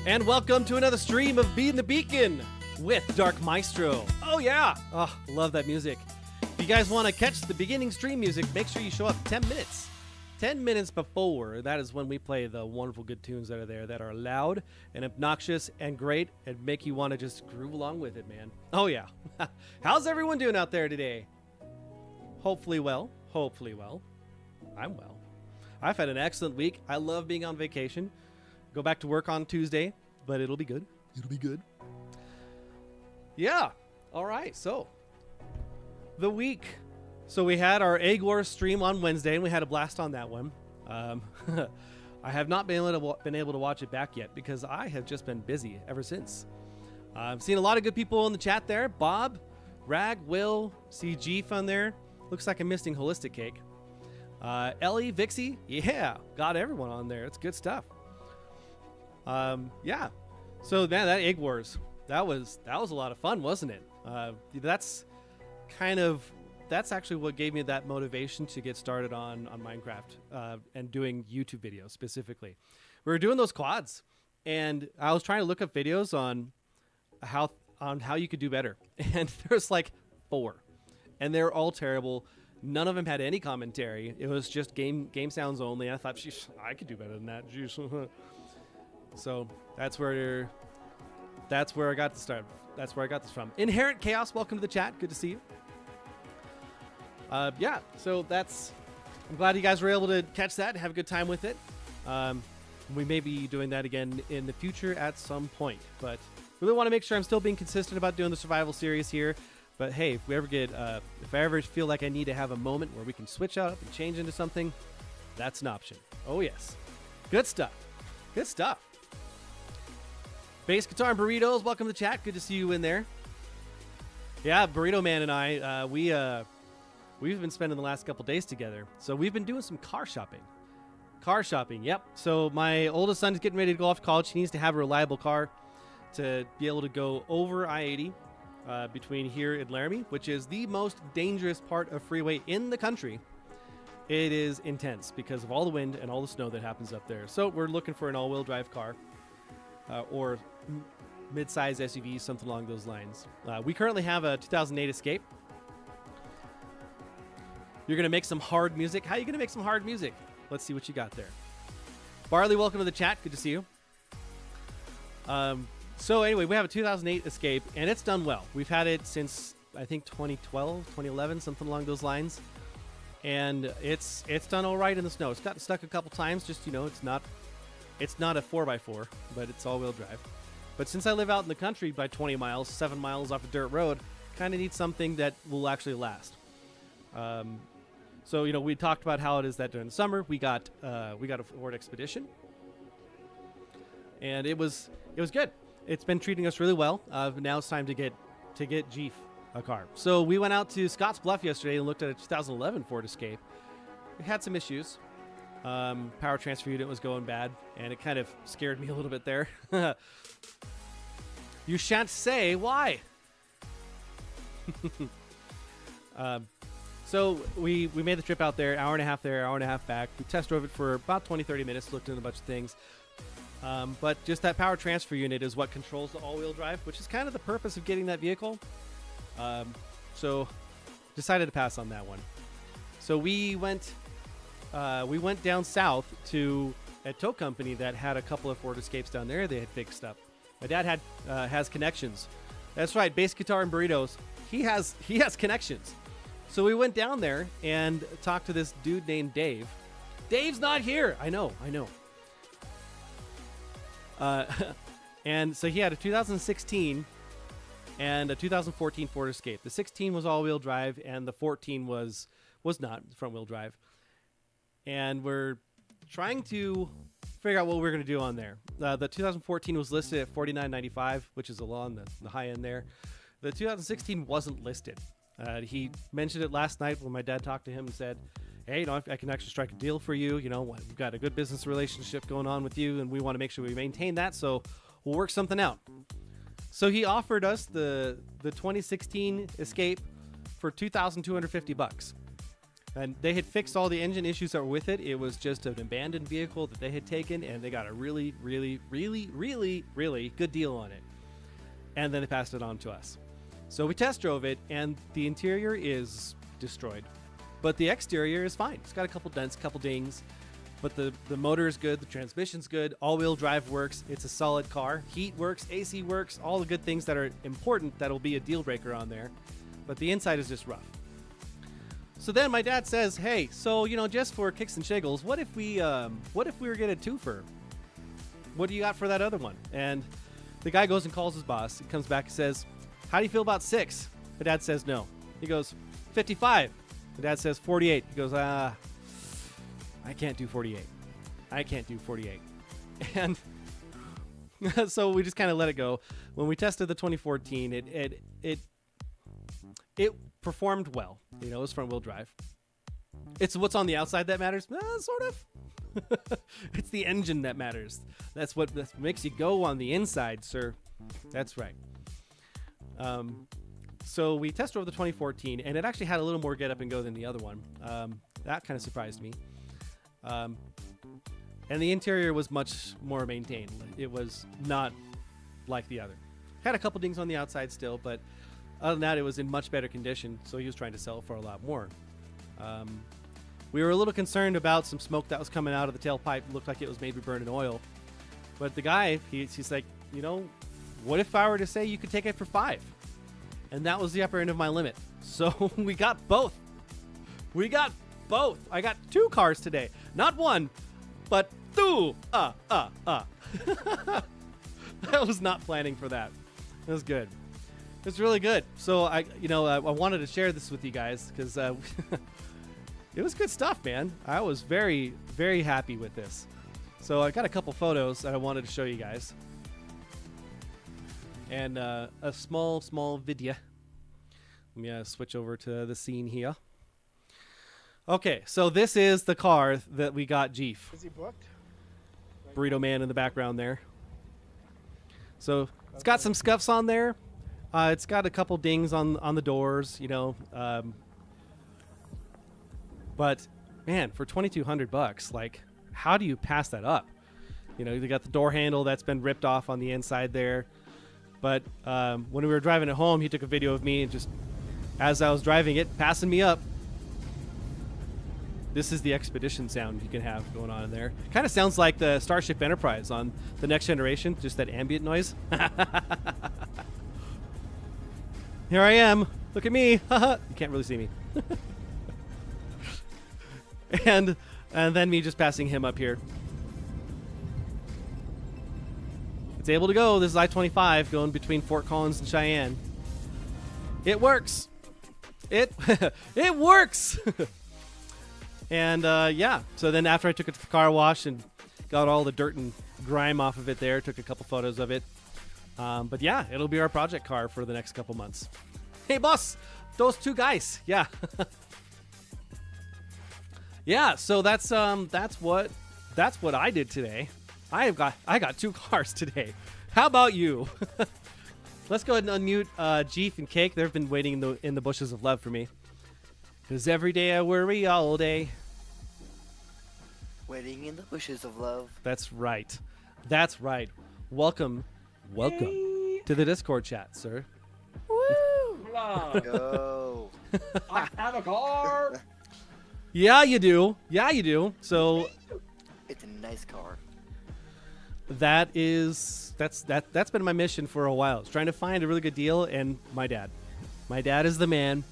And welcome to another stream of Being the Beacon with Dark Maestro. Oh yeah! Oh, love that music. If you guys want to catch the beginning stream music, make sure you show up 10 minutes. 10 minutes before, that is when we play the wonderful good tunes that are there that are loud and obnoxious and great and make you want to just groove along with it, man. Oh yeah. How's everyone doing out there today? Hopefully well. Hopefully well. I'm well. I've had an excellent week. I love being on vacation. Go back to work on Tuesday, but it'll be good. It'll be good. Yeah. All right. So, the week. So we had our Egg Wars stream on Wednesday, and we had a blast on that one. I have not been able to watch it back yet because I have just been busy ever since. I've seen a lot of good people in the chat there. Bob, Rag, Will, see Jeef on there. Looks like I'm missing Holistic Cake. Ellie, Vixie, yeah, got everyone on there. It's good stuff. Yeah. So man, that Egg Wars, that was a lot of fun, wasn't it? That's actually what gave me that motivation to get started on Minecraft and doing YouTube videos specifically. We were doing those quads, and I was trying to look up videos on how you could do better, and there's like 4, and they're all terrible. None of them had any commentary. It was just game sounds only. I thought, geez, I could do better than that. So that's where I got to start. That's where I got this from. Inherent Chaos, welcome to the chat. Good to see you. Yeah, so I'm glad you guys were able to catch that and have a good time with it. We may be doing that again in the future at some point, but really want to make sure I'm still being consistent about doing the survival series here. But hey, if I ever feel like I need to have a moment where we can switch up and change into something, that's an option. Oh yes. Good stuff. Good stuff. Bass Guitar and Burritos, welcome to the chat. Good to see you in there. Yeah, Burrito Man and I, we've been spending the last couple days together. So we've been doing some car shopping. Car shopping, yep. So my oldest son is getting ready to go off to college. He needs to have a reliable car to be able to go over I-80 between here and Laramie, which is the most dangerous part of freeway in the country. It is intense because of all the wind and all the snow that happens up there. So we're looking for an all-wheel drive car or mid-size SUV, something along those lines. We currently have a 2008 Escape. You're going to make some hard music. How are you going to make some hard music? Let's see what you got there. Barley, welcome to the chat. Good to see you. So anyway, we have a 2008 Escape, and it's done well. We've had it since, I think, 2012, 2011, something along those lines. And it's done all right in the snow. It's gotten stuck a couple times. Just, it's not a 4x4, but it's all-wheel drive. But since I live out in the country by 20 miles, 7 miles off a dirt road, kind of need something that will actually last. So, we talked about how it is that during the summer we got a Ford Expedition, and it was good. It's been treating us really well. Now it's time to get Jeef a car. So we went out to Scotts Bluff yesterday and looked at a 2011 Ford Escape. It had some issues. Power transfer unit was going bad, and it kind of scared me a little bit there. You shan't say why. So we made the trip out there, hour and a half there, hour and a half back. We test drove it for about 20-30 minutes, looked at a bunch of things. But just that power transfer unit is what controls the all-wheel drive, which is kind of the purpose of getting that vehicle. So decided to pass on that one. So we went down south to a tow company that had a couple of Ford Escapes down there. They had fixed up. My dad has connections. That's right, Bass Guitar and Burritos. He has connections. So we went down there and talked to this dude named Dave. Dave's not here. I know. And so he had a 2016 and a 2014 Ford Escape. The 16 was all-wheel drive, and the 14 was not front-wheel drive. And we're trying to figure out what we're going to do on there. The 2014 was listed at $49.95, which is along the high end there. The 2016 wasn't listed. He mentioned it last night when my dad talked to him and said, hey, I can actually strike a deal for you. We've got a good business relationship going on with you, and we want to make sure we maintain that, so we'll work something out. So he offered us the 2016 Escape for $2,250. And they had fixed all the engine issues that were with it. It was just an abandoned vehicle that they had taken, and they got a really, really, really, really, really good deal on it. And then they passed it on to us. So we test drove it, and the interior is destroyed. But the exterior is fine. It's got a couple dents, a couple dings. But the motor is good, the transmission's good, all-wheel drive works. It's a solid car. Heat works, AC works, all the good things that are important that'll be a deal breaker on there. But the inside is just rough. So then my dad says, hey, so, you know, just for kicks and shiggles, what if we were get a twofer? What do you got for that other one? And the guy goes and calls his boss. He comes back and says, how do you feel about 6? My dad says no. He goes, 55. My dad says 48. He goes, I can't do 48. I can't do 48. And so we just kind of let it go. When we tested the 2014, it performed well. You know, it was front wheel drive. It's what's on the outside that matters, sort of. It's the engine that matters. That's what makes you go on the inside, sir. That's right. So we test drove the 2014, and it actually had a little more get up and go than the other one. That kind of surprised me. And the interior was much more maintained. It was not like the other. Had a couple dings on the outside still, but other than that, it was in much better condition, so he was trying to sell it for a lot more. We were a little concerned about some smoke that was coming out of the tailpipe. It looked like it was maybe burning oil. But the guy, he's like, you know, what if I were to say you could take it for 5? And that was the upper end of my limit. So we got both. We got both. I got 2 cars today. Not 1, but 2. I was not planning for that. It was good. It's really good. So I wanted to share this with you guys because it was good stuff, man. I was very, very happy with this. So I got a couple photos that I wanted to show you guys, and a small video. Let me switch over to the scene here. Okay, so this is the car that we got Jeef. Is he booked? Burrito Man in the background there. So it's got some scuffs on there. It's got a couple dings on the doors, you know. But man, for $2,200, like, how do you pass that up? You know, they got the door handle that's been ripped off on the inside there. But when we were driving it home, he took a video of me and just, as I was driving it, passing me up. This is the Expedition sound you can have going on in there. Kind of sounds like the Starship Enterprise on the Next Generation, just that ambient noise. Here I am. Look at me. You can't really see me. and then me just passing him up here. It's able to go. This is I-25 going between Fort Collins and Cheyenne. It works. It works. And yeah, so then after I took it to the car wash and got all the dirt and grime off of it there, took a couple photos of it. But yeah, it'll be our project car for the next couple months. Hey boss, those 2 guys. Yeah. Yeah, so that's what I did today. I got 2 cars today. How about you? Let's go ahead and unmute Jeef and Cake. They've been waiting in the bushes of love for me. Because every day I worry all day. Waiting in the bushes of love. That's right. That's right. Welcome Hey. to the Discord chat, sir. Woo! Go. I have a car. Yeah, you do. Yeah, you do. So It's a nice car. that's been my mission for a while. It's trying to find a really good deal, and my dad is the man.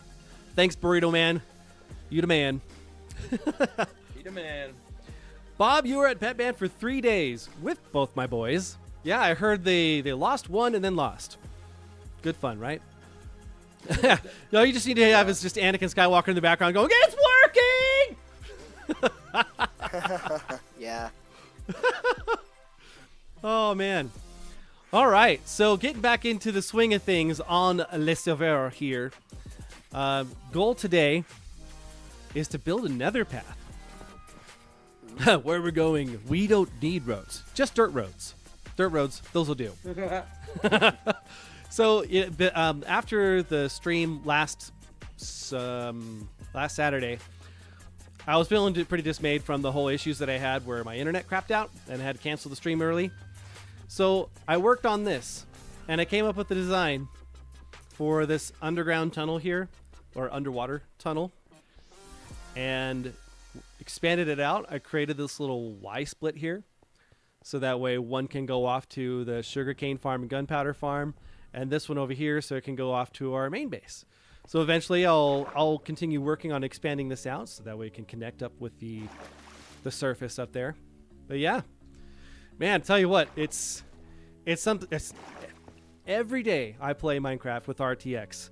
Thanks, Burrito Man. You the man. You the man. Bob, you were at Pet Band for 3 days with both my boys. Yeah, I heard they lost one and then lost. Good fun, right? No, you just need to have is just Anakin Skywalker in the background going, "It's working!" Yeah. Oh, man. All right, so getting back into the swing of things on Le Serveur here. Goal today is to build a nether path. Where we're going, we don't need roads, just dirt roads. Dirt roads, those will do. So after the stream last Saturday, I was feeling pretty dismayed from the whole issues that I had where my internet crapped out and I had to cancel the stream early. So I worked on this, and I came up with the design for this underground tunnel here, or underwater tunnel, and expanded it out. I created this little Y split here, so that way one can go off to the sugarcane farm and gunpowder farm, and this one over here so it can go off to our main base. So eventually I'll continue working on expanding this out so that way it can connect up with the surface up there. But yeah, man, tell you what, it's something. Every day I play Minecraft with RTX,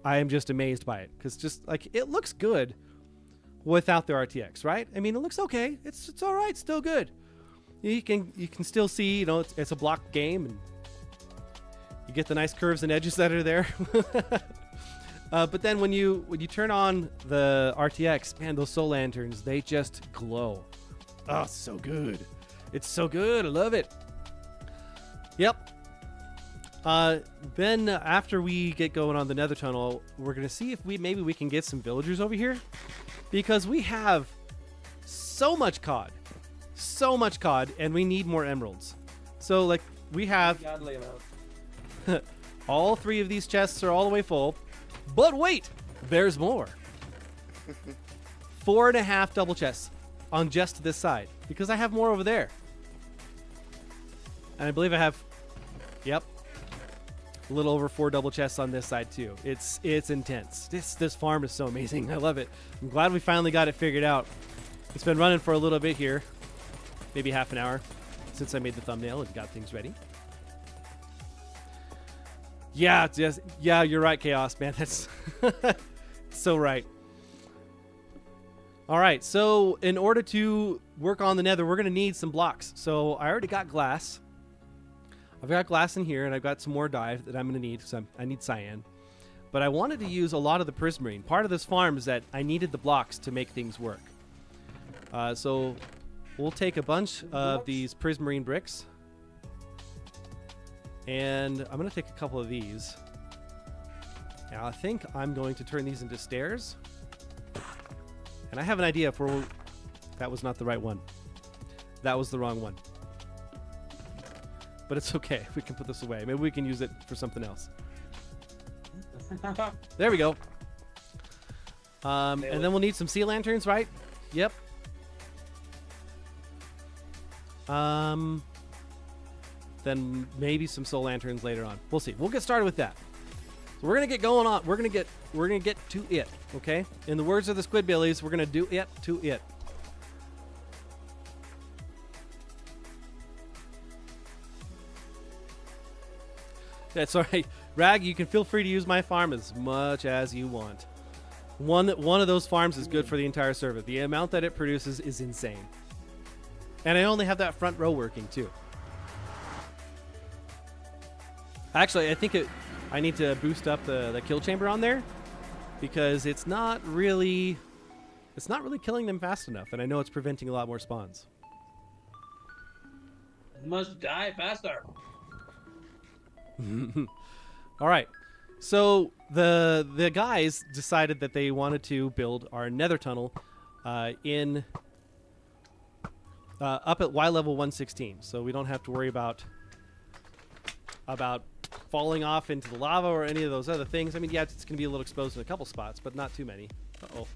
I am just amazed by it because just like it looks good without the RTX, right? I mean, it looks okay. It's all right, still good. You can still see, you know, it's a block game, and you get the nice curves and edges that are there. But then when you turn on the RTX, man, those soul lanterns, they just glow. Oh, it's so good. It's so good. I love it. Yep. Then after we get going on the Nether tunnel, we're gonna see if maybe we can get some villagers over here, because we have so much cod, and we need more emeralds. So like we have Godly amount. all 3 of these chests are all the way full. But wait, there's more. 4.5 double chests on just this side, because I have more over there. And I believe I have, yep, a little over 4 double chests on this side too. It's intense. This farm is so amazing. I love it. I'm glad we finally got it figured out. It's been running for a little bit here, maybe half an hour since I made the thumbnail and got things ready. Yeah, yeah, you're right, Chaos, man. That's so right. All right, so in order to work on the Nether, we're going to need some blocks. So I already got glass. I've got glass in here, and I've got some more dye that I'm going to need. So I need cyan. But I wanted to use a lot of the prismarine. Part of this farm is that I needed the blocks to make things work. So we'll take a bunch of these prismarine bricks. And I'm going to take a couple of these. Now I think I'm going to turn these into stairs. And I have an idea for... That was not the right one. That was the wrong one. But it's okay. We can put this away. Maybe we can use it for something else. There we go. And then we'll need some sea lanterns, right? Yep. Then maybe some soul lanterns later on. We'll see. We'll get started with that. So we're gonna get going on. We're gonna get to it. Okay. In the words of the Squidbillies, we're gonna do it to it. That's all right, Rag. You can feel free to use my farm as much as you want. One of those farms is good for the entire server. The amount that it produces is insane. And I only have that front row working too. Actually, I think I need to boost up the kill chamber on there because it's not really killing them fast enough, and I know it's preventing a lot more spawns. Must die faster. All right, so the guys decided that they wanted to build our Nether tunnel up at Y level 116, so we don't have to worry about falling off into the lava or any of those other things. I mean, yeah, it's going to be a little exposed in a couple spots, but not too many. Uh-oh.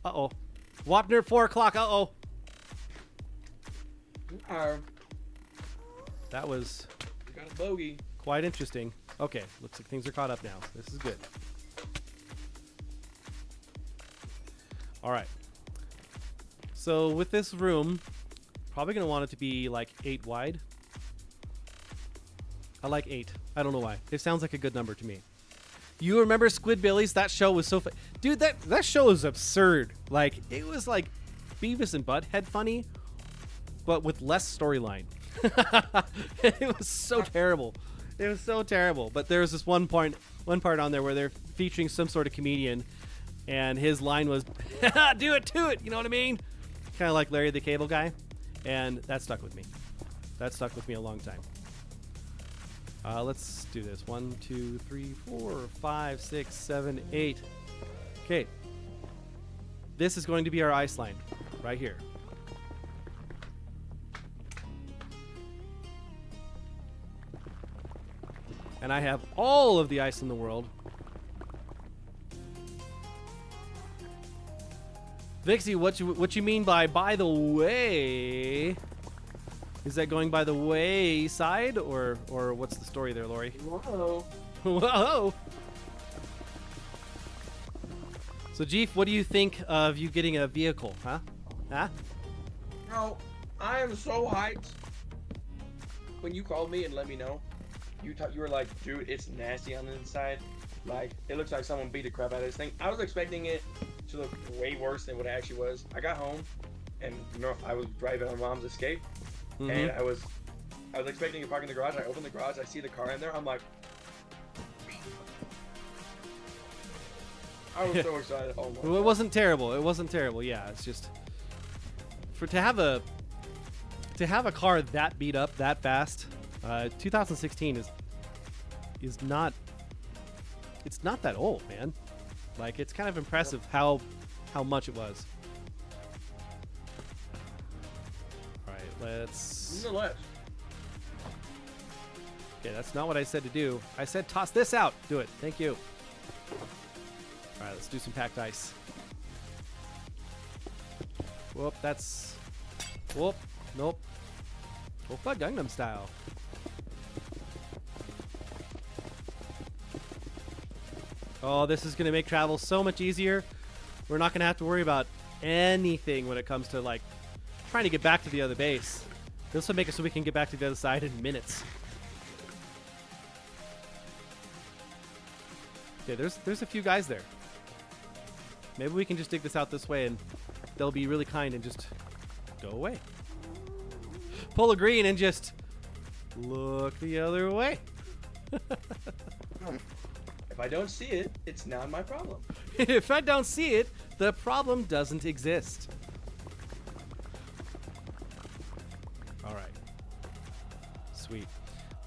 Uh-oh. Wapner, 4 o'clock. Uh-oh. That was Got a bogey. quite interesting. Okay, looks like things are caught up now. This is good. All right. So with this room, probably going to want it to be like 8 wide. I like 8. I don't know why. It sounds like a good number to me. You remember Squidbillies? That show was so dude, that show is absurd. Like, it was like Beavis and Butthead funny, but with less storyline. It was so terrible. It was so terrible. But there was this one part on there where they're featuring some sort of comedian, and his line was, "Do it to it." You know what I mean? Kind of like Larry the Cable Guy, and that stuck with me. That stuck with me a long time. Let's do this. 1, 2, 3, 4, 5, 6, 7, 8. Okay. this is going to be our ice line right here. And I have all of the ice in the world. Vixie, what you mean by the way? Is that going by the wayside, or what's the story there, Lori? Whoa. Whoa! So, Jeef, what do you think of you getting a vehicle, huh? Huh? Bro, I am so hyped. When you called me and let me know, you were like, dude, it's nasty on the inside. Like, it looks like someone beat the crap out of this thing. I was expecting it to look way worse than what it actually was. I got home, and I was driving on Mom's Escape, and I was expecting to park in the garage. I opened the garage, I see the car in there. I'm like, I was so excited. Oh my Well, it wasn't terrible. It wasn't terrible. Yeah, it's just to have a car that beat up that fast. 2016 is not. It's not that old, man. Like, it's kind of impressive how much it was. All right, let's. Nonetheless. Okay, that's not what I said to do. I said toss this out. Do it. Thank you. All right, let's do some packed ice. Whoop, that's. Whoop, nope. Oppa Gangnam Style. Oh, this is going to make travel so much easier. We're not going to have to worry about anything when it comes to, like, trying to get back to the other base. This will make it so we can get back to the other side in minutes. Okay, there's a few guys there. Maybe we can just dig this out this way and they'll be really kind and just go away. Pull a green and just look the other way. If I don't see it, it's not my problem. If I don't see it, the problem doesn't exist. All right. Sweet.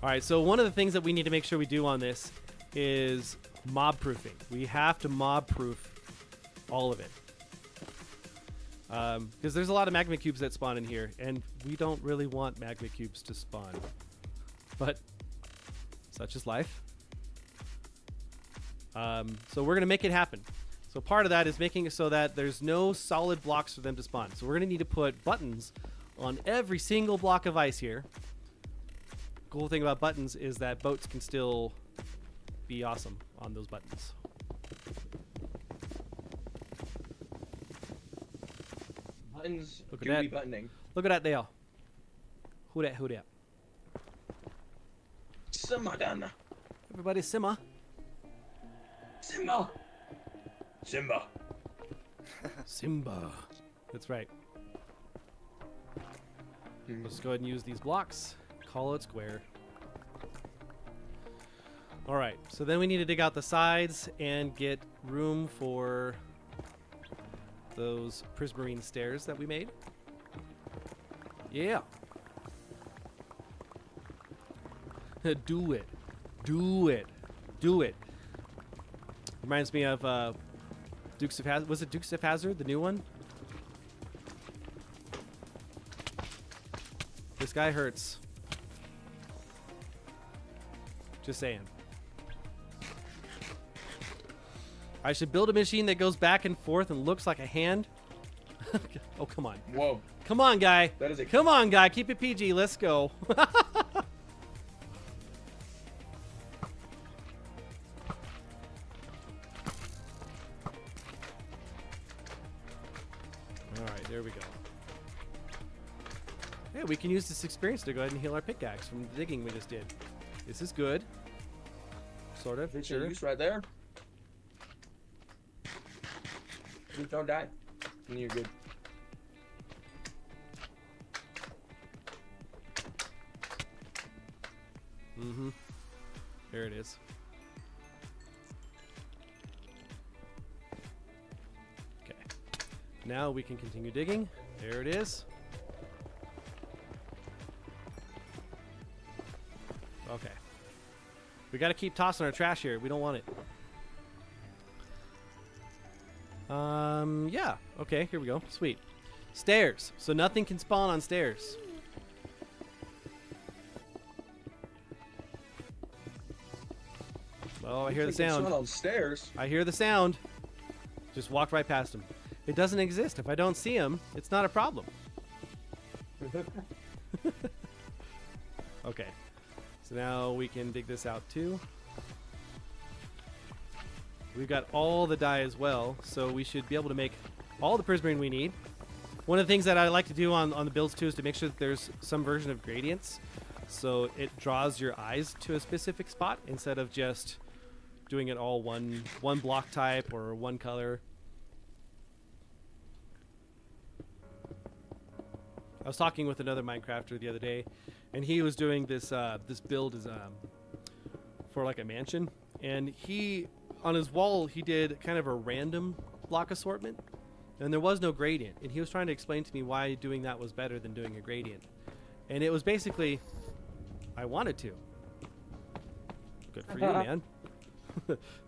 All right, so one of the things that we need to make sure we do on this is mob proofing. We have to mob proof all of it. Because there's a lot of magma cubes that spawn in here, and we don't really want magma cubes to spawn. But such is life. So we're going to make it happen. So part of that is making it so that there's no solid blocks for them to spawn. So we're going to need to put buttons on every single block of ice here. Cool thing about buttons is that boats can still be awesome on those buttons. Buttons Look at do that. be buttoning. Look at that there. Who that? Who that? Samadana. Everybody simmer. Simba. Simba. Simba. That's right. Let's go ahead and use these blocks. Call it square. All right. So then we need to dig out the sides and get room for those prismarine stairs that we made. Yeah. Do it. Do it. Do it. Reminds me of Dukes of Hazzard. Was it Dukes of Hazzard, the new one? This guy hurts. Just saying. I should build a machine that goes back and forth and looks like a hand. Oh, come on. Whoa. Come on, guy. That is a Come on, guy. Keep it PG. Let's go. There we go. Yeah, we can use this experience to go ahead and heal our pickaxe from the digging we just did. This is good. Sort of. It's Sure. use right there. Just don't die. And you're good. Mm-hmm. There it is. Okay. Now we can continue digging. There it is. Okay. We got to keep tossing our trash here. We don't want it. Yeah. Okay, here we go. Sweet. Stairs. So nothing can spawn on stairs. Oh, I hear the sound. On stairs. I hear the sound. Just walked right past him. It doesn't exist. If I don't see him, it's not a problem. Okay. So now we can dig this out too. We've got all the dye as well, so we should be able to make all the prismarine we need. One of the things that I like to do on the builds too is to make sure that there's some version of gradients, so it draws your eyes to a specific spot instead of just doing it all one block type or one color. I was talking with another Minecrafter the other day, and he was doing this this build is for like a mansion, and he on his wall he did kind of a random block assortment, and there was no gradient, and he was trying to explain to me why doing that was better than doing a gradient, and it was basically I wanted to. Good for you, man.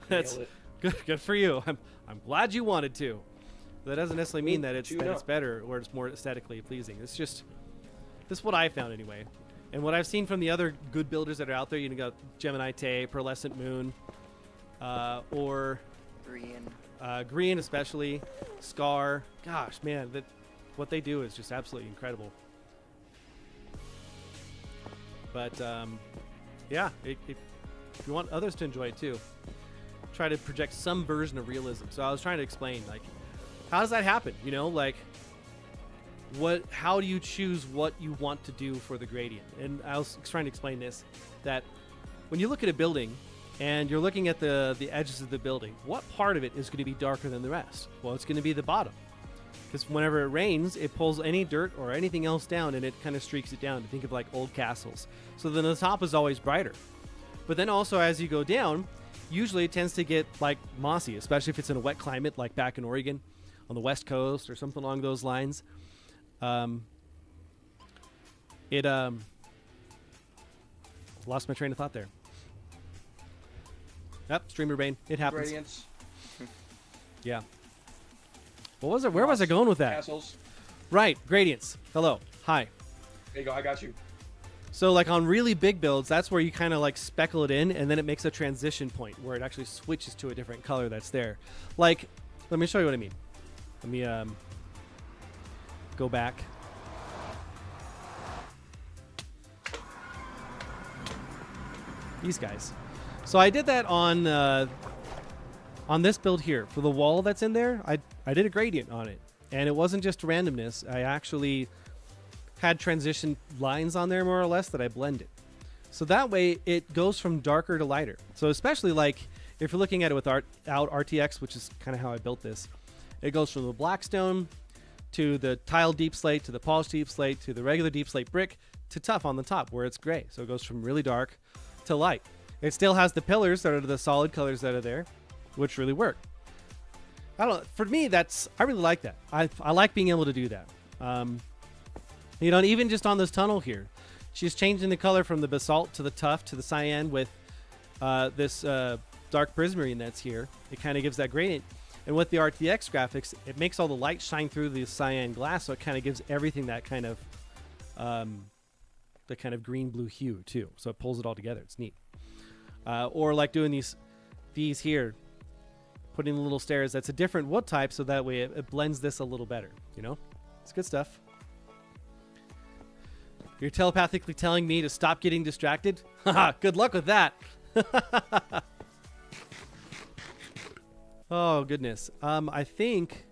That's good for you. I'm glad you wanted to. That doesn't necessarily mean that it's better or it's more aesthetically pleasing. It's just this is what I found anyway, and what I've seen from the other good builders that are out there. You got Gemini Tay, Pearlescent Moon, or Green especially, Scar. Gosh, man, what they do is just absolutely incredible. But yeah, if you want others to enjoy it too, try to project some version of realism. So I was trying to explain, like, how does that happen? You know, like, how do you choose what you want to do for the gradient? And I was trying to explain this, that when you look at a building and you're looking at the edges of the building, what part of it is going to be darker than the rest? Well, it's going to be the bottom. Because whenever it rains, it pulls any dirt or anything else down and it kind of streaks it down. Think of like old castles. So then the top is always brighter. But then also as you go down, usually it tends to get like mossy, especially if it's in a wet climate like back in Oregon on the west coast or something along those lines. Lost my train of thought there. Yep, streamer brain. It happens. Gradients. Yeah. What was it? Where was I going with that? Castles. Right, gradients. Hello. Hi. There you go. I got you. So like on really big builds, that's where you kind of like speckle it in, and then it makes a transition point where it actually switches to a different color that's there. Like, let me show you what I mean. Let me go back. These guys. So I did that on this build here. For the wall that's in there, I did a gradient on it. And it wasn't just randomness. I actually had transition lines on there more or less that I blended. So that way it goes from darker to lighter. So especially like if you're looking at it without RTX, which is kind of how I built this, it goes from the blackstone to the tile deep slate to the polished deep slate to the regular deep slate brick to tough on the top where it's gray. So it goes from really dark to light. It still has the pillars that are the solid colors that are there, which really work. For me, I really like that. I like being able to do that. You know, even just on this tunnel here, she's changing the color from the basalt to the tuff to the cyan with this dark prismarine that's here. It kind of gives that gradient. And with the RTX graphics, it makes all the light shine through the cyan glass, so it kind of gives everything that kind of the kind of green-blue hue too. So it pulls it all together. It's neat. Or like doing these here, putting the little stairs. That's a different wood type, so that way it blends this a little better. You know, it's good stuff. You're telepathically telling me to stop getting distracted? Haha, good luck with that. Oh, goodness. I think...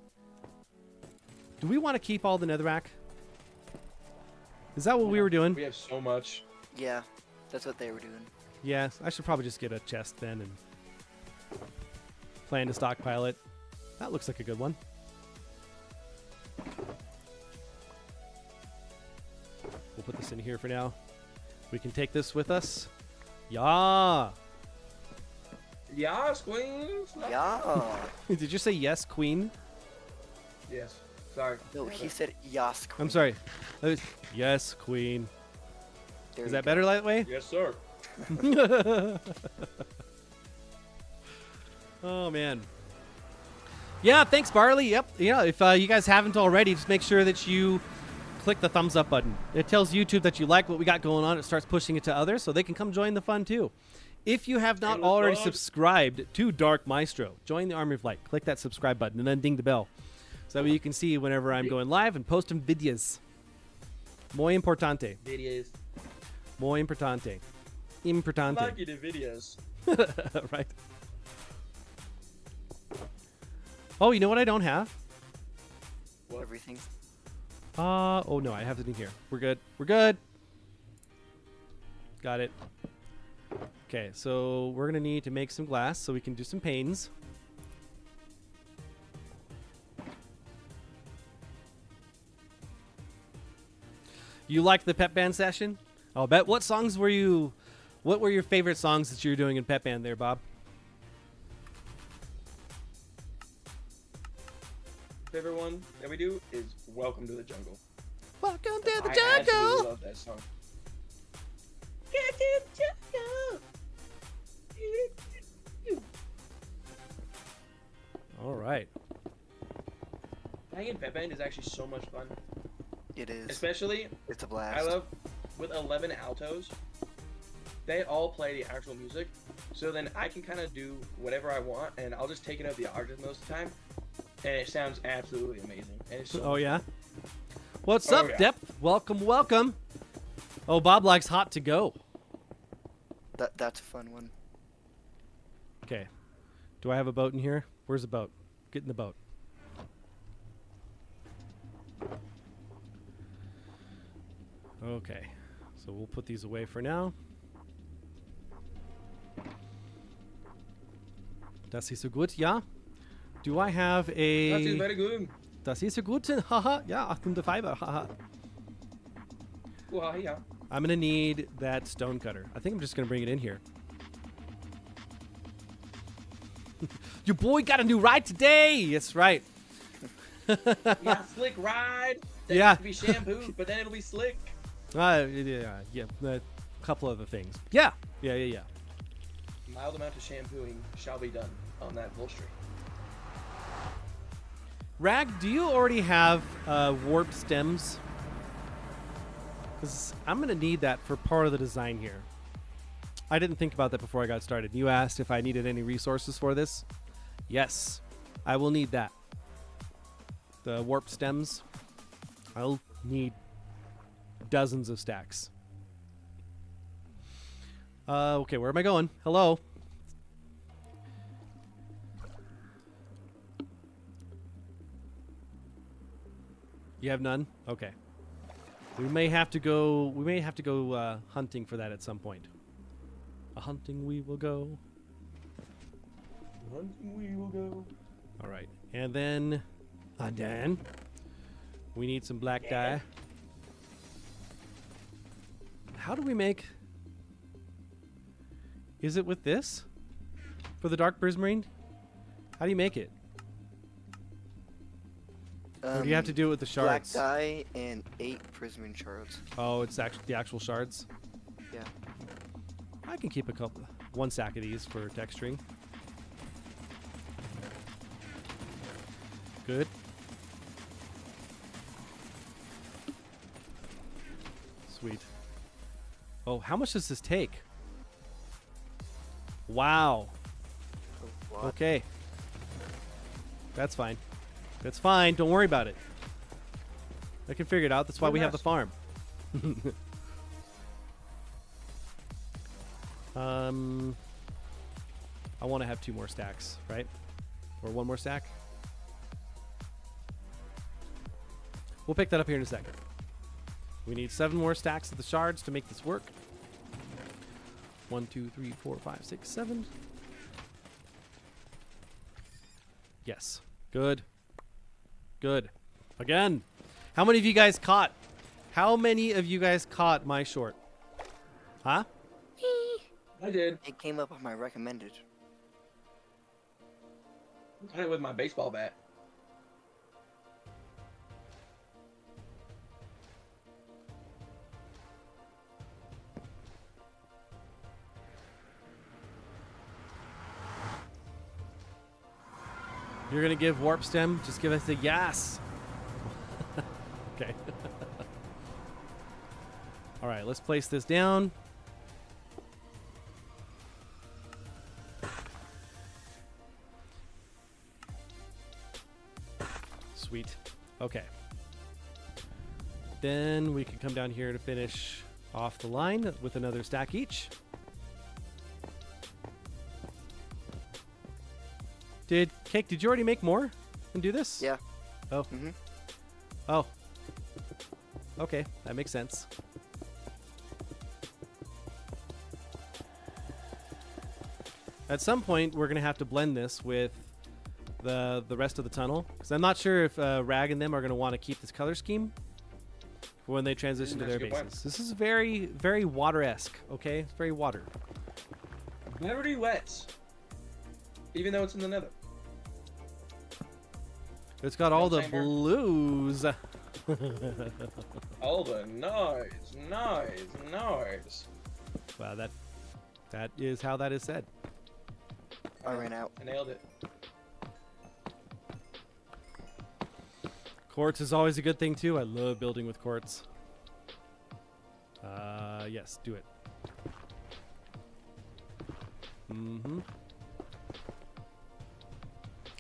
Do we want to keep all the netherrack? Is that what we were doing? We have so much. Yeah, that's what they were doing. Yeah, I should probably just get a chest then and plan to stockpile it. That looks like a good one. We'll put this in here for now. We can take this with us. Yeah. Yes, queens. Yeah. Did you say yes, queen? Yes. Sorry. No, he said yas. Queen. I'm sorry. Yes, queen. There Is you that go. better that way? Yes, sir. Oh, man. Yeah, thanks, Barley. Yep. Yeah, if you guys haven't already, just make sure that you click the thumbs up button. It tells YouTube that you like what we got going on. It starts pushing it to others so they can come join the fun too. If you have not Endless already love. subscribed to Dark Maestro, join the Army of Light. Click that subscribe button and then ding the bell. So that way you can see whenever I'm going live and posting videos. Muy importante. Videos. Muy importante. Importante. Like you do videos. Right. Oh, you know what I don't have? What? Everything. Oh no, I have it in here. We're good. We're good. Got it. Okay, so we're gonna need to make some glass so we can do some panes. You liked the pep band session? I'll bet. What songs were you? What were your favorite songs that you were doing in pep band there, Bob? Favorite one that we do is "Welcome to the Jungle." Welcome to the I jungle. absolutely love that song. Get to the jungle. All right. Playing in pep band is actually so much fun, It is. especially It's a blast. I love with 11 altos. They all play the actual music, so then I can kind of do whatever I want, and I'll just take it up the octave most of the time, and it sounds absolutely amazing. And it's so Oh yeah. What's Oh, up, yeah. Depth? Welcome, welcome. Oh, Bob likes hot to go. That's a fun one. Okay. Do I have a boat in here? Where's the boat? Get in the boat. Okay. So we'll put these away for now. Das ist so gut, ja. Do I have a... That is very good. Das ist so gut. Haha. Ja, 800 Fiber. Haha. Well, yeah. I'm going to need that stone cutter. I think I'm just going to bring it in here. Your boy got a new ride today. That's right. Yeah, slick ride. That Yeah. used to be shampoo, but then it'll be slick. Yeah. A couple other things. Yeah. Mild amount of shampooing shall be done on that upholstery. Rag, do you already have warp stems? Because I'm going to need that for part of the design here. I didn't think about that before I got started. You asked if I needed any resources for this. Yes, I will need that. The warp stems. I'll need dozens of stacks. Okay, where am I going? Hello? You have none? Okay. We may have to go hunting for that at some point. A hunting we will go. Hunting we will go. All right. And then we need some black dye. How do we make... Is it with this? For the dark prismarine? How do you make it? Or do you have to do it with the Black shards? dye and 8 prismarine shards. Oh, it's actually the actual shards? Yeah. I can keep one stack of these for texturing. Good. Sweet. Oh, how much does this take? Wow. Oh, what? Okay. That's fine. That's fine. Don't worry about it. I can figure it out. That's why Good we have the mess. farm. I want to have 2 more stacks, right? Or 1 more stack. We'll pick that up here in a second. We need 7 more stacks of the shards to make this work. 1, 2, 3, 4, 5, 6, 7. Yes. Good. Good. Again. How many of you guys caught? How many of you guys caught my short? Huh? I did. It came up on my recommended. I did it with my baseball bat. You're gonna give warp stem? Just give us a yes. Okay. All right, let's place this down. Sweet. Okay. Then we can come down here to finish off the line with another stack each. Cake, did you already make more and do this? Yeah. Oh. Mm-hmm. Oh. Okay, that makes sense. At some point, we're going to have to blend this with the rest of the tunnel. Because I'm not sure if Rag and them are going to want to keep this color scheme for when they transition to That's their a good point. bases. This is very, very water-esque, okay? It's very water. Very wet. Even though it's in the Nether. It's got all the Same here. blues. All the noise. Wow, that is how that is said. I ran out. I nailed it. Quartz is always a good thing too. I love building with quartz. Yes, do it. Mm-hmm.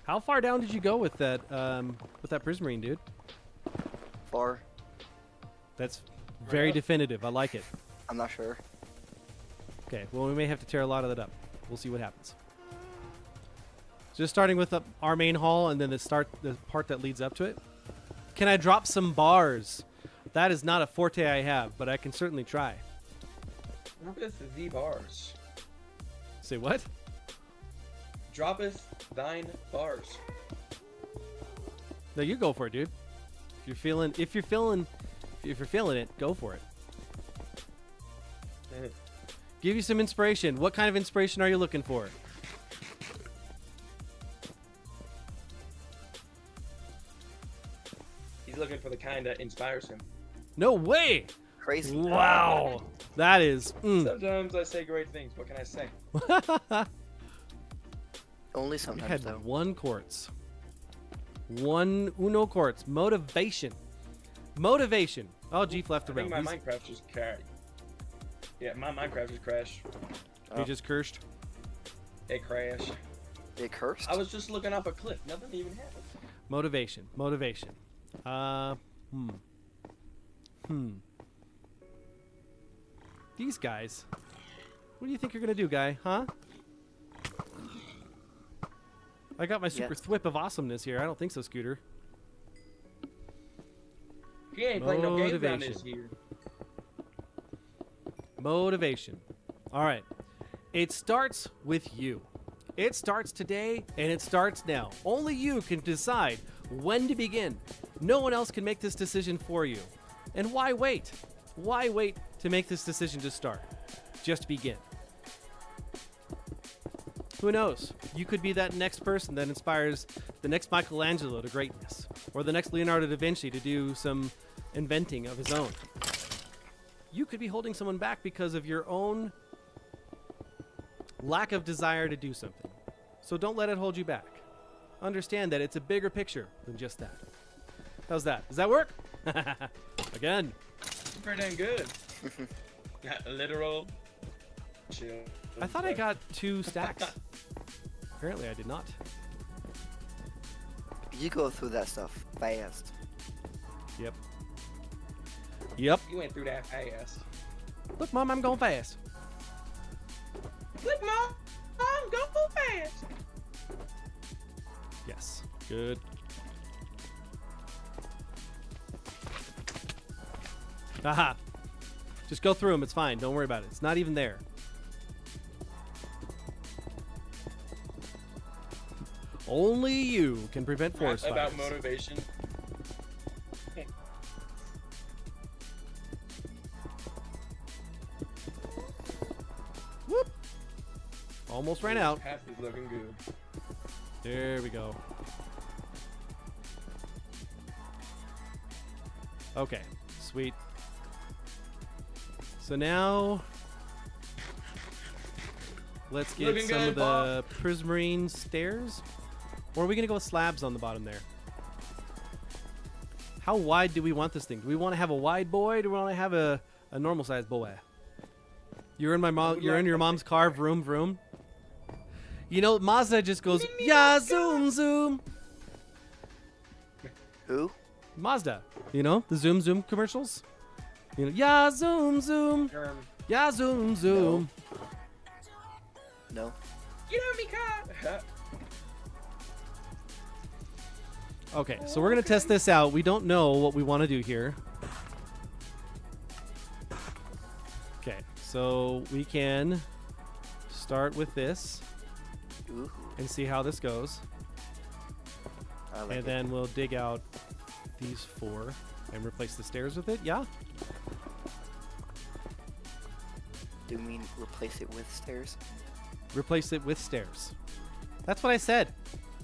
How far down did you go with that prismarine, dude? Far. That's very up. definitive. I like it. I'm not sure. Okay, well, we may have to tear a lot of that up. We'll see what happens. Just starting with our main hall and then the part that leads up to it. Can I drop some bars? That is not a forte I have, but I can certainly try. Droppeth the bars. Say what? Droppeth thine bars. No, you go for it, dude. If you're feeling it, go for it. Give you some inspiration. What kind of inspiration are you looking for? He's looking for the kind that inspires him. No way! Crazy. Wow, that is. Sometimes I say great things. What can I say? Only You sometimes had though. one quartz. One uno quartz. Motivation. Motivation. Oh, Jeef left I the think room. my Minecraft just crashed. Yeah, my Minecraft just crashed. He just cursed. It crashed. They cursed. I was just looking off a cliff. Nothing even happened. Motivation. Motivation. These guys. What do you think you're gonna do, guy? Huh? I got my super Yes. thwip of awesomeness here. I don't think so, Scooter. He ain't playing no games around Motivation. this year. Motivation. All right. It starts with you. It starts today, and it starts now. Only you can decide when to begin. No one else can make this decision for you. And why wait? Why wait to make this decision to start? Just begin. Who knows? You could be that next person that inspires the next Michelangelo to greatness, or the next Leonardo da Vinci to do some inventing of his own. You could be holding someone back because of your own lack of desire to do something. So don't let it hold you back. Understand that it's a bigger picture than just that. How's that? Does that work? Again. Pretty dang good. Literal. Chill. I thought I got 2 stacks. Apparently I did not. You go through that stuff fast. Yep. Yep. You went through that fast. Look, Mom, I'm going fast. Look, Mom, go fast. Yes. Good. Aha. Just go through them. It's fine. Don't worry about it. It's not even there. Only you can prevent forest fires. About motivation. Whoop. Almost ran out. Path is looking good. There we go. Okay. Sweet. So now let's get Looking some good, of the prismarine stairs. Or are we going to go with slabs on the bottom there? How wide do we want this thing? Do we want to have a wide boy? Do we want to have a normal sized boy? You're in your mom's car, vroom vroom. You know, Mazda just goes, yeah, zoom zoom. Who? Mazda. You know, the zoom zoom commercials? You know, yeah, zoom zoom. Yeah, zoom zoom. No. Get out of me car. Okay, so we're going to test this out. We don't know what we want to do here. Okay, so we can start with this Ooh. and see how this goes. I like And it. then we'll dig out these 4 and replace the stairs with it. Yeah? Do you mean replace it with stairs? Replace it with stairs. That's what I said.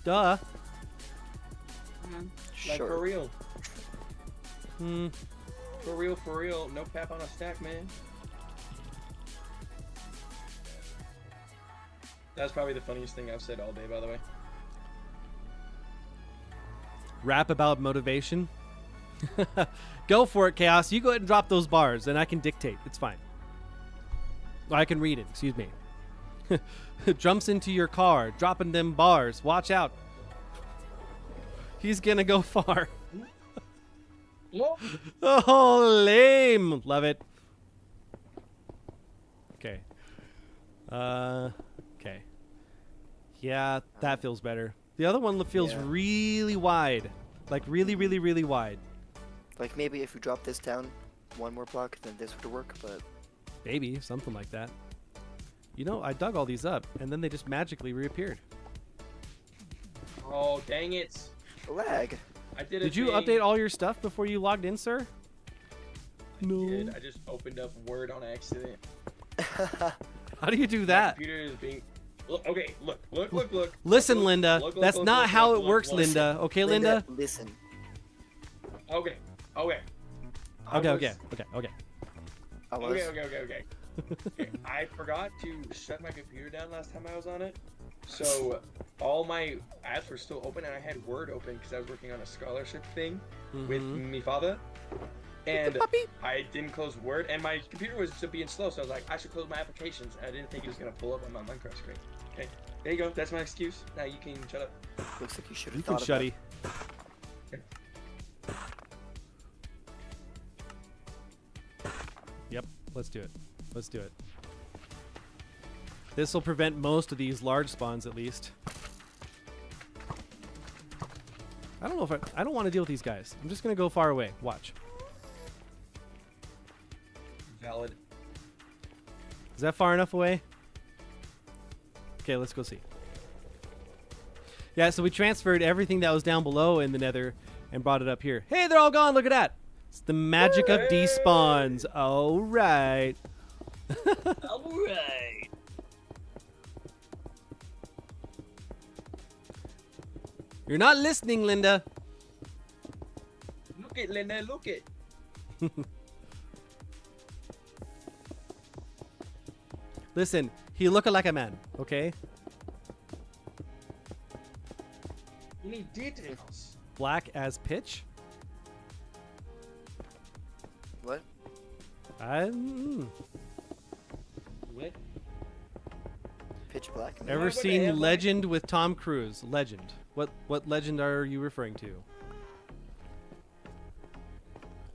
Duh. Like Sure. for real. Hmm. For real, for real. No cap on a stack, man. That's probably the funniest thing I've said all day, by the way. Rap about motivation. Go for it, Chaos. You go ahead and drop those bars, and I can dictate. It's fine. I can read it. Excuse me. Jumps into your car, dropping them bars. Watch out. He's gonna go far. Whoa. Oh, lame. Love it. Okay. Okay. Yeah, that feels better. The other one feels Yeah. really wide. Like really, really, really wide. Like maybe if you drop this down one more block, then this would work, but Maybe, something like that. You know, I dug all these up, and then they just magically reappeared. Oh, dang it. lag. I did a Did you thing. update all your stuff before you logged in, sir? No. Did. I just opened up Word on accident. How do you do My that? computer is being... Look, okay, look. Listen, Look, Linda. look, That's look, not look, how look, it look, works, look. Linda. Okay, Linda? Listen. Okay. Okay. I was. Okay. I forgot to shut my computer down last time I was on it. So all my apps were still open, and I had Word open because I was working on a scholarship thing with my father. And I didn't close Word, and my computer was just being slow, so I was like, I should close my applications. And I didn't think it was going to pull up on my Minecraft screen. Okay, there you go. That's my excuse. Now you can shut up. Looks like you should You have can thought of shutty. Yep, let's do it. Let's do it. This will prevent most of these large spawns, at least. I don't know if I don't want to deal with these guys. I'm just gonna go far away. Watch. Valid. Is that far enough away? Okay, let's go see. Yeah, so we transferred everything that was down below in the Nether and brought it up here. Hey, they're all gone. Look at that. It's the magic of despawns. All right. All right. You're not listening, Linda. Look it, Linda. Look it. Listen, he look like a man, okay? You need details. Black as pitch. What? What? Pitch black? Ever What the seen hell? Legend with Tom Cruise? Legend. What legend are you referring to?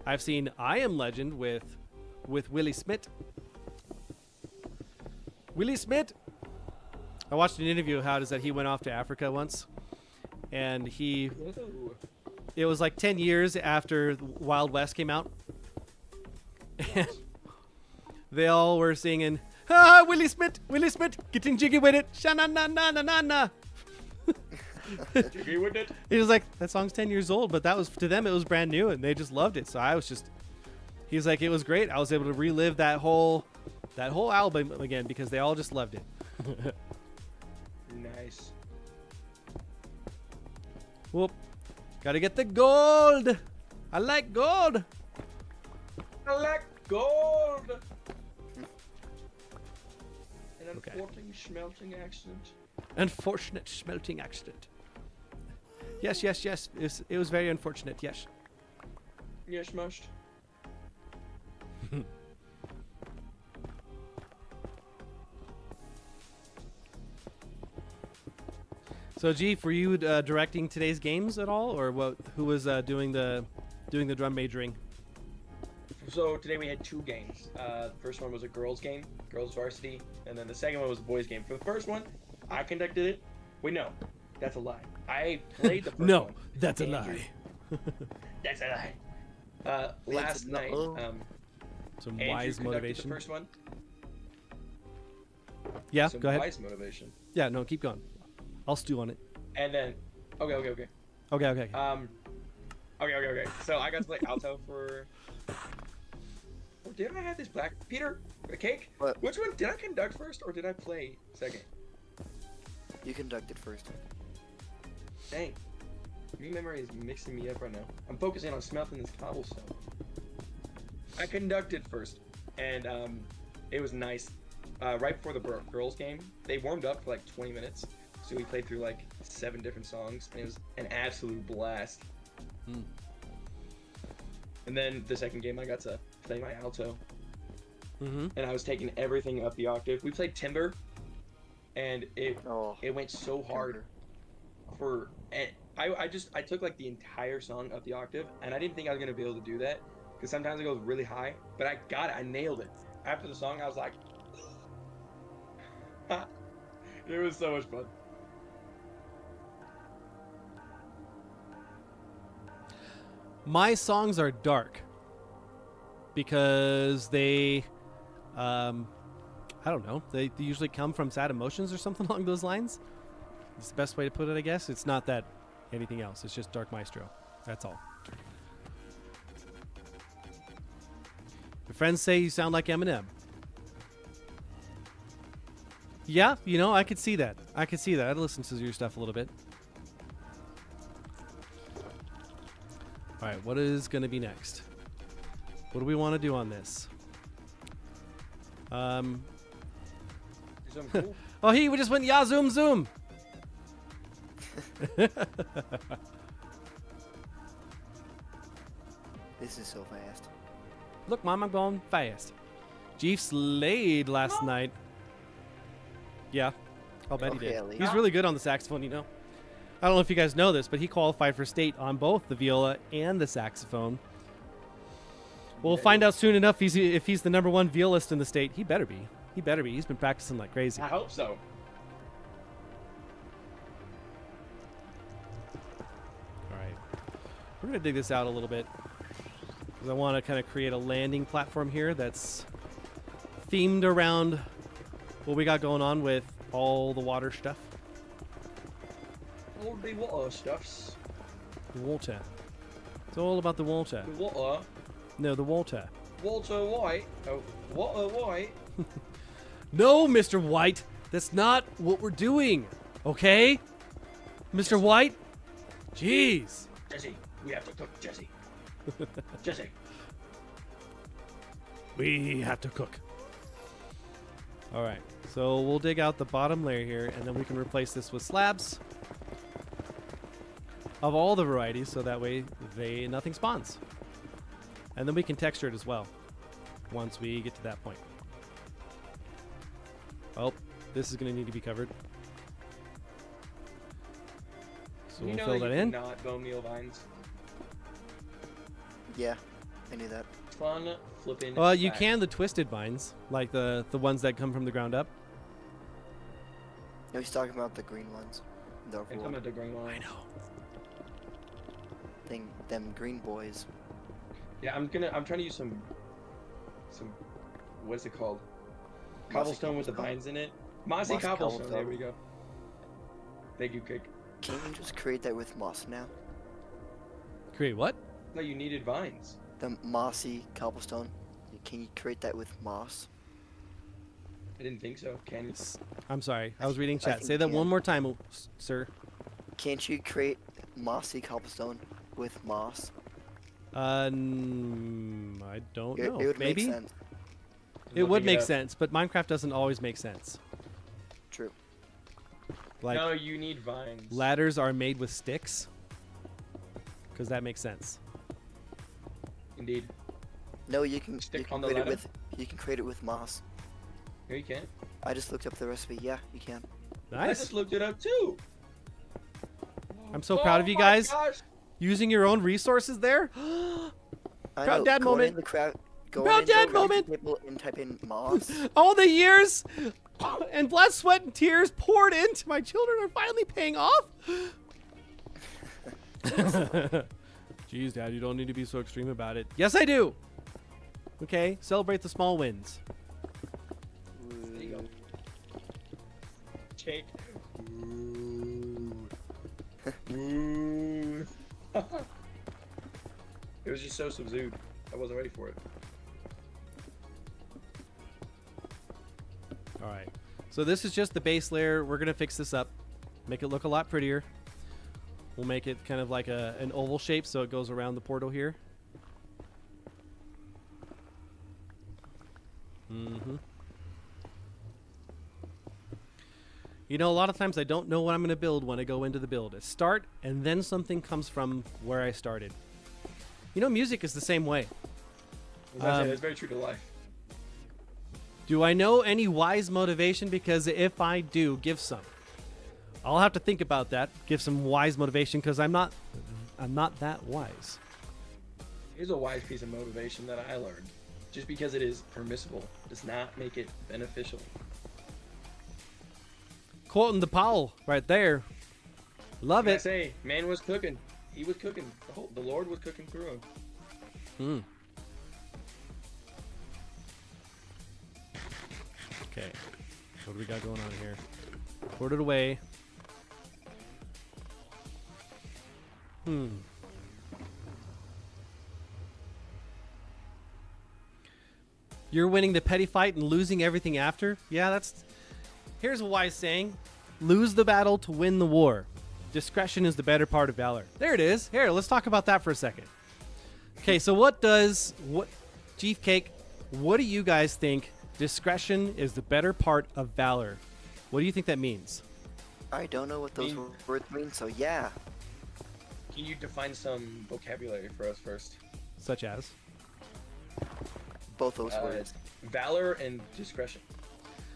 I've seen I Am Legend with Willie Smith. Willie Smith. I watched an interview how it is that he went off to Africa once, and Whoa. it was like 10 years after Wild West came out. And they all were singing, "Ah, Willie Smith, getting jiggy with it, sha-na-na-na-na-na-na." Jiggy with it. He was like, that song's 10 years old, but that was, to them, it was brand new, and they just loved it. So I was just, he was like, it was great. I was able to relive that whole album again because they all just loved it. Nice. Whoop. Gotta get the gold. I like gold. I like gold. An Okay. unfortunate smelting accident. Unfortunate smelting accident. Yes, yes, yes. It was very unfortunate. Yes. Yes, mushed. So, Jeef, were you directing today's games at all, or what? Who was doing the drum majoring? So today we had 2 games. The first one was a girls game, girls varsity, and then the second one was a boys game. For the first one, I conducted it. Wait, no, that's a lie. I played the first No, one. that's a Andrew. lie. That's a lie. Last night, Some Andrew wise conducted motivation. the first one. Yeah, Some go ahead. wise motivation. Yeah, no, keep going. I'll stew on it. And then, okay. Okay. Okay. So I got to play alto for. Or did I have this black Peter? A cake? What? Which one did I conduct first, or did I play second? You conducted first. Dang. Your memory is mixing me up right now. I'm focusing on smelting this cobblestone. I conducted first, and it was nice. Right before the girls game, they warmed up for like 20 minutes, so we played through like 7 different songs, and it was an absolute blast. And then the second game, I got to play my alto, and I was taking everything up the octave. We played Timber, and it went so hard. I took like the entire song up the octave, and I didn't think I was gonna be able to do that because sometimes it goes really high, but I got it. I nailed it. After the song, I was like, it was so much fun. My songs are dark because they, I don't know, they usually come from sad emotions or something along those lines. It's the best way to put it, I guess. It's not that anything else. It's just Dark Maestro. That's all. Your friends say you sound like Eminem. Yeah, you know, I could see that. I'd listen to your stuff a little bit. All right, what is going to be next? What do we want to do on this? Do something cool. Oh, we just went, yeah, zoom, zoom. This is so fast. Look, Mom, I'm going fast. Jeef slayed last night. Yeah, I'll bet he Okay, did. Ellie. He's really good on the saxophone, you know. I don't know if you guys know this, but he qualified for state on both the viola and the saxophone. We'll find out soon enough if he's the #1 violist in the state. He better be. He better be. He's been practicing like crazy. I hope so. All right. We're going to dig this out a little bit because I want to kind of create a landing platform here that's themed around what we got going on with all the water stuff. All the water stuffs. The water. It's all about the water. The water. No, the water. Walter White. Oh, Water White. No, Mr. White. That's not what we're doing. Okay? Mr. White? Jeez. Jesse, we have to cook Jesse. Jesse. We have to cook. All right. So we'll dig out the bottom layer here, and then we can replace this with slabs of all the varieties, so that way nothing spawns. And then we can texture it as well once we get to that point. Oh, this is going to need to be covered. So we'll fill that in. Not bone meal vines. Yeah, I knew that. Fun flipping. Well, you fact. can the twisted vines, like the ones that come from the ground up. No, he's talking about the green ones. The And come at the green one. I know. Them green boys. Yeah, I'm trying to use some. What's it called? Cobblestone with the vines in it. Mossy Moss cobblestone. There cobblestone. we go. Thank you, Kick. Can't you just create that with moss now? Create what? No, you needed vines. The mossy cobblestone. Can you create that with moss? I didn't think so. Can you? I'm sorry. I was reading I chat. think Say you that can. one more time, sir. Can't you create mossy cobblestone with moss? I don't know. It would Maybe make sense. it would Looking make up. sense, but Minecraft doesn't always make sense. True. Like No, you need vines. ladders are made with sticks, because that makes sense. Indeed. No, you can Stick on the create it ladder? with create it with moss. No, you can't. I just looked up the recipe. Yeah, you can. I Nice. just looked it up too. I'm so proud of you guys. Gosh. Using your own resources there. I Proud know, dad go moment. In the crowd, go Proud on into dad the moment. Table and type in moss. All the years and blood, sweat, and tears poured into my children are finally paying off. Jeez, Dad, you don't need to be so extreme about it. Yes, I do. Okay, celebrate the small wins. There you go. Jake. Ooh. It was just so subdued. I wasn't ready for it. All right. So this is just the base layer. We're going to fix this up. Make it look a lot prettier. We'll make it kind of like an oval shape so it goes around the portal here. Mm-hmm. You know, a lot of times I don't know what I'm going to build when I go into the build. I start, and then something comes from where I started. You know, music is the same way. That's very true to life. Do I know any wise motivation? Because if I do, give some. I'll have to think about that. Give some wise motivation because I'm not that wise. Here's a wise piece of motivation that I learned. Just because it is permissible does not make it beneficial. Quoting the Powell right there. Love I it. say, man was cooking. He was cooking. The Lord was cooking through him. Hmm. Okay. What do we got going on here? Put it away. You're winning the petty fight and losing everything after? Yeah, that's... Here's a wise saying. Lose the battle to win the war. Discretion is the better part of valor. There it is. Here, let's talk about that for a second. Okay, so Jeef Cake, what do you guys think discretion is the better part of valor? What do you think that means? I don't know what those words mean, so yeah. Can you define some vocabulary for us first? Such as? Both those words. Valor and discretion.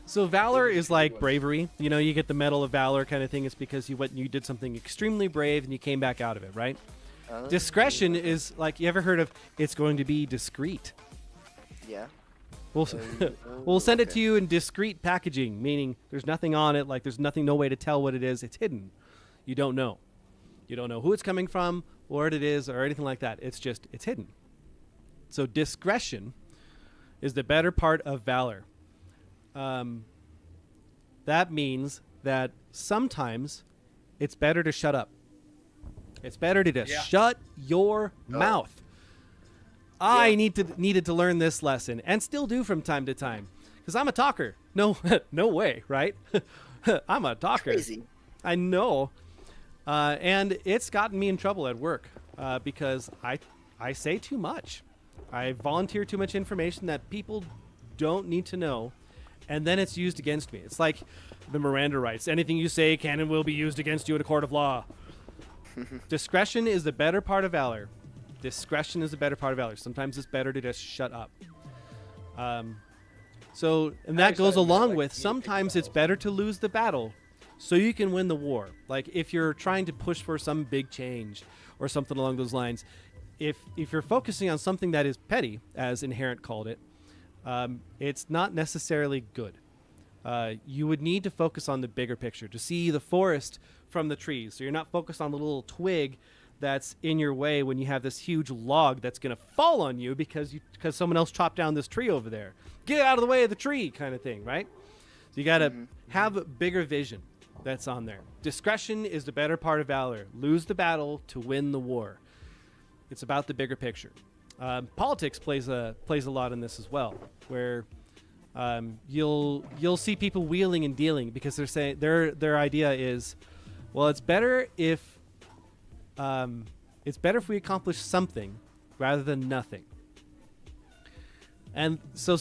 So valor Those are is two like good ones. bravery. You know, you get the Medal of Valor kind of thing. It's because you did something extremely brave and you came back out of it, right? Discretion is like, you ever heard of it's going to be discreet? Yeah. We'll send it to you in discreet packaging, meaning there's nothing on it, like there's no way to tell what it is. It's hidden. You don't know. You don't know who it's coming from, what it is, or anything like that. It's hidden. So discretion is the better part of valor. That means that sometimes it's better to shut up. It's better to just shut your mouth. I needed to learn this lesson and still do from time to time because I'm a talker. No, no way, right? I'm a talker. Crazy. I know. And it's gotten me in trouble at work because I say too much. I volunteer too much information that people don't need to know, and then it's used against me. It's like the Miranda rights. Anything you say can and will be used against you in a court of law. Discretion is the better part of valor. Discretion is the better part of valor. Sometimes it's better to just shut up. And that goes along with sometimes it's better to lose the battle so you can win the war. Like if you're trying to push for some big change or something along those lines, if you're focusing on something that is petty, as Inherent called it, it's not necessarily good. You would need to focus on the bigger picture to see the forest from the trees. So you're not focused on the little twig that's in your way when you have this huge log that's going to fall on you because someone else chopped down this tree over there. Get out of the way of the tree kind of thing, right? So you got to have a bigger vision that's on there. Discretion is the better part of valor. Lose the battle to win the war. It's about the bigger picture. Politics plays a lot in this as well, where you'll see people wheeling and dealing because they're saying their idea is, well, it's better if we accomplish something rather than nothing. And so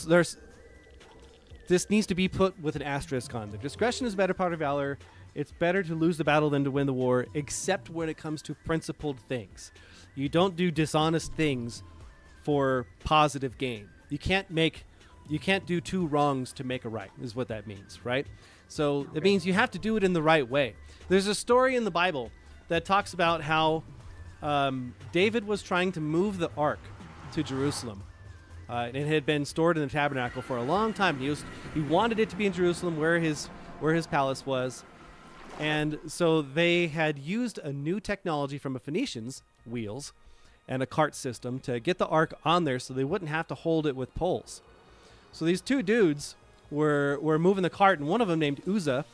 this needs to be put with an asterisk on. The discretion is the better part of valor. It's better to lose the battle than to win the war, except when it comes to principled things. You don't do dishonest things for positive gain. You can't do two wrongs to make a right, is what that means, right? So it means you have to do it in the right way. There's a story in the Bible that talks about how David was trying to move the ark to Jerusalem. It had been stored in the tabernacle for a long time. He wanted it to be in Jerusalem, where his palace was. And so they had used a new technology from a Phoenician's wheels and a cart system to get the ark on there so they wouldn't have to hold it with poles. So these two dudes were moving the cart, and one of them, named Uzzah,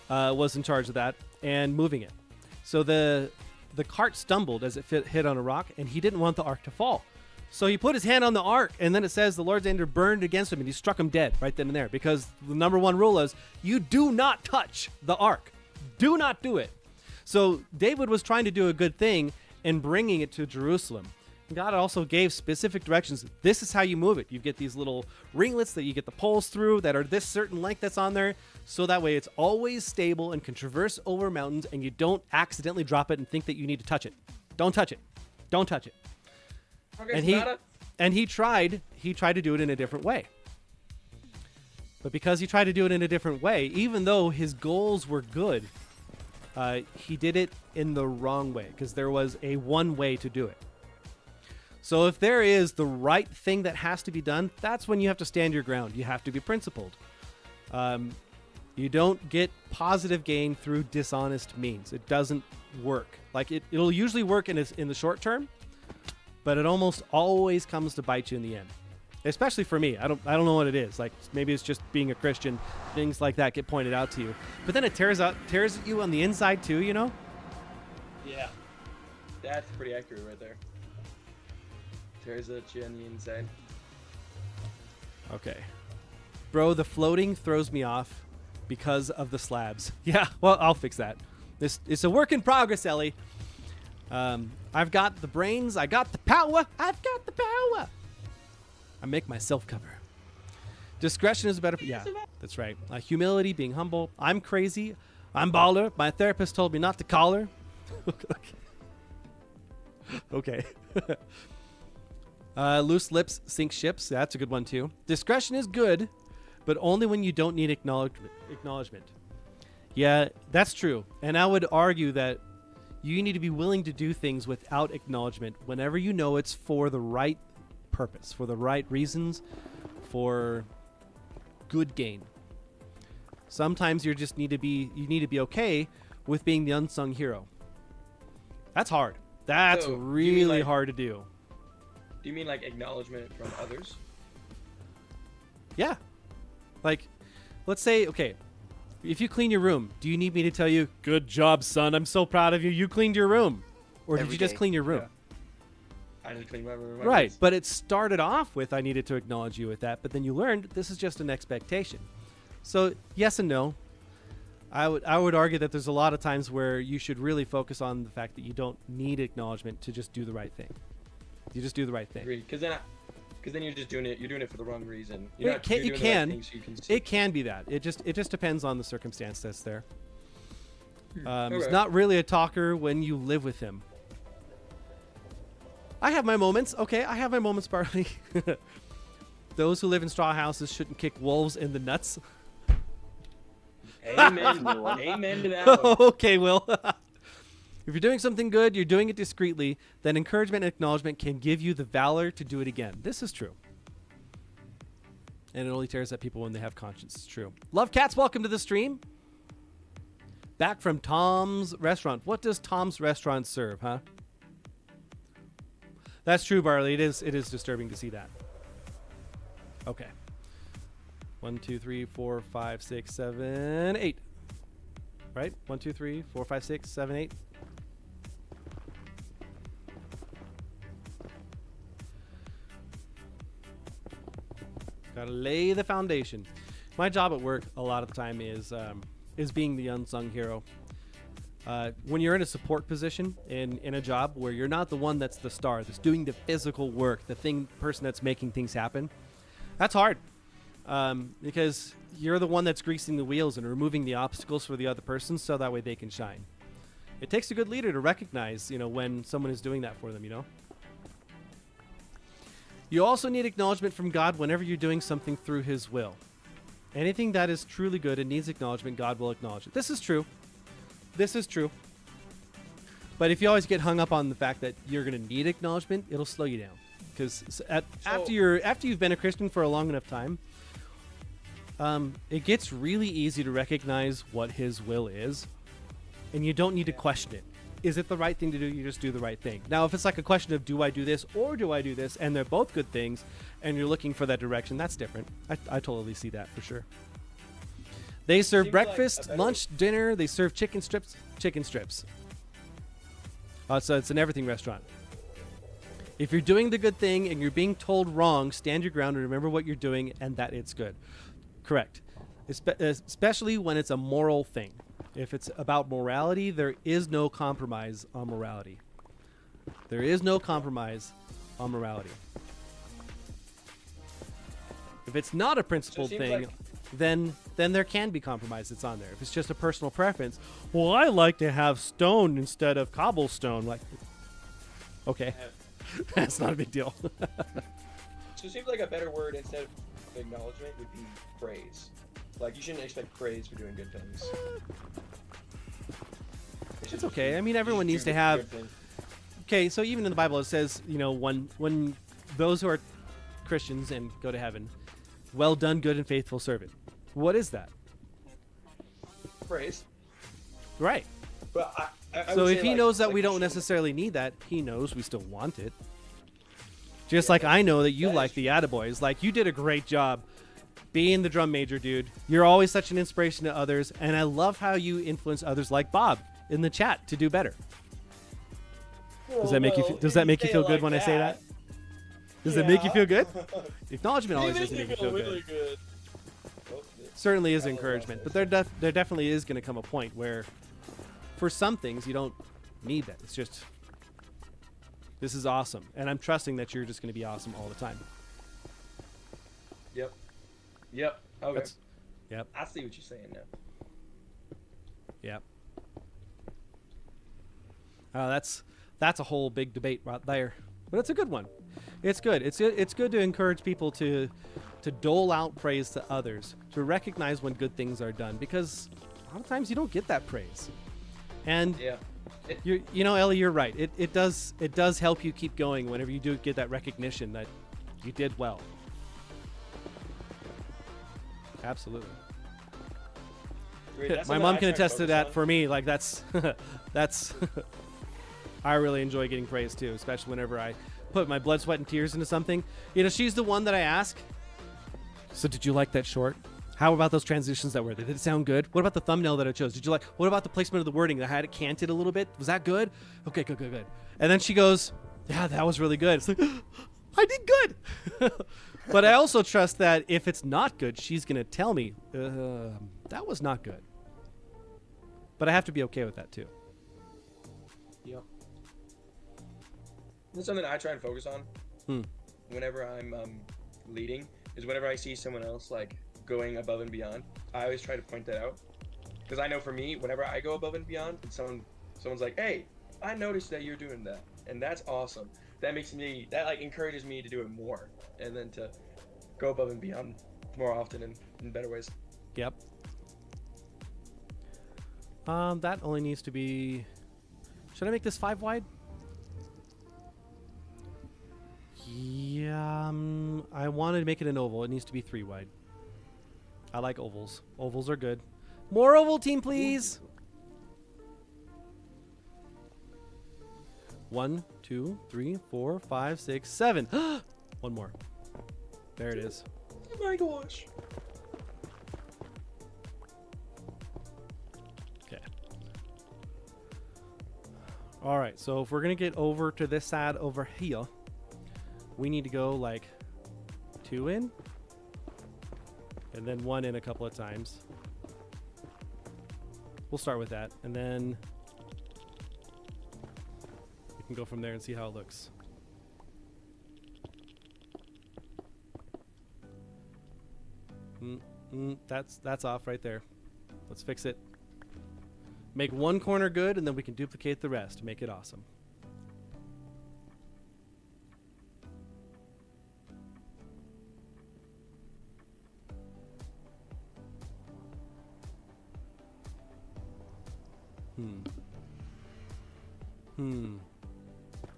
was in charge of that and moving it. So the cart stumbled as it hit on a rock, and he didn't want the ark to fall. So he put his hand on the ark, and then it says the Lord's anger burned against him, and he struck him dead right then and there, because the number one rule is you do not touch the ark. Do not do it. So David was trying to do a good thing in bringing it to Jerusalem. God also gave specific directions. This is how you move it. You get these little ringlets that you get the poles through that are this certain length that's on there, so that way it's always stable and can traverse over mountains, and you don't accidentally drop it and think that you need to touch it. Don't touch it. Don't touch it. Okay, and he tried to do it in a different way. But because he tried to do it in a different way, even though his goals were good, he did it in the wrong way, because there was a one way to do it. So if there is the right thing that has to be done, that's when you have to stand your ground. You have to be principled. You don't get positive gain through dishonest means. It doesn't work. Like it'll usually work in the short term, but it almost always comes to bite you in the end. Especially for me. I don't know what it is. Like maybe it's just being a Christian. Things like that get pointed out to you. But then it tears at you on the inside too, you know? Yeah. That's pretty accurate right there. Tears at you on the inside. Okay. Bro, the floating throws me off because of the slabs. Yeah, well, I'll fix that. It's a work in progress, Ellie. I've got the brains. I got the power. I've got the power. I make myself cover. Discretion is better. Yeah, that's right. Humility, being humble. I'm crazy. I'm baller. My therapist told me not to call her. Okay. Loose lips sink ships. That's a good one too. Discretion is good, but only when you don't need acknowledgement. Yeah, that's true. And I would argue that you need to be willing to do things without acknowledgement whenever you know it's for the right purpose, for the right reasons, for good gain. Sometimes you need to be okay with being the unsung hero. That's hard. That's really hard to do. Do you mean like acknowledgement from others? Yeah. Like, let's say, okay, if you clean your room, do you need me to tell you, good job, son, I'm so proud of you, you cleaned your room? Or did you just clean your room? Yeah. I just cleaned my room. Right, but it started off with I needed to acknowledge you with that, but then you learned this is just an expectation. So, yes and no. I would argue that there's a lot of times where you should really focus on the fact that you don't need acknowledgement to just do the right thing. You just do the right thing. Because then you're just doing it. You're doing it for the wrong reason. It can be that. It just depends on the circumstance that's there. He's not really a talker when you live with him. I have my moments. Okay, I have my moments, Barley. Those who live in straw houses shouldn't kick wolves in the nuts. Amen. Amen to that one. Okay, Will. If you're doing something good, you're doing it discreetly, then encouragement and acknowledgement can give you the valor to do it again. This is true. And it only tears at people when they have conscience. It's true. Love Cats, welcome to the stream. Back from Tom's Restaurant. What does Tom's Restaurant serve, huh? That's true, Barley. It is disturbing to see that. Okay. 1, 2, 3, 4, 5, 6, 7, 8. Right? 1, 2, 3, 4, 5, 6, 7, 8. Gotta lay the foundation. My job at work a lot of the time is being the unsung hero. When you're in a support position in a job where you're not the one that's the star, that's doing the physical work, person that's making things happen, that's hard. Because you're the one that's greasing the wheels and removing the obstacles for the other person so that way they can shine. It takes a good leader to recognize, when someone is doing that for them, You also need acknowledgement from God whenever you're doing something through his will. Anything that is truly good and needs acknowledgement, God will acknowledge it. This is true. This is true. But if you always get hung up on the fact that you're going to need acknowledgement, it'll slow you down. Because after you've been a Christian for a long enough time, it gets really easy to recognize what his will is, and you don't need to question it. Is it the right thing to do? You just do the right thing. Now, if it's like a question of do I do this or do I do this, and they're both good things, and you're looking for that direction, that's different. I totally see that for sure. They serve breakfast, lunch, dinner. They serve chicken strips. So it's an everything restaurant. If you're doing the good thing and you're being told wrong, stand your ground and remember what you're doing and that it's good. Correct. Especially when it's a moral thing. If it's about morality, there is no compromise on morality. There is no compromise on morality. If it's not a principled thing, then there can be compromise that's on there. If it's just a personal preference, well, I like to have stone instead of cobblestone. Like, okay, that's not a big deal. So it seems like a better word instead of acknowledgement would be praise. Like, you shouldn't expect praise for doing good things. It's okay. I mean, everyone needs to have. Okay, so even in the Bible it says, when those who are Christians and go to heaven, well done, good and faithful servant. What is that? Praise. Right. But I so would if say, he like, knows that like we you don't should- necessarily need that, he knows we still want it. Just like I know that you that like is the attaboys. Like, you did a great job being the drum major, dude. You're always such an inspiration to others, and I love how you influence others like Bob in the chat to do better. Does that make you feel good when I say that? Does it make you feel good? Acknowledgement always doesn't make you feel good. Certainly is encouragement, but there definitely is going to come a point where, for some things, you don't need that. It's just, this is awesome, and I'm trusting that you're just going to be awesome all the time. Yep. Okay. Yep. I see what you're saying now. Yep. That's a whole big debate right there, but it's a good one. It's good. It's good to encourage people to dole out praise to others, to recognize when good things are done, because a lot of times you don't get that praise. And Yeah. Ellie, you're right. It does help you keep going whenever you do get that recognition that you did well. Absolutely. That's My something mom I can try to attest to focus that. on. For me, like, that's I really enjoy getting praise too, especially whenever I put my blood, sweat, and tears into something. She's the one that I ask. So did you like that short? How about those transitions that were there? Did it sound good? What about the thumbnail that I chose? Did you like? What about the placement of the wording? I had it canted a little bit. Was that good? Okay, good. And then she goes, yeah, that was really good. It's like, I did good. But I also trust that if it's not good, she's going to tell me, that was not good. But I have to be okay with that too. Yep. That's something I try and focus on whenever I'm leading, is whenever I see someone else like going above and beyond, I always try to point that out, because I know for me, whenever I go above and beyond and someone's like, hey, I noticed that you're doing that, and that's awesome. That encourages me to do it more, and then to go above and beyond more often and in better ways. Yep. That only needs to be. Should I make this 5 wide? Yeah. I wanted to make it an oval. It needs to be 3 wide. I like ovals. Ovals are good. More oval, team, please. 1, 2, 3, 4, 5, 6, 7. One more. There it is. Oh my gosh. Okay. All right. So if we're gonna get over to this side over here, we need to go like 2 in, and then 1 in a couple of times. We'll start with that, and then we can go from there and see how it looks. That's off right there. Let's fix it. Make one corner good, and then we can duplicate the rest. Make it awesome.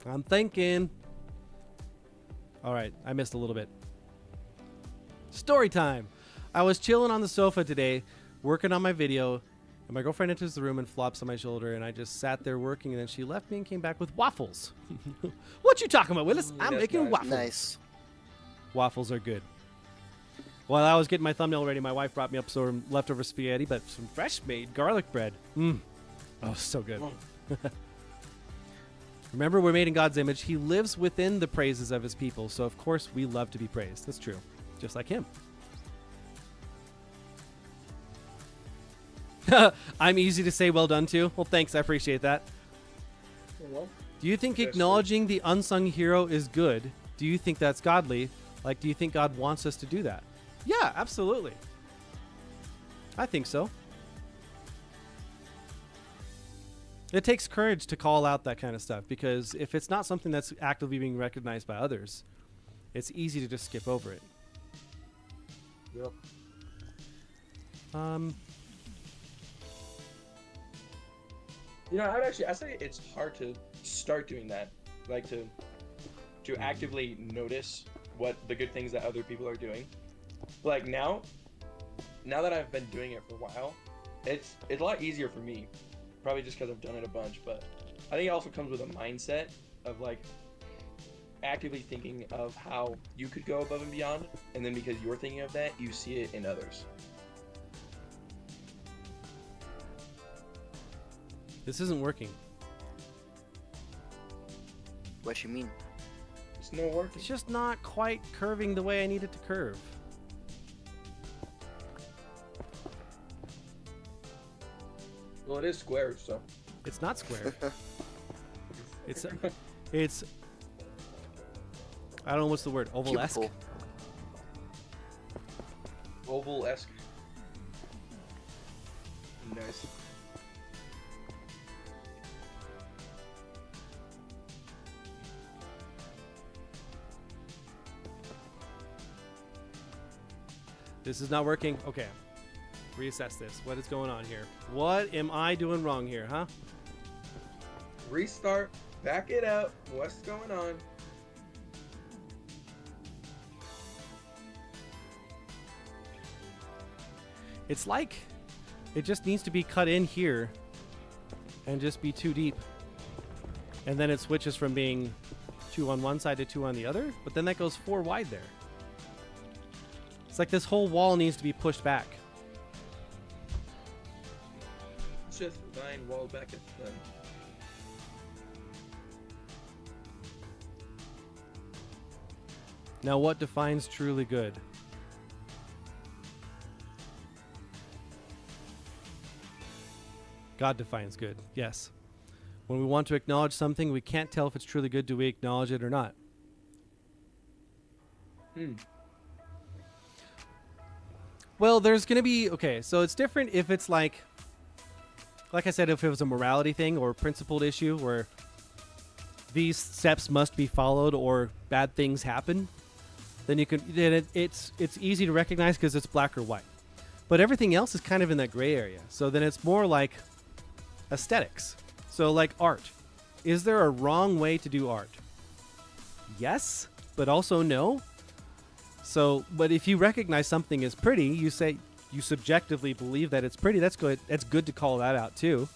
I'm thinking. All right, I missed a little bit. Story time. I was chilling on the sofa today, working on my video, and my girlfriend enters the room and flops on my shoulder, and I just sat there working, and then she left me and came back with waffles. What you talking about, Willis? I'm That's making nice. waffles. Nice. Waffles are good. While I was getting my thumbnail ready, my wife brought me up some leftover spaghetti, but some fresh-made garlic bread. Oh, so good. Remember, we're made in God's image. He lives within the praises of his people, so of course we love to be praised. That's true. Just like him. I'm easy to say well done to. Well, thanks. I appreciate that. Well, Do you think Yes, acknowledging the unsung hero is good? Do you think that's godly? Like, do you think God wants us to do that? Yeah, absolutely. I think so. It takes courage to call out that kind of stuff, because if it's not something that's actively being recognized by others, it's easy to just skip over it. yep. You know, I say it's hard to start doing that, like to actively notice what the good things that other people are doing. Like now that I've been doing it for a while, it's a lot easier for me. Probably just because I've done it a bunch, but I think it also comes with a mindset of like actively thinking of how you could go above and beyond, and then because you're thinking of that, you see it in others. This isn't working. What you mean? It's no working. It's just not quite curving the way I need it to curve. Well, it is square, so. It's not square. it's I don't know what's the word. Oval-esque. Cubicle. Oval-esque. Nice. This is not working. Okay. Reassess this. What is going on here? What am I doing wrong here, huh? Restart. Back it up. What's going on? It's like it just needs to be cut in here and just be 2 deep. And then it switches from being 2 on one side to 2 on the other, but then that goes 4 wide there. It's like this whole wall needs to be pushed back. It's just fine. Wall back at the Now, what defines truly good? God defines good, yes. When we want to acknowledge something, we can't tell if it's truly good. Do we acknowledge it or not? Well, there's going to be... Okay, so it's different if it's like I said, if it was a morality thing or a principled issue where these steps must be followed or bad things happen, then you can... Then it's easy to recognize because it's black or white. But everything else is kind of in that gray area. So then it's more like aesthetics. So like art. Is there a wrong way to do art? Yes, but also no. So, but if you recognize something as pretty, you say you subjectively believe that it's pretty. That's good. That's good to call that out too.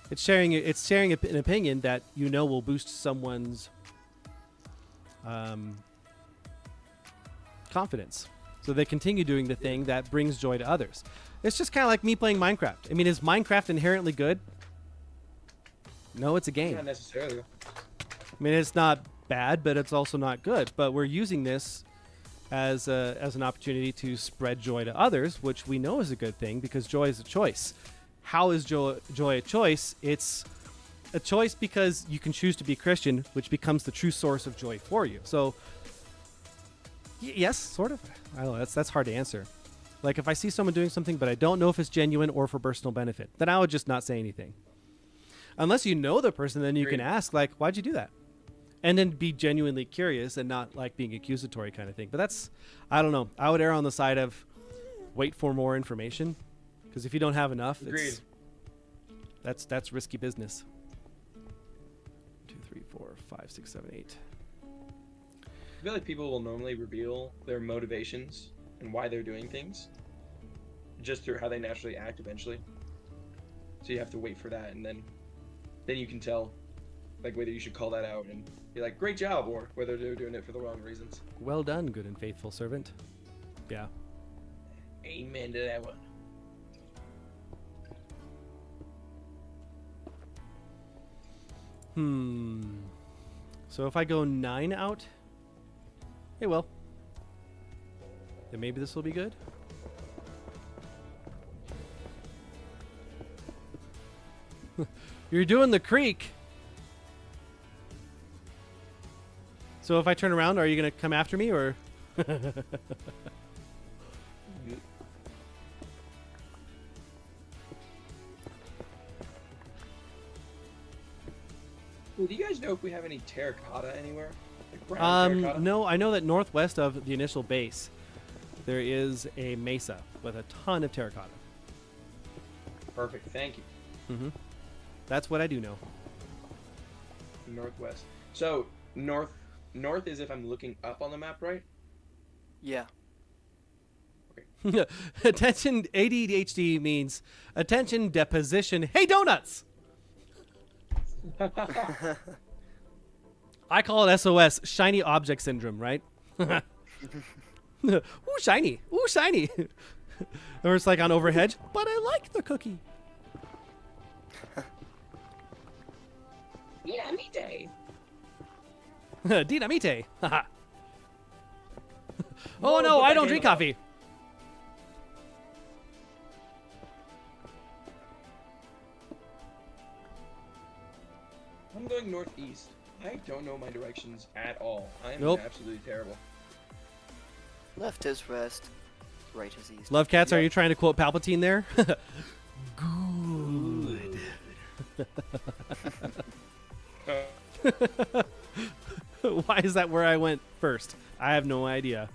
It's sharing an opinion that you know will boost someone's confidence, so they continue doing the thing that brings joy to others. It's just kind of like me playing Minecraft. I mean, is Minecraft inherently good? No, it's a game. Not necessarily. I mean, it's not bad, but it's also not good. But we're using this as an opportunity to spread joy to others, which we know is a good thing because joy is a choice. How is joy a choice? It's a choice because you can choose to be Christian, which becomes the true source of joy for you. So, yes, sort of. I don't know. That's hard to answer. Like if I see someone doing something, but I don't know if it's genuine or for personal benefit, then I would just not say anything. Unless you know the person, then you can ask, like, why'd you do that? And then be genuinely curious and not like being accusatory kind of thing. But that's, I don't know. I would err on the side of wait for more information. Because if you don't have enough, that's risky business. 2, 3, 4, 5, 6, 7, 8. I feel like people will normally reveal their motivations and why they're doing things just through how they naturally act eventually. So you have to wait for that, and then you can tell like whether you should call that out and be like, great job, or whether they're doing it for the wrong reasons. Well done, good and faithful servant. Yeah. Amen to that one. So if I go 9 out, hey, well, then maybe this will be good. You're doing the creek. So if I turn around, are you going to come after me, or? Well, do you guys know if we have any terracotta anywhere? Like brown terracotta? No, I know that northwest of the initial base, there is a mesa with a ton of terracotta. Perfect, thank you. That's what I do know. Northwest. So north is if I'm looking up on the map, right? Yeah. Attention ADHD means attention deposition. Hey, donuts! I call it SOS, shiny object syndrome, right? Ooh, shiny. Ooh, shiny. Or it's like on overhead, but I like the cookie. Dinamite. Dinamite. Oh no, I don't drink coffee. I'm going northeast. I don't know my directions at all. I am Nope. absolutely terrible. Left is west, right is east. Love cats, are Yep. you trying to quote Palpatine there? Good. Why is that where I went first? I have no idea.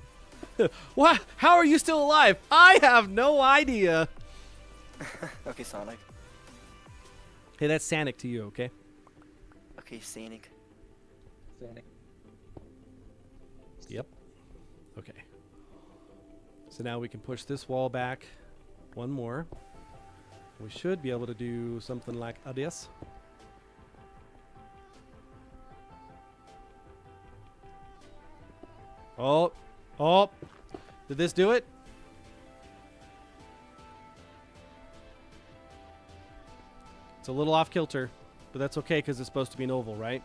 What? How are you still alive? I have no idea. Okay, Sonic. Hey, that's Sanic to you, okay? Okay, Scenic. Yep. Okay. So now we can push this wall back one more. We should be able to do something like this. Oh. Oh. Did this do it? It's a little off kilter, but that's okay because it's supposed to be an oval, right?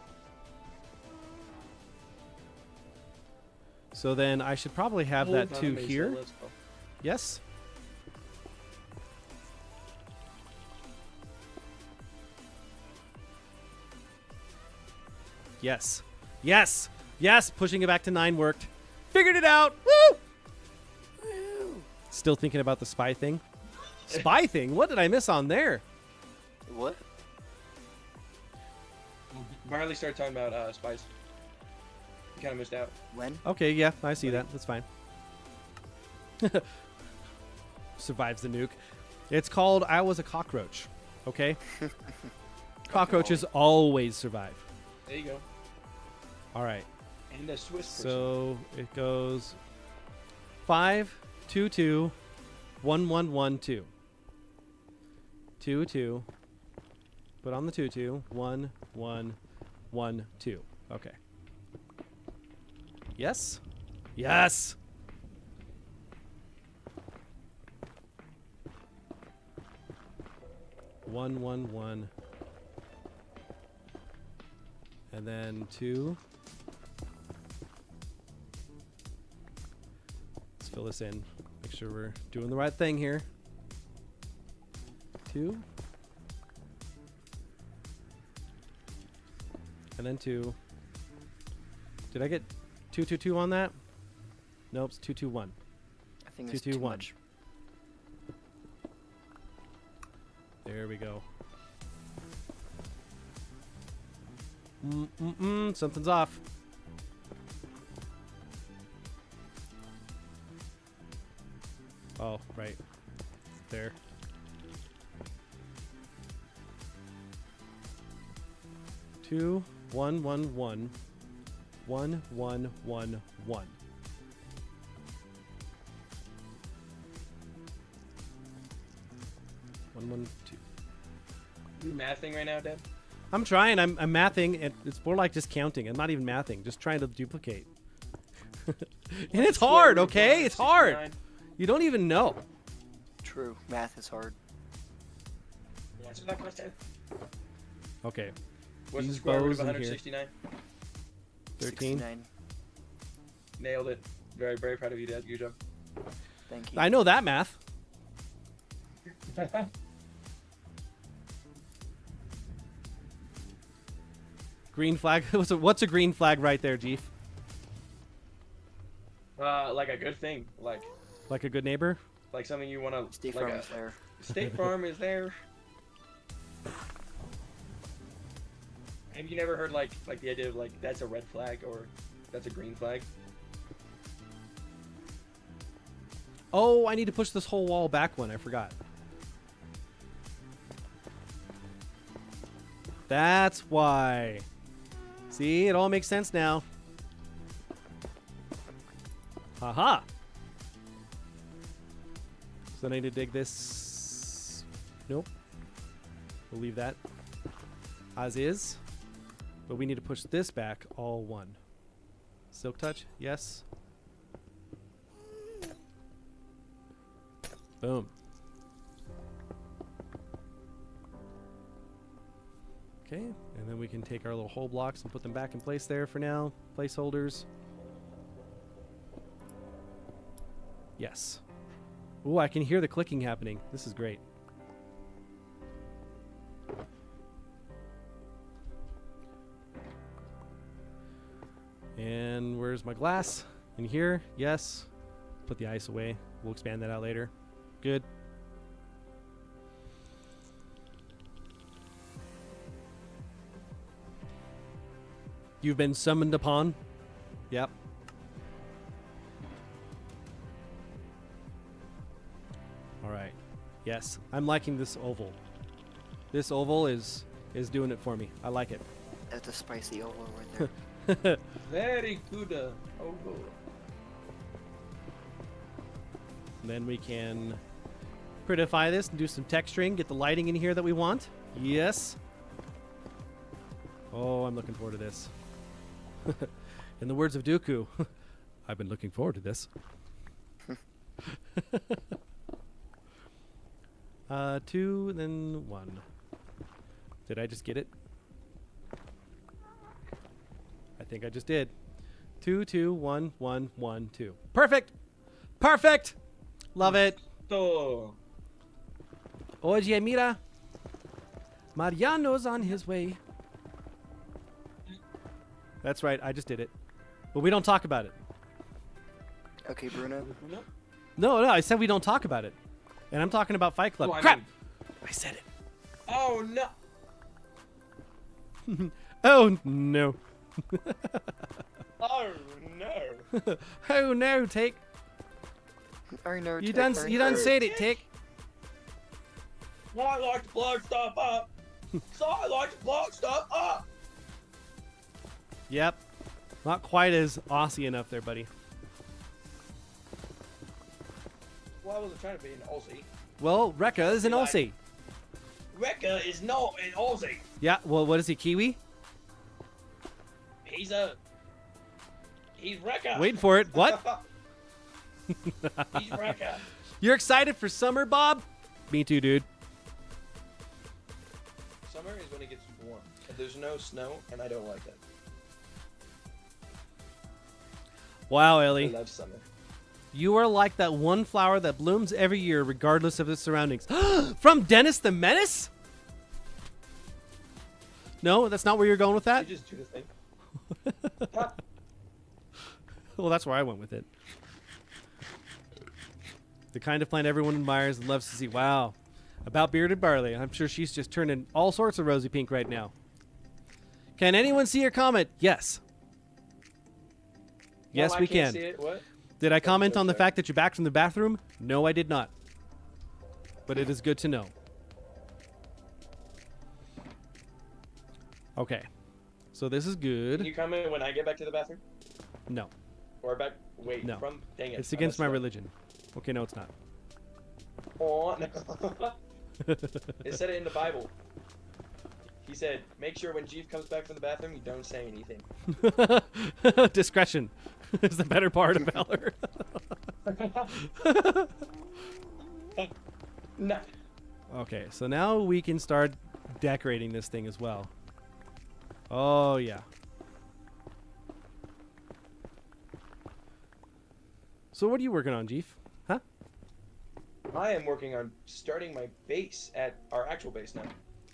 So then I should probably have that Hold on, 2 Mesa, here. let's go. Yes. Yes. Yes. Yes. Pushing it back to 9 worked. Figured it out. Woo! Still thinking about the spy thing. Spy thing? What did I miss on there? What? Marley started talking about spice. You kind of missed out. When? Okay, yeah, I see that. That's fine. Survives the nuke. It's called I Was a Cockroach. Okay? Cockroaches always survive. There you go. All right. And a Swiss person. So it goes 5, 2, 2, 1, 1, 1, 2. 2, 2. Put on the 2, 2. 1, 1, 1, 2. Okay. Yes? Yes! One, 1, 1. And then 2. Let's fill this in. Make sure we're doing the right thing here. 2. And then 2. Did I get 2, 2, 2 on that? Nope, it's 2, 2, 1. I think 2, it's 2, too 1. much. There we go. Something's off. Oh, right. There. Two, 1, 1, 1. 1, 1, 1, 1. One, 1, 2. You mathing right now, Deb? I'm trying. I'm mathing. It's more like just counting. I'm not even mathing. Just trying to duplicate. And it's hard, okay? It's hard. You don't even know. True. Math is hard. Answer that question. Okay. What's the These square root of bows in here. 169? 13. 69. Nailed it. Very, very proud of you, Dad. Good job. Thank you. I know that math. Green flag. What's a green flag right there, Jeef? Like a good thing. Like a good neighbor? Like something you want to. State like Farm is there. State Farm is there. Have you never heard like the idea of like that's a red flag or that's a green flag? Oh, I need to push this whole wall back one. I forgot. That's why. See, it all makes sense now. Haha. So I need to dig this. Nope. We'll leave that as is. But we need to push this back all one. Silk touch, yes. Boom. Okay, and then we can take our little hole blocks and put them back in place there for now. Placeholders. Yes. Ooh, I can hear the clicking happening. This is great. And where's my glass? In here? Yes. Put the ice away. We'll expand that out later. Good. You've been summoned upon. Yep. All right. Yes, I'm liking this oval. This oval is doing it for me. I like it. That's a spicy oval right there. Very good. Oh, good. Then we can prettify this and do some texturing. Get the lighting in here that we want. Yes. Oh, I'm looking forward to this. In the words of Dooku, I've been looking forward to this. 2, then 1. Did I just get it? I think I just did. 2, 2, 1, 1, 1, 2. Perfect! Perfect! Love it. So, Oye, mira. Mariano's on his way. That's right, I just did it. But we don't talk about it. Okay, Bruno. No, I said we don't talk about it. And I'm talking about Fight Club. Oh, I Crap! mean- I said it. oh no. Oh, no. Oh no. Oh, no, Take. You done said it, Take. I like to blow stuff up. So I like to blow stuff up. Yep. Not quite as Aussie enough there, buddy. Well, I wasn't trying to be an Aussie. Well, Rekka is an Like- Aussie. Rekka is not an Aussie. Yeah, well, what is he, Kiwi? He's Rekka. Waiting for it. What? He's Rekka. You're excited for summer, Bob? Me too, dude. Summer is when it gets warm. And there's no snow, and I don't like that. Wow, I Ellie. love summer. You are like that one flower that blooms every year regardless of its surroundings. From Dennis the Menace? No, that's not where you're going with that? You just do the thing. Well, that's where I went with it. The kind of plant everyone admires and loves to see. Wow. About Bearded Barley. I'm sure she's just turning all sorts of rosy pink right now. Can anyone see your comment? Yes. Yes, No, we I can't can. See it. What? Did I comment on the sorry. fact that you're back from the bathroom? No, I did not. But it is good to know. Okay. So this is Can good. you comment when I get back to the bathroom? No. Or back? Wait. No. From? Dang it. It's I against messed my up. religion. Okay, no, it's not. Oh, no. It said it in the Bible. He said, make sure when Jeef comes back from the bathroom, you don't say anything. Discretion is the better part of valor. No. Okay, so now we can start decorating this thing as well. Oh, yeah. So what are you working on, Jeef? Huh? I am working on starting my base at our actual base now.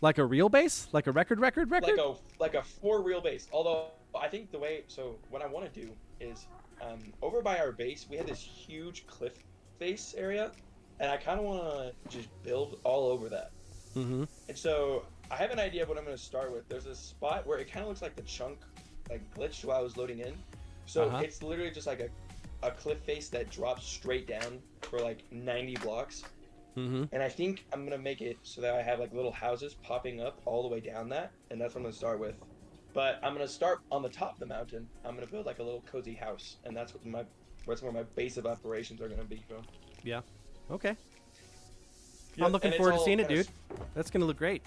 Like a real base? Like a record? Like a for real base. Although I think the way what I want to do is over by our base we have this huge cliff face area, and I kind of want to just build all over that. Mm-hmm. And so I have an idea of what I'm going to start with. There's a spot where it kind of looks like the chunk glitched while I was loading in. So it's literally just like a cliff face that drops straight down for like 90 blocks. Mm-hmm. And I think I'm gonna make it so that I have like little houses popping up all the way down that, and that's what I'm gonna start with. But I'm gonna start on the top of the mountain. I'm gonna build like a little cozy house, and that's where my base of operations are gonna be from. Yeah. Okay. Yeah, I'm looking and it's forward to all seeing it, kinda dude. That's going to look great.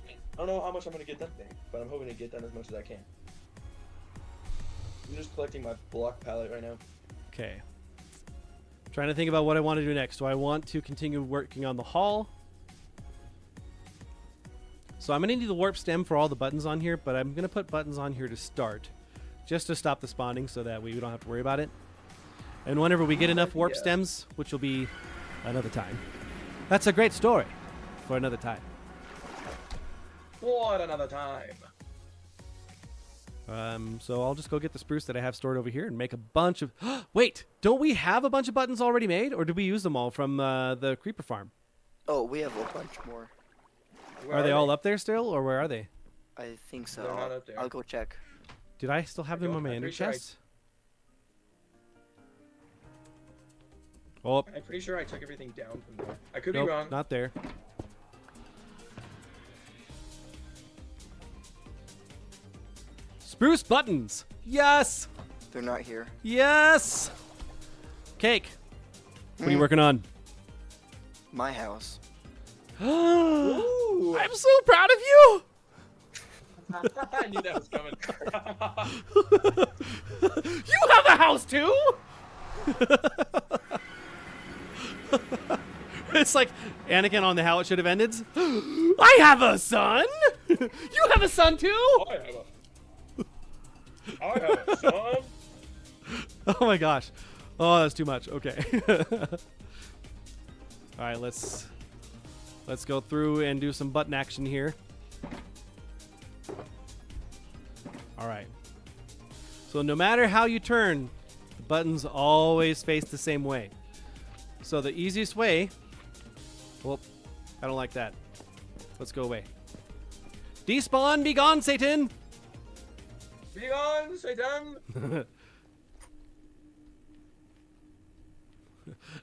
I don't know how much I'm gonna get done today, but I'm hoping to get done as much as I can. I'm just collecting my block palette right now. Okay. Trying to think about what I want to do next. Do I want to continue working on the hall? So I'm going to need the warp stem for all the buttons on here, but I'm going to put buttons on here to start, just to stop the spawning so that we don't have to worry about it. And whenever we get enough warp stems, which will be another time. That's a great story for another time. What another time. So I'll just go get the spruce that I have stored over here and make a bunch of... Wait! Don't we have a bunch of buttons already made? Or did we use them all from the creeper farm? Oh, we have a bunch more. Are they all up there still, or where are they? I think so. They're not up there. I'll go check. Did I still have them on my I'm ender pretty sure chest? Oh, I'm pretty sure I took everything down from there. I could nope, be wrong. not there. Spruce buttons! Yes! They're not here. Yes! Cake! What are you working on? My house. I'm so proud of you! I knew that was coming. You have a house too? It's like Anakin on the How It Should Have Ended. I have a son! You have a son too? I have a son. Oh my gosh. Oh, that's too much. Okay. Alright, let's go through and do some button action here. Alright. So no matter how you turn, the buttons always face the same way. So the easiest way... Well, I don't like that. Let's go away. Despawn, be gone, Satan! Be gone, Satan!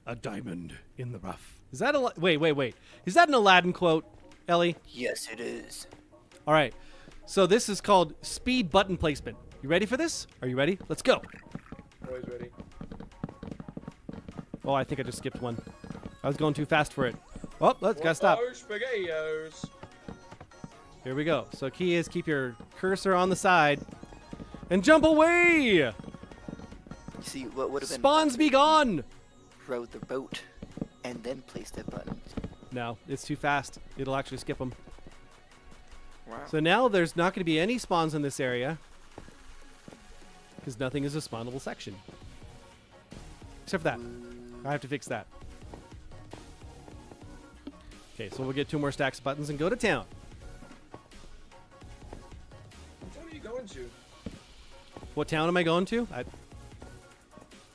A diamond in the rough. Is that a... Wait. Is that an Aladdin quote, Ellie? Yes, it is. All right. So this is called speed button placement. You ready for this? Are you ready? Let's go. Always ready. Oh, I think I just skipped one. I was going too fast for it. Oh, let's gotta stop. Oh, spaghettios. Here we go. So key is keep your cursor on the side and jump away. See, what would have been Spawns be gone. rode the boat and then place that button. No, it's too fast. It'll actually skip them. Wow. So now there's not going to be any spawns in this area because nothing is a spawnable section. Except for that. I have to fix that. Okay, so we'll get 2 more stacks of buttons and go to town. Which one are you going to? What town am I going to?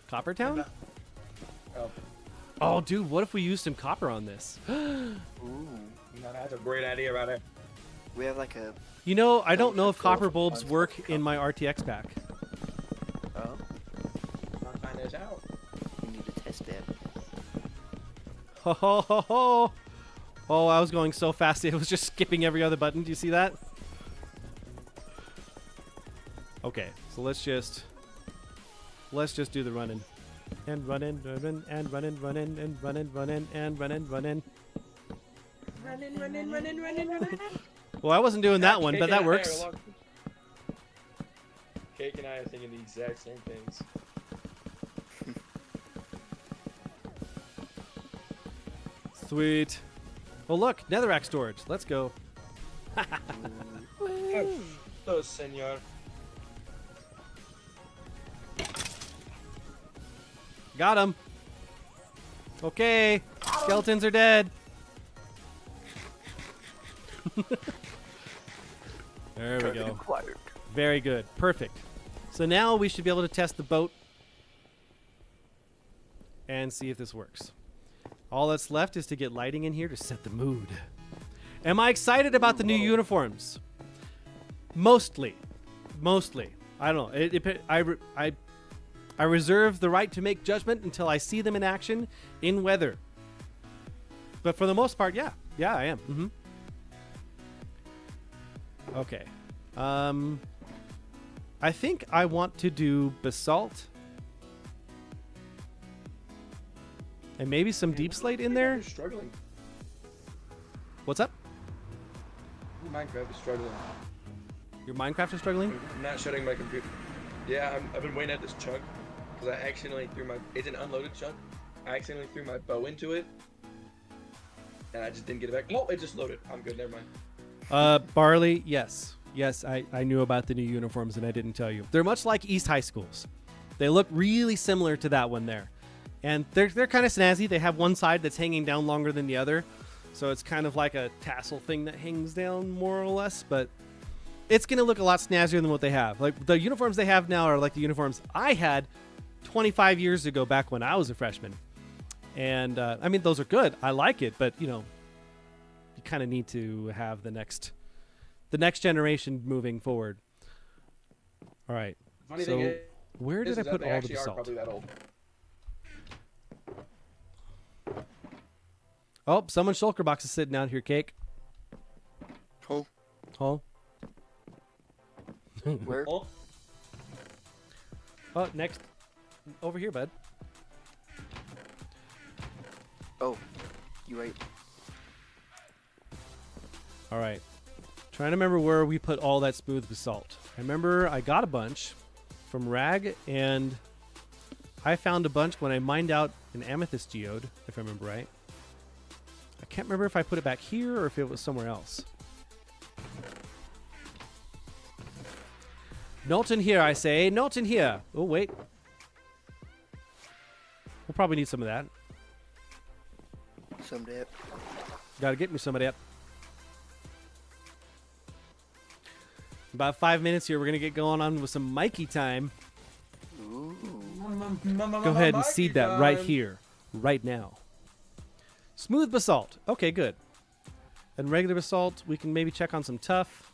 Copper Town? Oh. Oh, dude, what if we used some copper on this? Ooh. No, that's a great idea right there. We have like a. You know, I don't know if Control copper for bulbs one work fucking in my RTX pack. Oh. I'll find this out. We need to test it. Ho ho ho ho! Oh, I was going so fast it was just skipping every other button. Do you see that? Okay, so let's just do the running. And running, running, and running, running, and running, running, and running, running. Running. Well, I wasn't doing that one, but that works. Cake and I are thinking the exact same things. Sweet. Well, look, netherrack storage. Let's go. So, senor. Got him. Okay, skeletons are dead. There we Target go. acquired. Very good. Perfect. So now we should be able to test the boat and see if this works. All that's left is to get lighting in here to set the mood. Am I excited about the new uniforms? Mostly. I don't know. I reserve the right to make judgment until I see them in action in weather. But for the most part, yeah. Yeah, I am. Mm-hmm. Okay. I think I want to do basalt. And maybe some deep slate in there. You're struggling. What's up? Minecraft is struggling. Your Minecraft is struggling? I'm not shutting my computer. Yeah, I've been waiting at this chunk because I accidentally threw my. It's an unloaded chunk. I accidentally threw my bow into it, and I just didn't get it back. Oh, it just loaded. I'm good. Never mind. Barley, yes. Yes, I knew about the new uniforms and I didn't tell you. They're much like East High Schools. They look really similar to that one there. And they're kind of snazzy. They have one side that's hanging down longer than the other. So it's kind of like a tassel thing that hangs down more or less. But it's going to look a lot snazzier than what they have. Like the uniforms they have now are like the uniforms I had 25 years ago back when I was a freshman. And I mean, those are good. I like it. But, you know, you kind of need to have the next generation moving forward. All right. Funny So thing is, where did I that put they all the actually are basalt? probably that old. Oh, someone's shulker box is sitting out here, Cake. Oh, Oh. where? Oh, Oh, next. Over here, bud. Oh, you right. All right. Trying to remember where we put all that smooth basalt. I remember I got a bunch from Rag, and I found a bunch when I mined out an amethyst geode, if I remember right. I can't remember if I put it back here or if it was somewhere else. Not in here, I say. Not in here. Oh, wait. We'll probably need some of that. Someday. Gotta get me some of that. About 5 minutes here, we're gonna get going on with some Mikey time. Ooh. Go ahead and seed that right here, right now. Smooth basalt. Okay, good. And regular basalt, we can maybe check on some tough.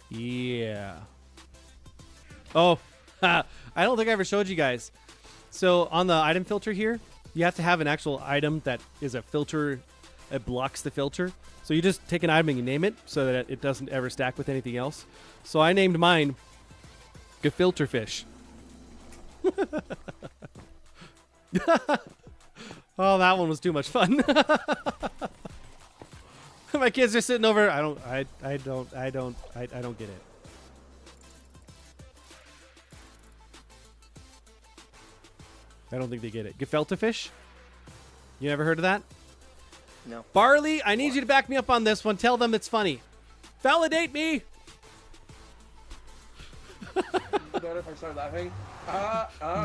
Yeah. Oh, I don't think I ever showed you guys. So on the item filter here, you have to have an actual item that is a filter. It blocks the filter. So you just take an item and you name it so that it doesn't ever stack with anything else. So I named mine Gefilter Fish. Oh, that one was too much fun. My kids are sitting over. I don't get it. I don't think they get it. Gefilte fish? You never heard of that? No. Barley, I need you to back me up on this one. Tell them it's funny. Validate me. Better if I start laughing.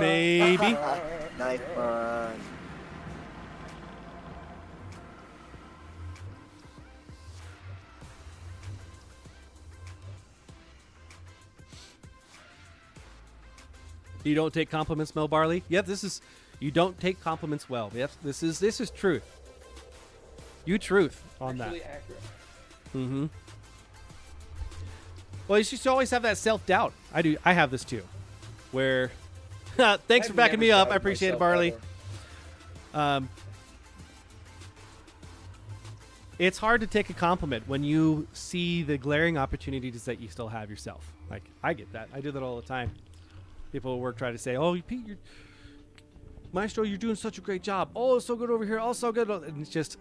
Maybe. Nice one. You don't take compliments, Mel Barley. Yep, this is. You don't take compliments well. Yep, this is truth. You truth on Actually that. accurate. Mm-hmm. Well, you should always have that self-doubt. I do. I have this too. Where, thanks for I've backing never me up. I doubted appreciate it, myself Barley. ever. It's hard to take a compliment when you see the glaring opportunities that you still have yourself. Like, I get that. I do that all the time. People at work try to say, "Oh, Pete, Maestro, you're doing such a great job. Oh, it's so good over here. Oh, so good." And it's just,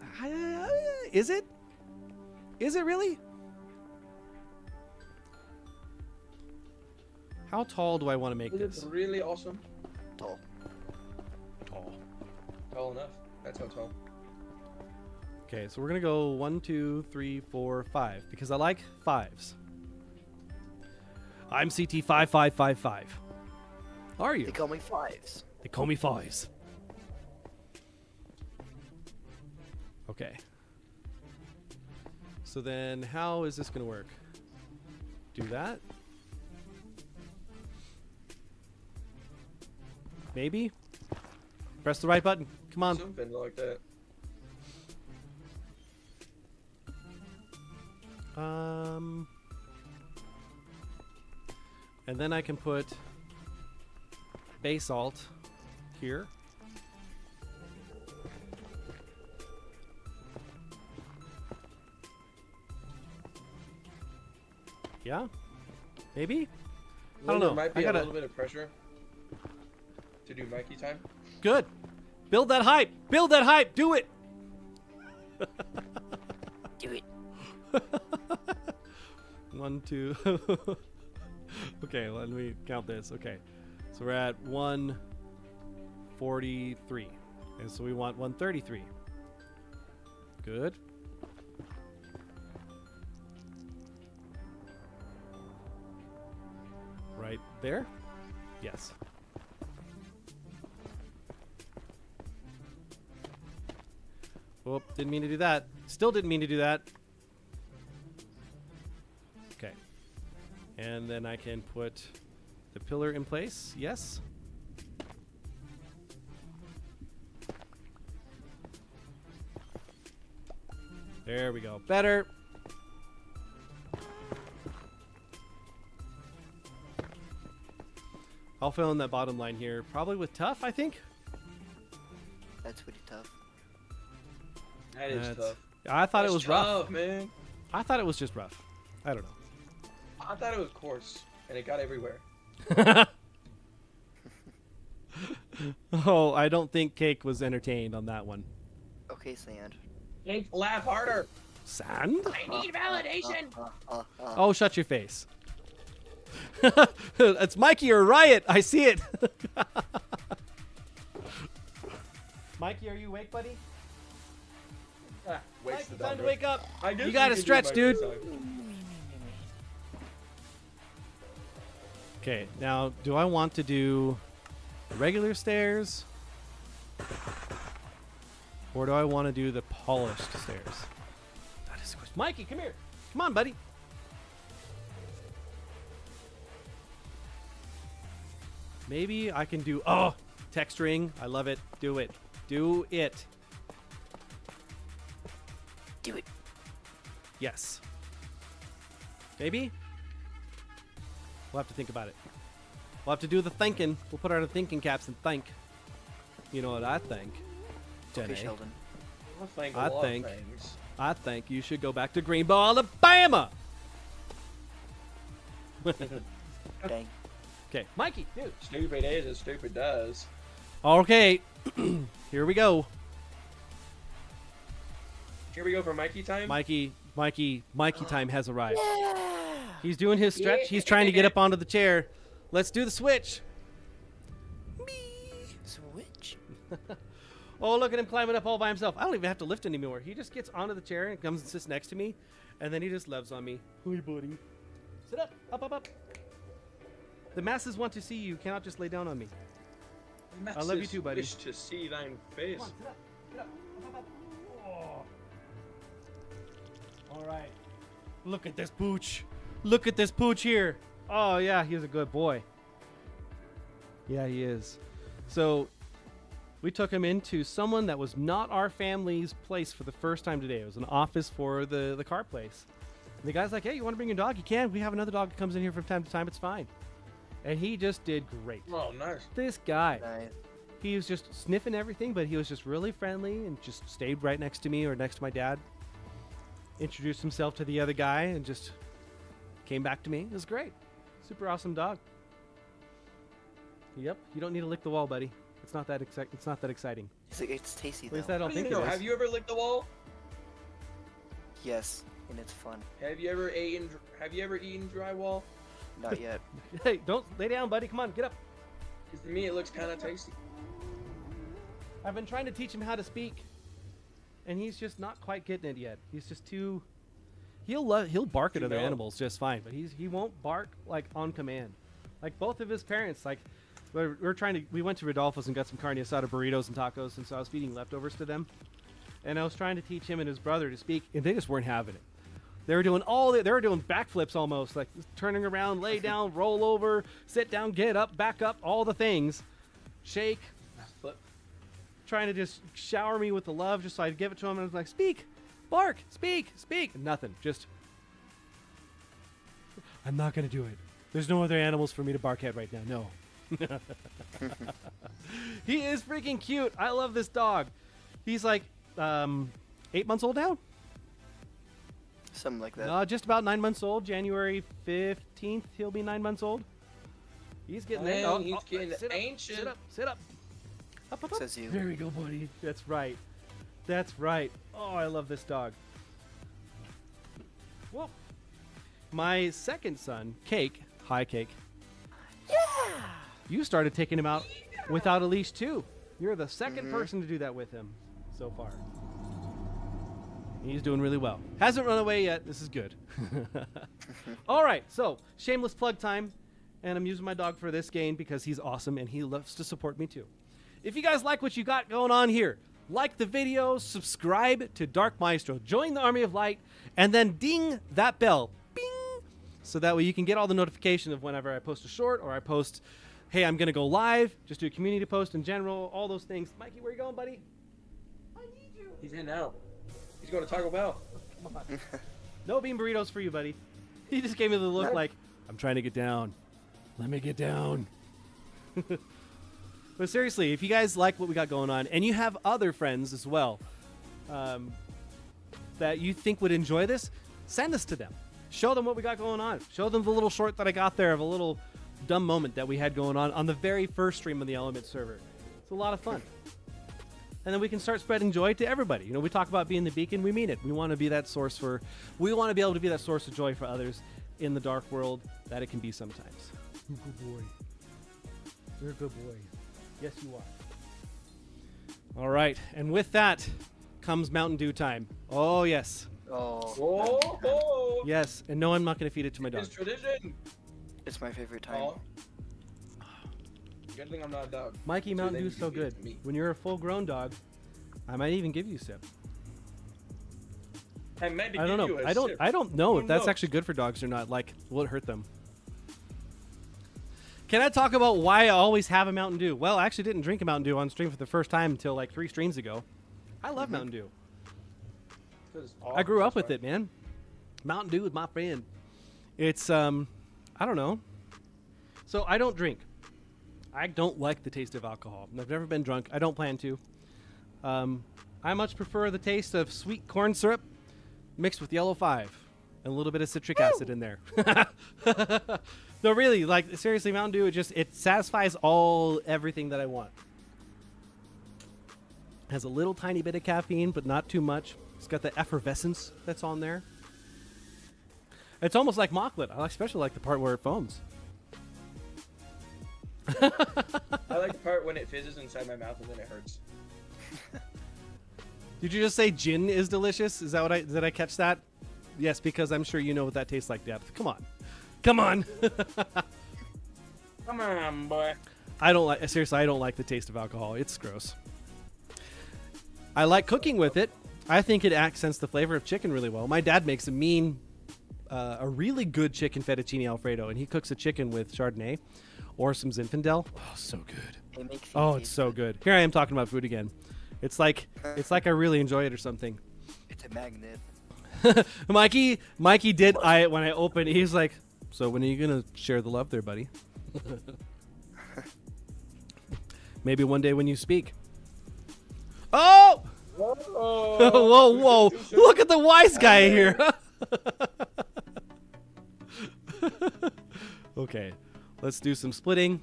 is it? Is it really? How tall do I want to make Is this? it really awesome? Tall. Tall. Tall enough. That's how tall. Okay, so we're gonna go 1, 2, 3, 4, 5 because I like fives. I'm CT5555. Are you? They call me fives. They call me fives. Okay. So then how is this going to work? Do that? Maybe? Press the right button. Come on. Something like that. And then I can put basalt here. Yeah? Maybe? I don't know. There might be I gotta- a little bit of pressure to do Mikey time. Good. Build that hype. Build that hype. Do it. Do it. 1, 2. Okay, let me count this. Okay. So we're at 143. And so we want 133. Good. Right there? Yes. Whoop, didn't mean to do that. Still didn't mean to do that. Okay. And then I can put the pillar in place. Yes. There we go. Better. I'll fill in that bottom line here. Probably with tough, I think. That's pretty tough. That is That's- tough. I thought it That's was rough. tough, man. I thought it was just rough. I don't know. I thought it was coarse, and it got everywhere. Oh, I don't think Cake was entertained on that one. Okay, Sand. Hey, laugh harder. Sand? I need validation. Oh, shut your face. It's Mikey or Riot. I see it. Mikey, are you awake, buddy? Waste Mikey, the time to thunder. wake up. I guess You we gotta can do stretch, Mikey dude. time. Okay, now, do I want to do the regular stairs? Or do I want to do the polished stairs? That is a question. Mikey, come here. Come on, buddy. Maybe I can do... Oh, texturing. I love it. Do it. Do it. Do it. Yes. Maybe? We'll have to think about it. We'll have to do the thinking. We'll put our thinking caps and think. You know what I think, Jenny? Okay, Sheldon. I think, I a lot think- of things. I think you should go back to Greenbow, Alabama. Dang. Okay, Mikey, dude. Stupid is as stupid does. Okay, here we go. Here we go for Mikey time. Mikey time has arrived. He's doing his stretch. He's trying to get up onto the chair. Let's do the switch. Switch. Oh, look at him climbing up all by himself. I don't even have to lift anymore. He just gets onto the chair and comes and sits next to me, and then he just loves on me. Hey, buddy. Sit up, up. The masses want to see you. You cannot just lay down on me. I love you too, buddy. Wish to see thine face. Come on, sit up, up. Oh. All right. Look at this pooch. Look at this pooch here. Oh, yeah, he's a good boy. Yeah, he is. So we took him into someone that was not our family's place for the first time today. It was an office for the car place. And the guy's like, hey, you want to bring your dog? You can. We have another dog that comes in here from time to time. It's fine. And he just did great. Oh, nice. This guy, Nice. he was just sniffing everything, but he was just really friendly and just stayed right next to me or next to my dad. Introduced himself to the other guy and just came back to me. It was great. Super awesome dog. Yep. You don't need to lick the wall, buddy. It's not that exciting. It's tasty At though. least I don't think it know. is. Have you ever licked the wall? Yes, and it's fun. Have you ever eaten drywall? Not yet. Hey, don't lay down, buddy. Come on, get up. Because to me, it looks kind of tasty. I've been trying to teach him how to speak, and he's just not quite getting it yet. He's just too. He'll bark at Too other mellow. animals just fine, but he won't bark like on command. Like both of his parents, like we went to Rodolfo's and got some carne asada burritos and tacos, and so I was feeding leftovers to them, and I was trying to teach him and his brother to speak, and they just weren't having it. They were doing they were doing backflips almost, like turning around, lay down, roll over, sit down, get up, back up, all the things, shake, Flip. trying to just shower me with the love just so I'd give it to him, and I was like, speak, bark, speak. Nothing, just, I'm not going to do it. There's no other animals for me to bark at right now, no. He is freaking cute. I love this dog. He's like 8 months old now? Something like that. Just about 9 months old. January 15th, he'll be 9 months old. He's getting there. Man, he's getting sit up, ancient. Sit up. Up. Says you. There we go, buddy. That's right. Oh, I love this dog. Well, my second son, Cake. Hi, Cake. Yeah. You started taking him out without a leash too. You're the 2nd person to do that with him so far. He's doing really well. Hasn't run away yet. This is good. All right, so shameless plug time. And I'm using my dog for this game because he's awesome and he loves to support me too. If you guys like what you got going on here, like the video, subscribe to Dark Maestro, join the Army of Light, and then ding that bell. Bing! So that way you can get all the notification of whenever I post a short or I post, hey, I'm going to go live, just do a community post in general, all those things. Mikey, where you going, buddy? I need you. He's in now. He's going to Taco Bell. Come on. No bean burritos for you, buddy. He just gave me the look like, I'm trying to get down. Let me get down. But seriously, if you guys like what we got going on, and you have other friends as well that you think would enjoy this, send this to them. Show them what we got going on. Show them the little short that I got there of a little dumb moment that we had going on the very first stream of the Element server. It's a lot of fun. And then we can start spreading joy to everybody. You know, we talk about being the beacon. We mean it. We want to be that source we want to be able to be that source of joy for others in the dark world that it can be sometimes. You're a good boy. You're a good boy. Yes, you are. All right. And with that comes Mountain Dew time. Oh, yes. Oh. Oh, Yes. And no, I'm not going to feed it to my dog. it's tradition. It's my favorite time. Oh. Good thing I'm not a dog. Mikey, So Mountain then Dew's you so can feed it good. to me. When you're a full-grown dog, I might even give you a sip. I meant to I don't give know. you a sip. I don't know Who if that's knows? actually good for dogs or not. Like, will it hurt them? Can I talk about why I always have a Mountain Dew? Well, I actually didn't drink a Mountain Dew on stream for the first time until like 3 streams ago. I love Mountain Dew. 'Cause it's I grew awesome, up with that's it, man. Mountain Dew is my friend. It's I don't know. So I don't drink. I don't like the taste of alcohol. I've never been drunk. I don't plan to. I much prefer the taste of sweet corn syrup mixed with yellow 5 and a little bit of citric acid in there. No, really, like seriously, Mountain Dew, it satisfies everything that I want. Has a little tiny bit of caffeine, but not too much. It's got the effervescence that's on there. It's almost like Mocklet. I especially like the part where it foams. I like the part when it fizzes inside my mouth and then it hurts. Did you just say gin is delicious? Is that what did I catch that? Yes, because I'm sure you know what that tastes like, Depth. Come on. Come on. Come on, boy. I don't like the taste of alcohol. It's gross. I like cooking with it. I think it accents the flavor of chicken really well. My dad makes a really good chicken fettuccine Alfredo, and he cooks a chicken with Chardonnay. or some Zinfandel. Oh, so good. It makes you Oh, taste it's so good. Here I am talking about food again. It's like I really enjoy it or something. It's a magnet. Mikey did when I opened, he's like, "So when are you gonna share the love there, buddy?" Maybe one day when you speak. Oh! Whoa! Whoa! Look at the wise guy here. Okay, let's do some splitting.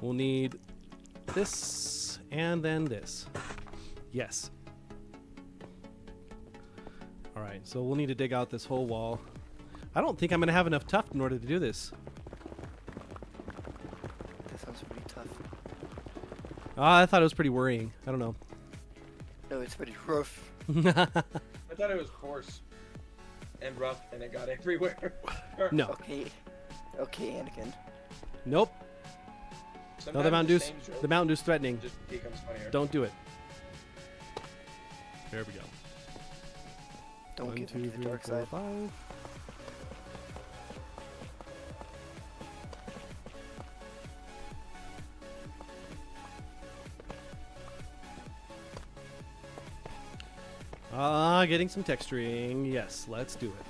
We'll need this and then this. Yes. All right, so we'll need to dig out this whole wall. I don't think I'm gonna have enough tuft in order to do this. That sounds pretty tough. I thought it was pretty worrying. I don't know. No, it's pretty rough. I thought it was coarse and rough, and it got everywhere. No. Okay. Okay, Anakin. Nope. No, the Mountain Dew's same joke the Mountain Dew's threatening. just becomes funnier. Don't do it. There we go. Don't 1, give 2, into the 3, dark 4, side. 5. Getting some texturing. Yes, let's do it.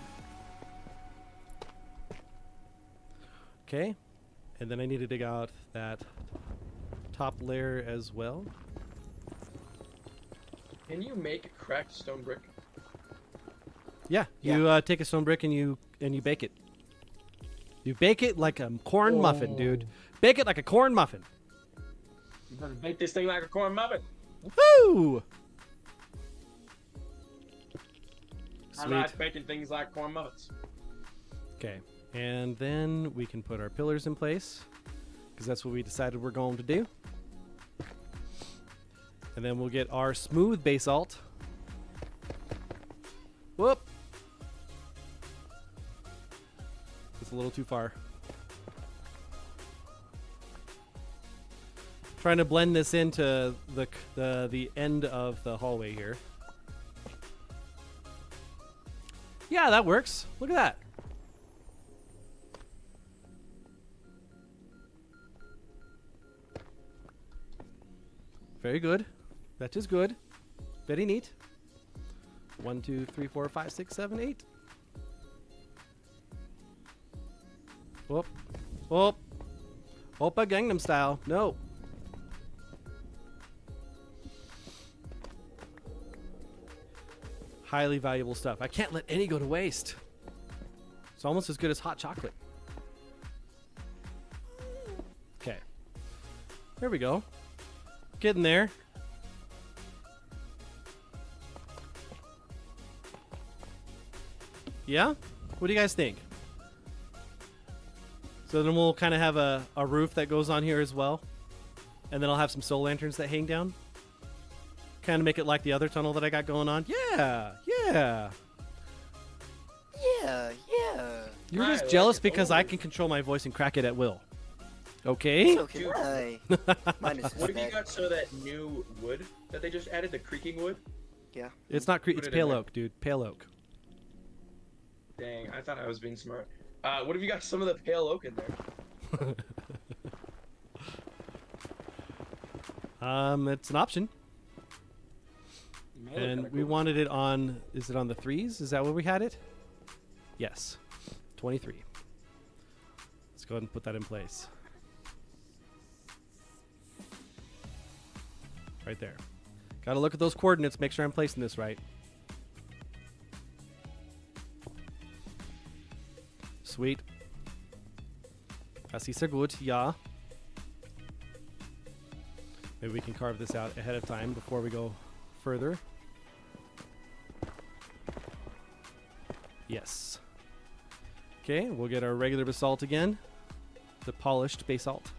Okay. And then I need to dig out that top layer as well. Can you make cracked stone brick? Yeah, you take a stone brick and you bake it. You bake it like a corn muffin, dude. Bake it like a corn muffin. You better bake this thing like a corn muffin. Woo! I Sweet. like baking things like corn muffins. Okay, and then we can put our pillars in place because that's what we decided we're going to do. And then we'll get our smooth basalt. Whoop! It's a little too far. Trying to blend this into the end of the hallway here. Yeah, that works. Look at that. Very good. That is good. Very neat. 1, 2, 3, 4, 5, 6, 7, 8. Whoop. Whoop. Oppa Gangnam Style. No. Highly valuable stuff. I can't let any go to waste. It's almost as good as hot chocolate. Okay. There we go. Getting there. Yeah? What do you guys think? So then we'll kind of have a roof that goes on here as well. And then I'll have some soul lanterns that hang down. Kind of make it like the other tunnel that I got going on. Yeah, yeah. Yeah. You're I just like jealous it. because I Oh. can control my voice and crack it at will. Okay? So can I. Mine is What have you snack. got some of that new wood that they just added, the creaking wood? Yeah. It's not Put it's it in pale there. oak, dude. Pale oak. Dang, I thought I was being smart. What have you got some of the pale oak in there? It's an option. It may look And kinda we cool. wanted it on, is it on the 3s? Is that where we had it? Yes. 23. Let's go ahead and put that in place. Right there. Gotta look at those coordinates, make sure I'm placing this right. Sweet. Das ist sehr gut, ja. Maybe we can carve this out ahead of time before we go further. Yes. Okay, we'll get our regular basalt again. The polished basalt.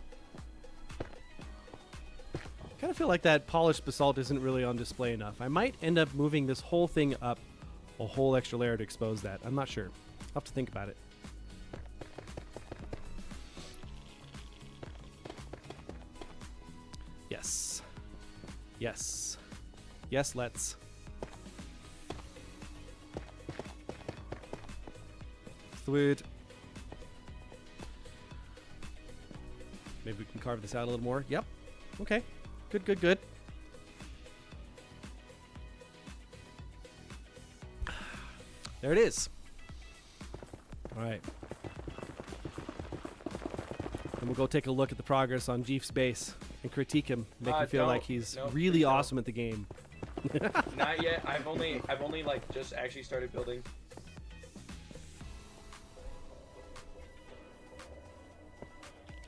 Kind of feel like that polished basalt isn't really on display enough. I might end up moving this whole thing up a whole extra layer to expose that. I'm not sure. I'll have to think about it. Yes. Yes. Yes, let's. Sweet. Maybe we can carve this out a little more. Yep. Okay. Good, good, good. There it is. All right. And we'll go take a look at the progress on Jeef's base and critique him, make him feel like he's really awesome at the game. Not yet. I've only like just actually started building.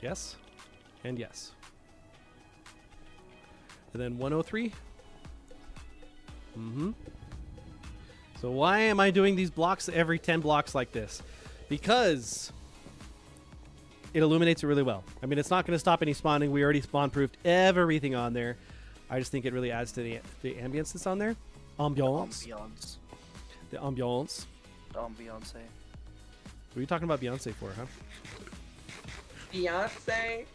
Yes. And yes. And then 103. Mm-hmm. So why am I doing these blocks every 10 blocks like this? Because it illuminates it really well. I mean, it's not going to stop any spawning. We already spawn-proofed everything on there. I just think it really adds to the ambience that's on there. Ambiance. The ambiance. Beyonce. What are you talking about Beyonce for, huh? Beyonce.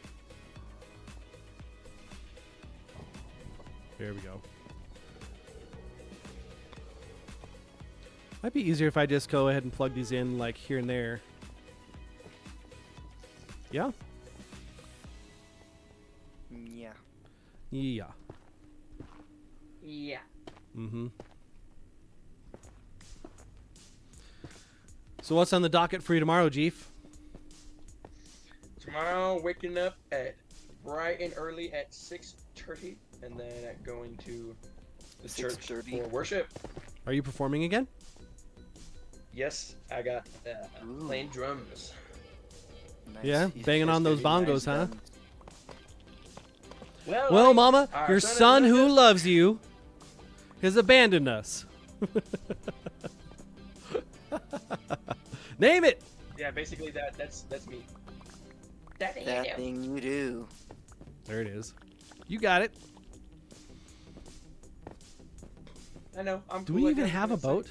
There we go. Might be easier if I just go ahead and plug these in like here and there. Yeah? Yeah. Yeah. Yeah. Mm-hmm. So what's on the docket for you tomorrow, Jeef? Tomorrow, waking up at bright and early at 6:30, and then going to the church 6:30. for worship. Are you performing again? Yes, I got playing drums. Nice. Yeah, He's banging on those very bongos, huh? done. Well, Mama, our your son son is who with us. loves you has abandoned us. Name it. Yeah, basically that's me. That thing you do. There it is. You got it. I know. I'm Do cool we like even that, have a it's boat?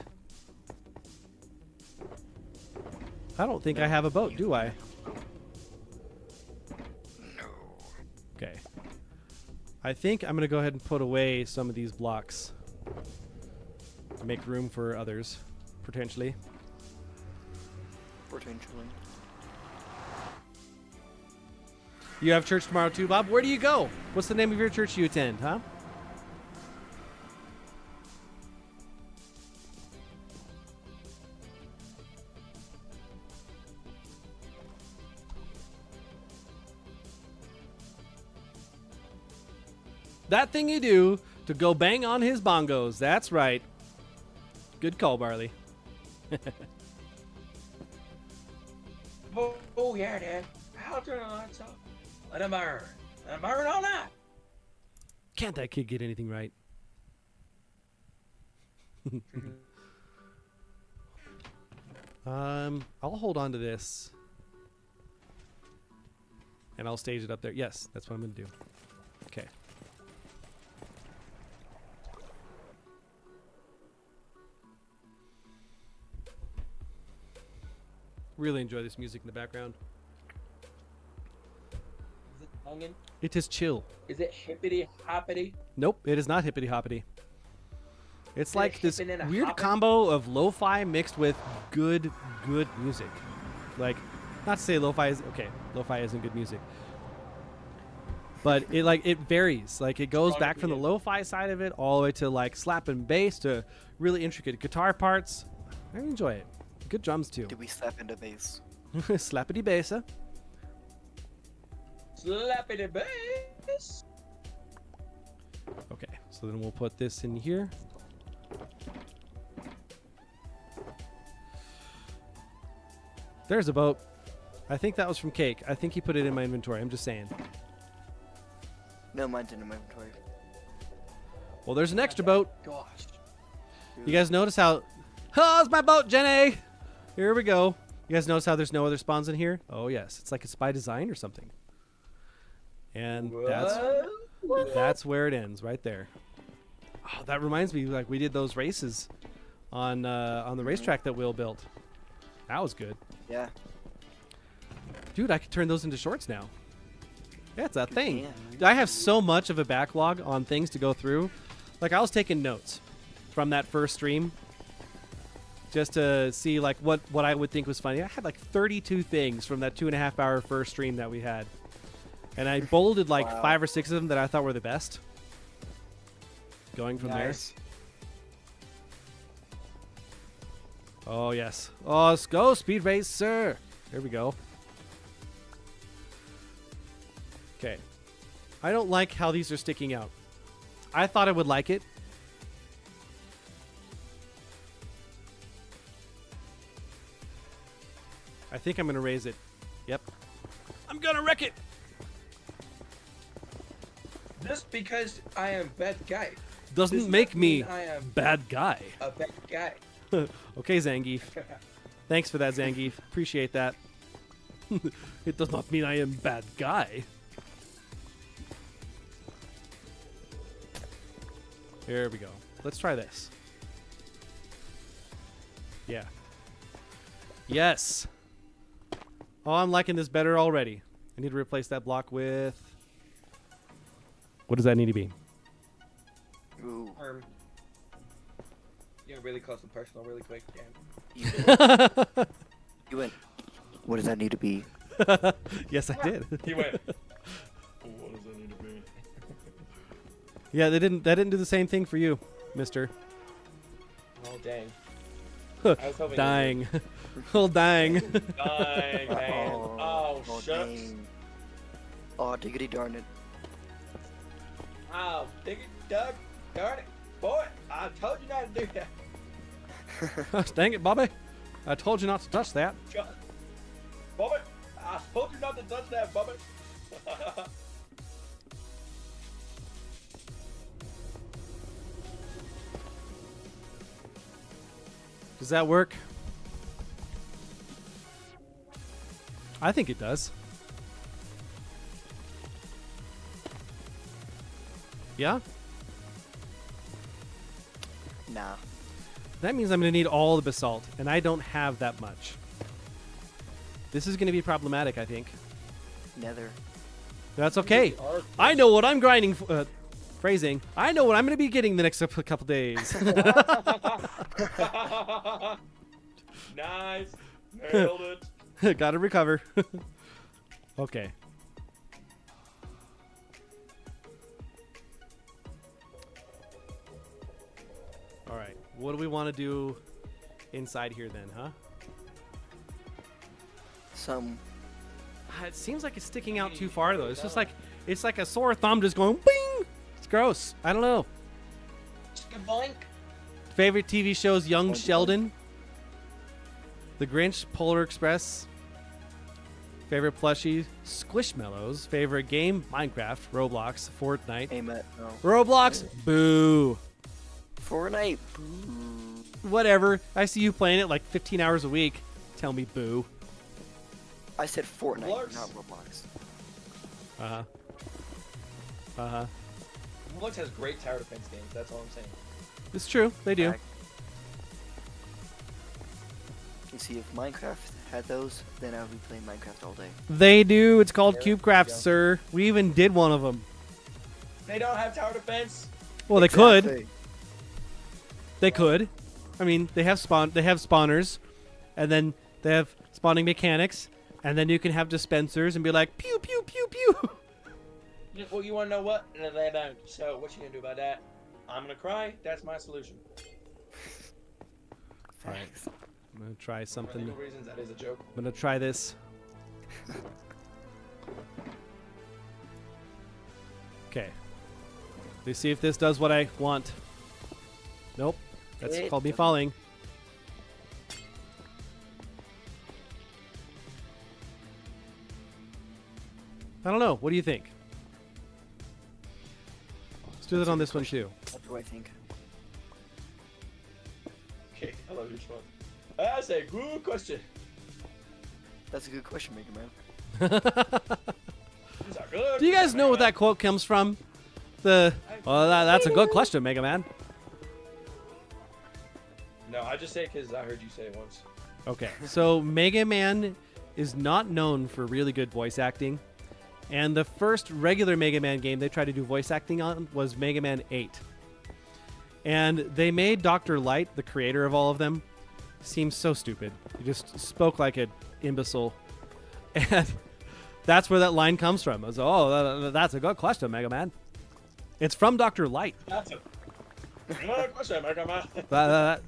I don't think I have a boat, do I? No. Okay. I think I'm going to go ahead and put away some of these blocks to make room for others, potentially. Potentially. You have church tomorrow too, Bob? Where do you go? What's the name of your church you attend, huh? That thing you do to go bang on his bongos. That's right. Good call, Barley. Oh yeah, Dad. I'll turn the lights off. Let him burn. Let him burn all night. Can't that kid get anything right? I'll hold on to this. And I'll stage it up there. Yes, that's what I'm going to do. Okay. Really enjoy this music in the background. Is it banging? It is chill. Is it hippity hoppity? Nope, it is not hippity hoppity. It's like this hippin' and a weird hoppin'? combo of lo-fi mixed with good music. Like, not to say lo-fi is okay. Lo-fi isn't good music, but it varies. Like it goes Strong back from the opinion. lo-fi side of it all the way to like slapping bass to really intricate guitar parts. I enjoy it. Good drums too. Did we slap into bass? Slappity bass. Huh? Slappity bass. Okay, so then we'll put this in here. There's a boat. I think that was from Cake. I think he put it in my inventory. I'm just saying. No, mine's in my inventory. Well, there's an extra boat. Gosh. You guys notice how... Oh, it's my boat, Jenny! Here we go. You guys notice how there's no other spawns in here? Oh, yes. It's like it's by design or something. And that's where it ends, right there. Oh, that reminds me, like we did those races on the racetrack that Will built. That was good. Yeah. Dude, I could turn those into shorts now. Yeah, it's a thing. Yeah. I have so much of a backlog on things to go through. Like, I was taking notes from that first stream just to see, like, what I would think was funny. I had, like, 32 things from that 2.5-hour first stream that we had. And I bolded like Wow. 5 or 6 of them that I thought were the best. Going from Nice. there. Oh, yes. Oh, let's go, Speed Racer. Here we go. Okay. I don't like how these are sticking out. I thought I would like it. I think I'm going to raise it. Yep. I'm going to wreck it. Just because I am bad guy Doesn't does make not me mean I am bad guy. a bad guy. Okay, Zangief. Thanks for that, Zangief. Appreciate that. It does not mean I am bad guy. Here we go. Let's try this. Yeah. Yes. Oh, I'm liking this better already. I need to replace that block with... What does that need to be? Ooh. Yeah, really close and personal, really quick. Damn. You went. What does that need to be? Yes, I did. He went. What does that need to be? Yeah, that didn't do the same thing for you, mister. Oh dang. I was hoping. Dying. Oh, dying. Dying, man. Oh, shucks. dang. Oh, diggity darn it. Oh, dig it, Doug. Darn it. Boy, I told you not to do that. Dang it, Bobby. I told you not to touch that. Bobby, I told you not to touch that, Bobby. Does that work? I think it does. Yeah? Nah. That means I'm going to need all the basalt, and I don't have that much. This is going to be problematic, I think. Nether. That's okay. I know what I'm grinding for. Phrasing. I know what I'm going to be getting the next couple days. Nice. Nailed it. Gotta recover. Okay. All right. What do we want to do inside here then, huh? It seems like it's sticking out too far though. It's just like it's like a sore thumb just going bing. It's gross. I don't know. Boink. Favorite TV shows: Young Sheldon, The Grinch, Polar Express. Favorite plushie: Squishmallows. Favorite game: Minecraft, Roblox, Fortnite. Aim at. No. Roblox, boo. Fortnite. Boo. Whatever. I see you playing it like 15 hours a week. Tell me boo. I said Fortnite, Roblox. not Roblox. Uh huh. Roblox has great tower defense games. That's all I'm saying. It's true. They do. Fact. You see, if Minecraft had those, then I would be playing Minecraft all day. They do. It's called There CubeCraft, we go. sir. We even did one of them. They don't have tower defense. Well, they could. Exactly. They could. I mean, they have spawners, and then they have spawning mechanics, and then you can have dispensers and be like pew pew pew pew. Well, you want to know what? No, they don't. So what you gonna do about that? I'm gonna cry. That's my solution. All right. I'm gonna try For something. legal reasons, that is a joke. I'm gonna try this. Okay. Let's see if this does what I want. Nope. That's It called me doesn't. falling. I don't know. What do you think? Let's do that on this one too. What do I think? Okay, I love your response. That's a good question. That's a good question, Mega Man. It's a good Do you guys question, know what man. that quote comes from? That's a good question, Mega Man. No, I just say it because I heard you say it once. Okay, so Mega Man is not known for really good voice acting. And the first regular Mega Man game they tried to do voice acting on was Mega Man 8. And they made Dr. Light, the creator of all of them, seem so stupid. He just spoke like an imbecile. And That's where that line comes from. I was, that's a good question, Mega Man. It's from Dr. Light. That's a good question, Mega Man.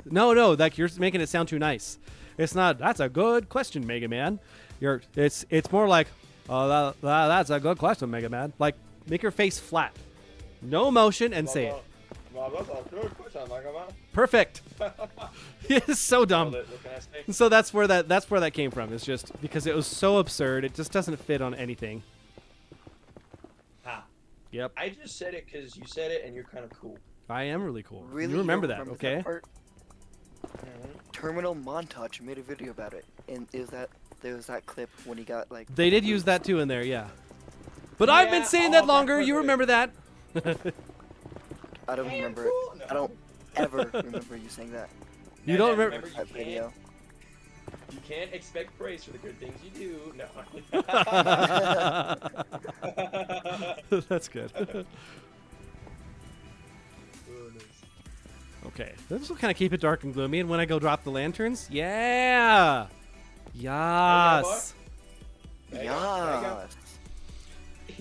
No, like you're making it sound too nice. It's not. That's a good question, Mega Man. It's more like, that's a good question, Mega Man. Like, make your face flat, no emotion, and say it. That's a good question, Mega Man. Perfect. It's so dumb. What can I say? So that's where that came from. It's just because it was so absurd. It just doesn't fit on anything. Ha. Yep. I just said it because you said it and you're kind of cool. I am really cool. Really? You remember don't that, remember okay? part? Terminal Montage made a video about it, and there was that clip when he got like. They did use that too in there, yeah. But I've been Yeah, saying all that that longer. You perfect. remember that? I don't remember it. Cool? No. I don't ever remember you saying that. You don't remember? That video. You can't expect praise for the good things you do. No. That's good. Okay, this will kind of keep it dark and gloomy. And when I go drop the lanterns, yeah, yes. There you go. Yes.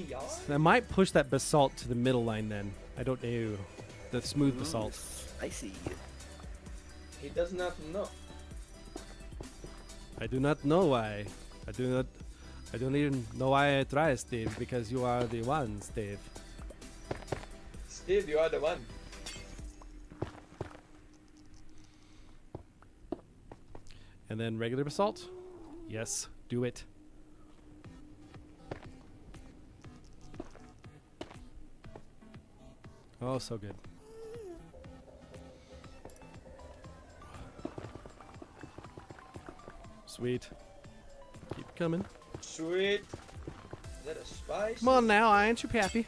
Yes. I might push that basalt to the middle line then. I don't know. The smooth basalt. Spicy. He does not know. I do not know why. I don't even know why I try, Steve, because you are the one, Steve. Steve, you are the one. And then regular basalt? Yes, do it. Oh, so good. Sweet. Keep it coming. Sweet. Is that a spice? Come on now, I ain't you happy.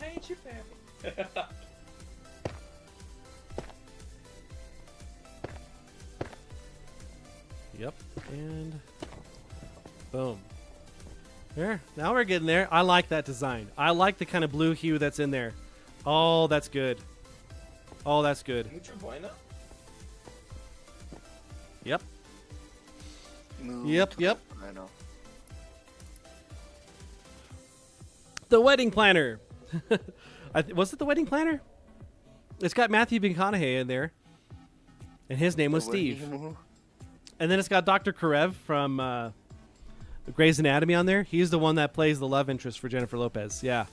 Ain't you happy? Yep, and boom. There, now we're getting there. I like that design. I like the kind of blue hue that's in there. Oh, that's good. Oh, that's good. Mucho bueno. Yep. Yep. I know. The wedding planner. Was it the wedding planner? It's got Matthew McConaughey in there, and his name was Steve. And then it's got Dr. Karev from Grey's Anatomy on there. He's the one that plays the love interest for Jennifer Lopez. Yeah.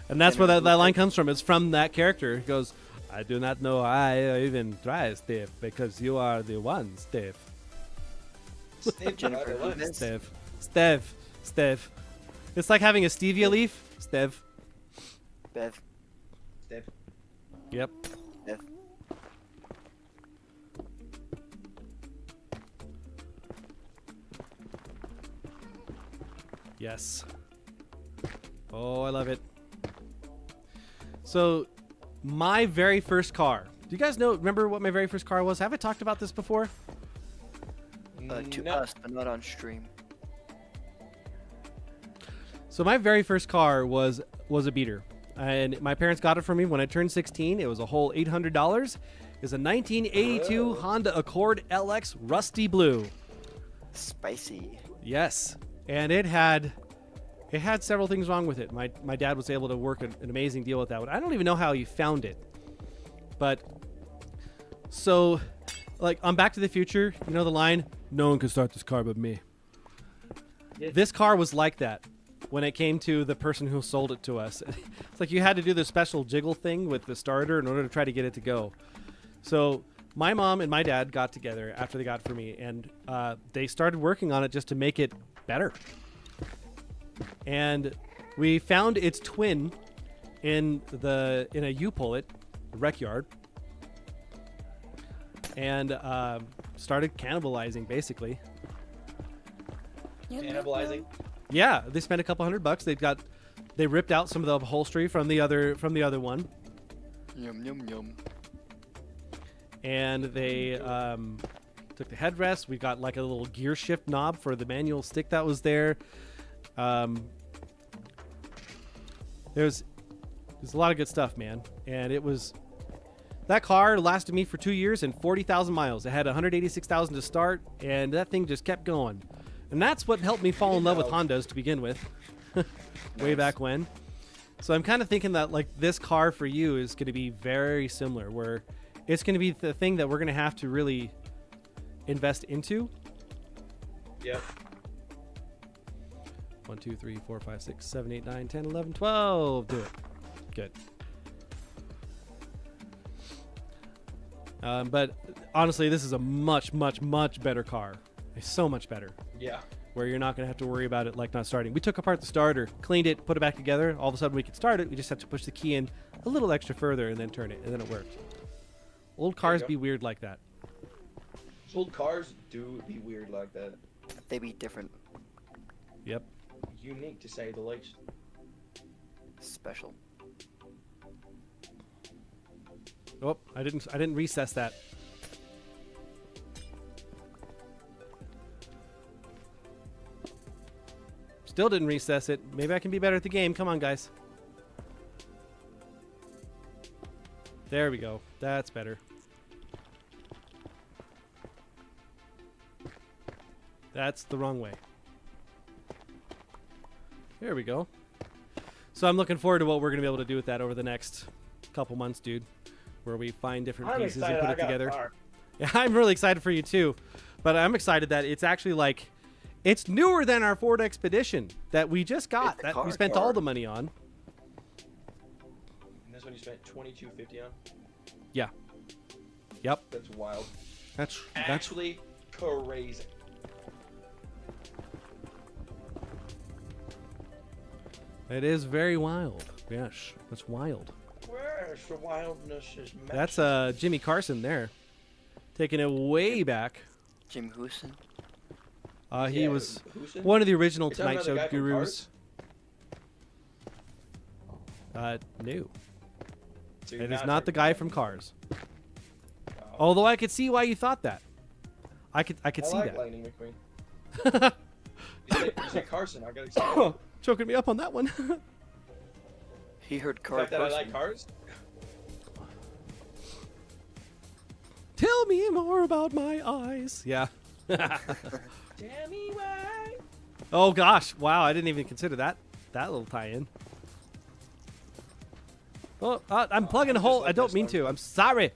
And that's where that line comes from. It's from that character. He goes, I do not know I even try, Steve, because you are the one, Steve. Steve, you are the one. Steve. It's like having a stevia leaf. Steve. Bev. Steve. Yep. Bev. Yes. Oh, I love it. So, my very first car. Do you guys remember what my very first car was? Have I talked about this before? To No. us, but not on stream. So my very first car was a beater. And my parents got it for me when I turned 16. It was a whole $800. It's a 1982 Honda Accord LX Rusty Blue. Spicy. Yes. And it had several things wrong with it. My dad was able to work an amazing deal with that one. I don't even know how he found it. But so like on Back to the Future, you know the line, no one can start this car but me. Yes. This car was like that when it came to the person who sold it to us. It's like you had to do the special jiggle thing with the starter in order to try to get it to go. So my mom and my dad got together after they got it for me, and they started working on it just to make it better. And we found its twin in a U-Pullet rec yard, and started cannibalizing basically. Cannibalizing. Yeah, they spent a couple $100. They ripped out some of the upholstery from the other one, Yum yum yum. and they took the headrest. We got like a little gear shift knob for the manual stick that was there. There's a lot of good stuff, man, and that car lasted me for 2 years and 40,000 miles. It had 186,000 to start, and that thing just kept going. And that's what helped me fall in love with No. Hondas to begin with. Way Nice. back when. So I'm kind of thinking that like this car for you is going to be very similar, where it's going to be the thing that we're going to have to really invest into. Yep. 1, 2, 3, 4, 5, 6, 7, 8, 9, 10, 11, 12. Do it. Good. But honestly, this is a much, much, much better car. It's so much better. Yeah. Where you're not going to have to worry about it like not starting. We took apart the starter, cleaned it, put it back together. All of a sudden we could start it. We just have to push the key in a little extra further and then turn it, and then it worked. Old cars go. be weird like that. Old cars do be weird like that. They be different. Yep. Unique to say the least. Special. Oh, I didn't recess that. Still didn't recess it. Maybe I can be better at the game. Come on, guys. There we go. That's better. That's the wrong way. There we go. So I'm looking forward to what we're going to be able to do with that over the next couple months, dude. Where we find different I'm pieces and excited put I it got a together. car. Yeah, I'm really excited for you too. But I'm excited that it's actually like, it's newer than our Ford Expedition that we just got, It's a that we car. spent all the money on. And this one you spent $22.50 on? Yeah. Yep. That's wild. That's Actually crazy. it is very wild. Yes, that's wild. Where's the wildness is matched? That's Jimmy Carson there. Taking it way back. Jim Hooson. He Yeah, was Hooson? one of the original Is that Tonight another Show guy from gurus. No. So you're It is not the talking guy about- from Cars. Oh. Although I could see why you thought that. I could I see like that. Lightning McQueen. You said Carson. I got excited. Choking me up on that one. He heard The car fact that I person. like cars. Tell me more about my eyes. Yeah. Tell me why. Oh gosh! Wow, I didn't even consider that little tie-in. Oh, I'm plugging a I'm hole. just like I don't this mean one. to. I'm sorry.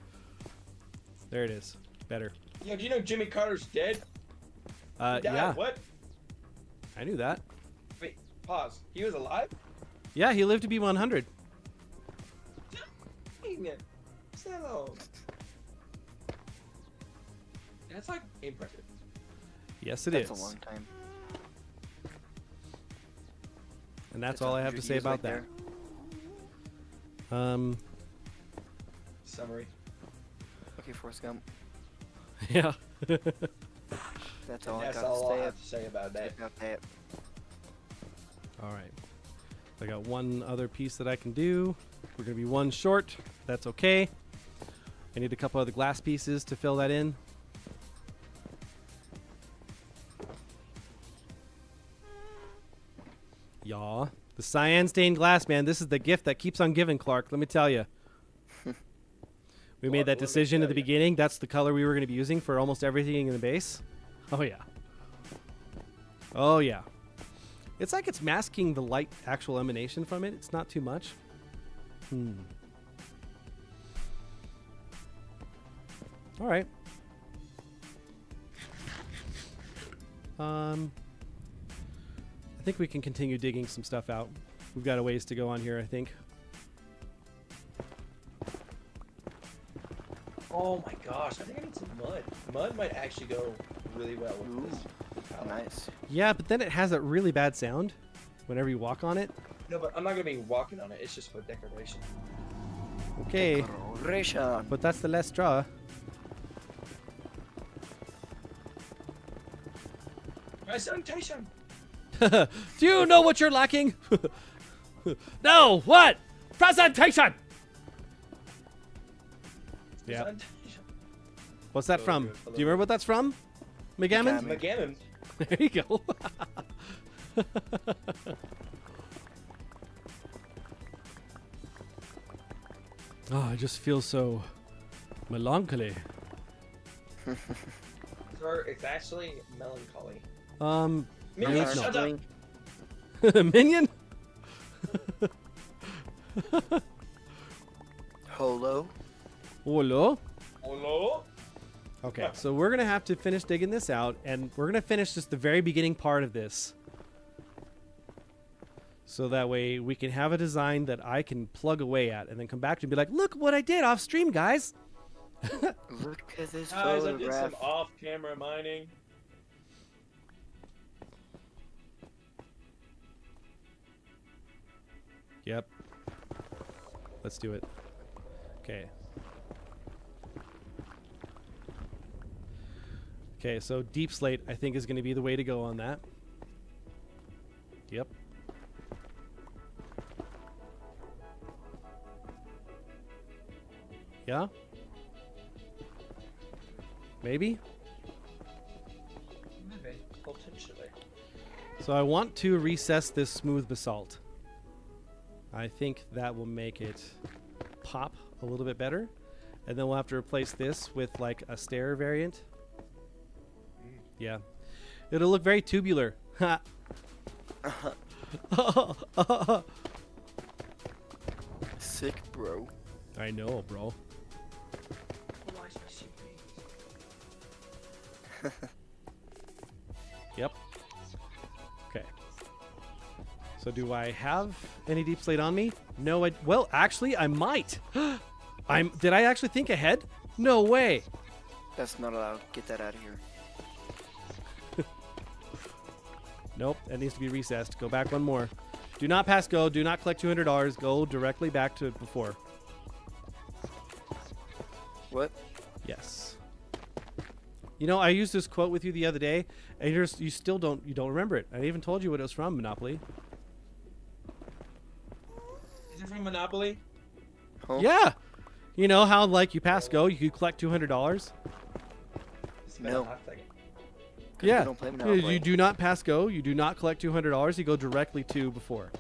There it is. Better. Yo, do you know Jimmy Carter's dead? He died. Yeah, What? I knew that. Wait. Pause. He was alive? Yeah, he lived to be 100. Dang it. So. That's like impressive. Yes, it That's is. a long time. And that's all I have to 100 say years about right that. Summary. Okay, Forrest Gump. Yeah. That's all That's I got all to I say have to say about that. about that. All right. I got one other piece that I can do. We're gonna be one short. That's okay. I need a couple other glass pieces to fill that in. Yaw. The cyan stained glass, man. This is the gift that keeps on giving, Clark. Let me tell you. We made Clark, that let me decision at the tell ya. beginning. That's the color we were going to be using for almost everything in the base. Oh, yeah. Oh, yeah. It's like it's masking the light actual emanation from it. It's not too much. All right. I think we can continue digging some stuff out. We've got a ways to go on here, I think. Oh my gosh, I think I need some mud. Mud might actually go really well with this. Ooh, nice. Yeah, but then it has that really bad sound whenever you walk on it. No, but I'm not gonna be walking on it. It's just for decoration. Okay, Decoration. but that's the last straw. Presentation. Do you know what you're lacking? No, what? Presentation! Yeah. Presentation. What's that Oh, from? good. Do you remember what that's from? McGammon? McGammon. There you go. Oh, I just feel so melancholy. Sir, it's actually melancholy. Minion, Are shut up. doing Minion? Holo. Hello? Hello? Okay, so we're going to have to finish digging this out, and we're going to finish just the very beginning part of this. So that way we can have a design that I can plug away at and then come back to and be like, look what I did off stream, guys. Look at this Guys, I did photograph. some off-camera mining. Yep. Let's do it. Okay. Okay, so deep slate I think is going to be the way to go on that. Yep. Yeah? Maybe? Maybe. Potentially. So I want to recess this smooth basalt. I think that will make it pop a little bit better. And then we'll have to replace this with like a stair variant. Yeah. It'll look very tubular. Ha. Sick, bro. I know, bro. Yep. Okay. So do I have any deep slate on me? No, well, actually, I might. Did I actually think ahead? No way. That's not allowed. Get that out of here. Nope, that needs to be recessed. Go back one more. Do not pass go. Do not collect $200. Go directly back to before. What? Yes. You know, I used this quote with you the other day, and you still don't remember it. I even told you what it was from, Monopoly. Is it from Monopoly? Huh? Yeah. You know how like you pass go, you could collect $200. It's been No. a hot second. 'Cause Yeah. we don't play Monopoly. You do not pass go. You do not collect $200. You go directly to before.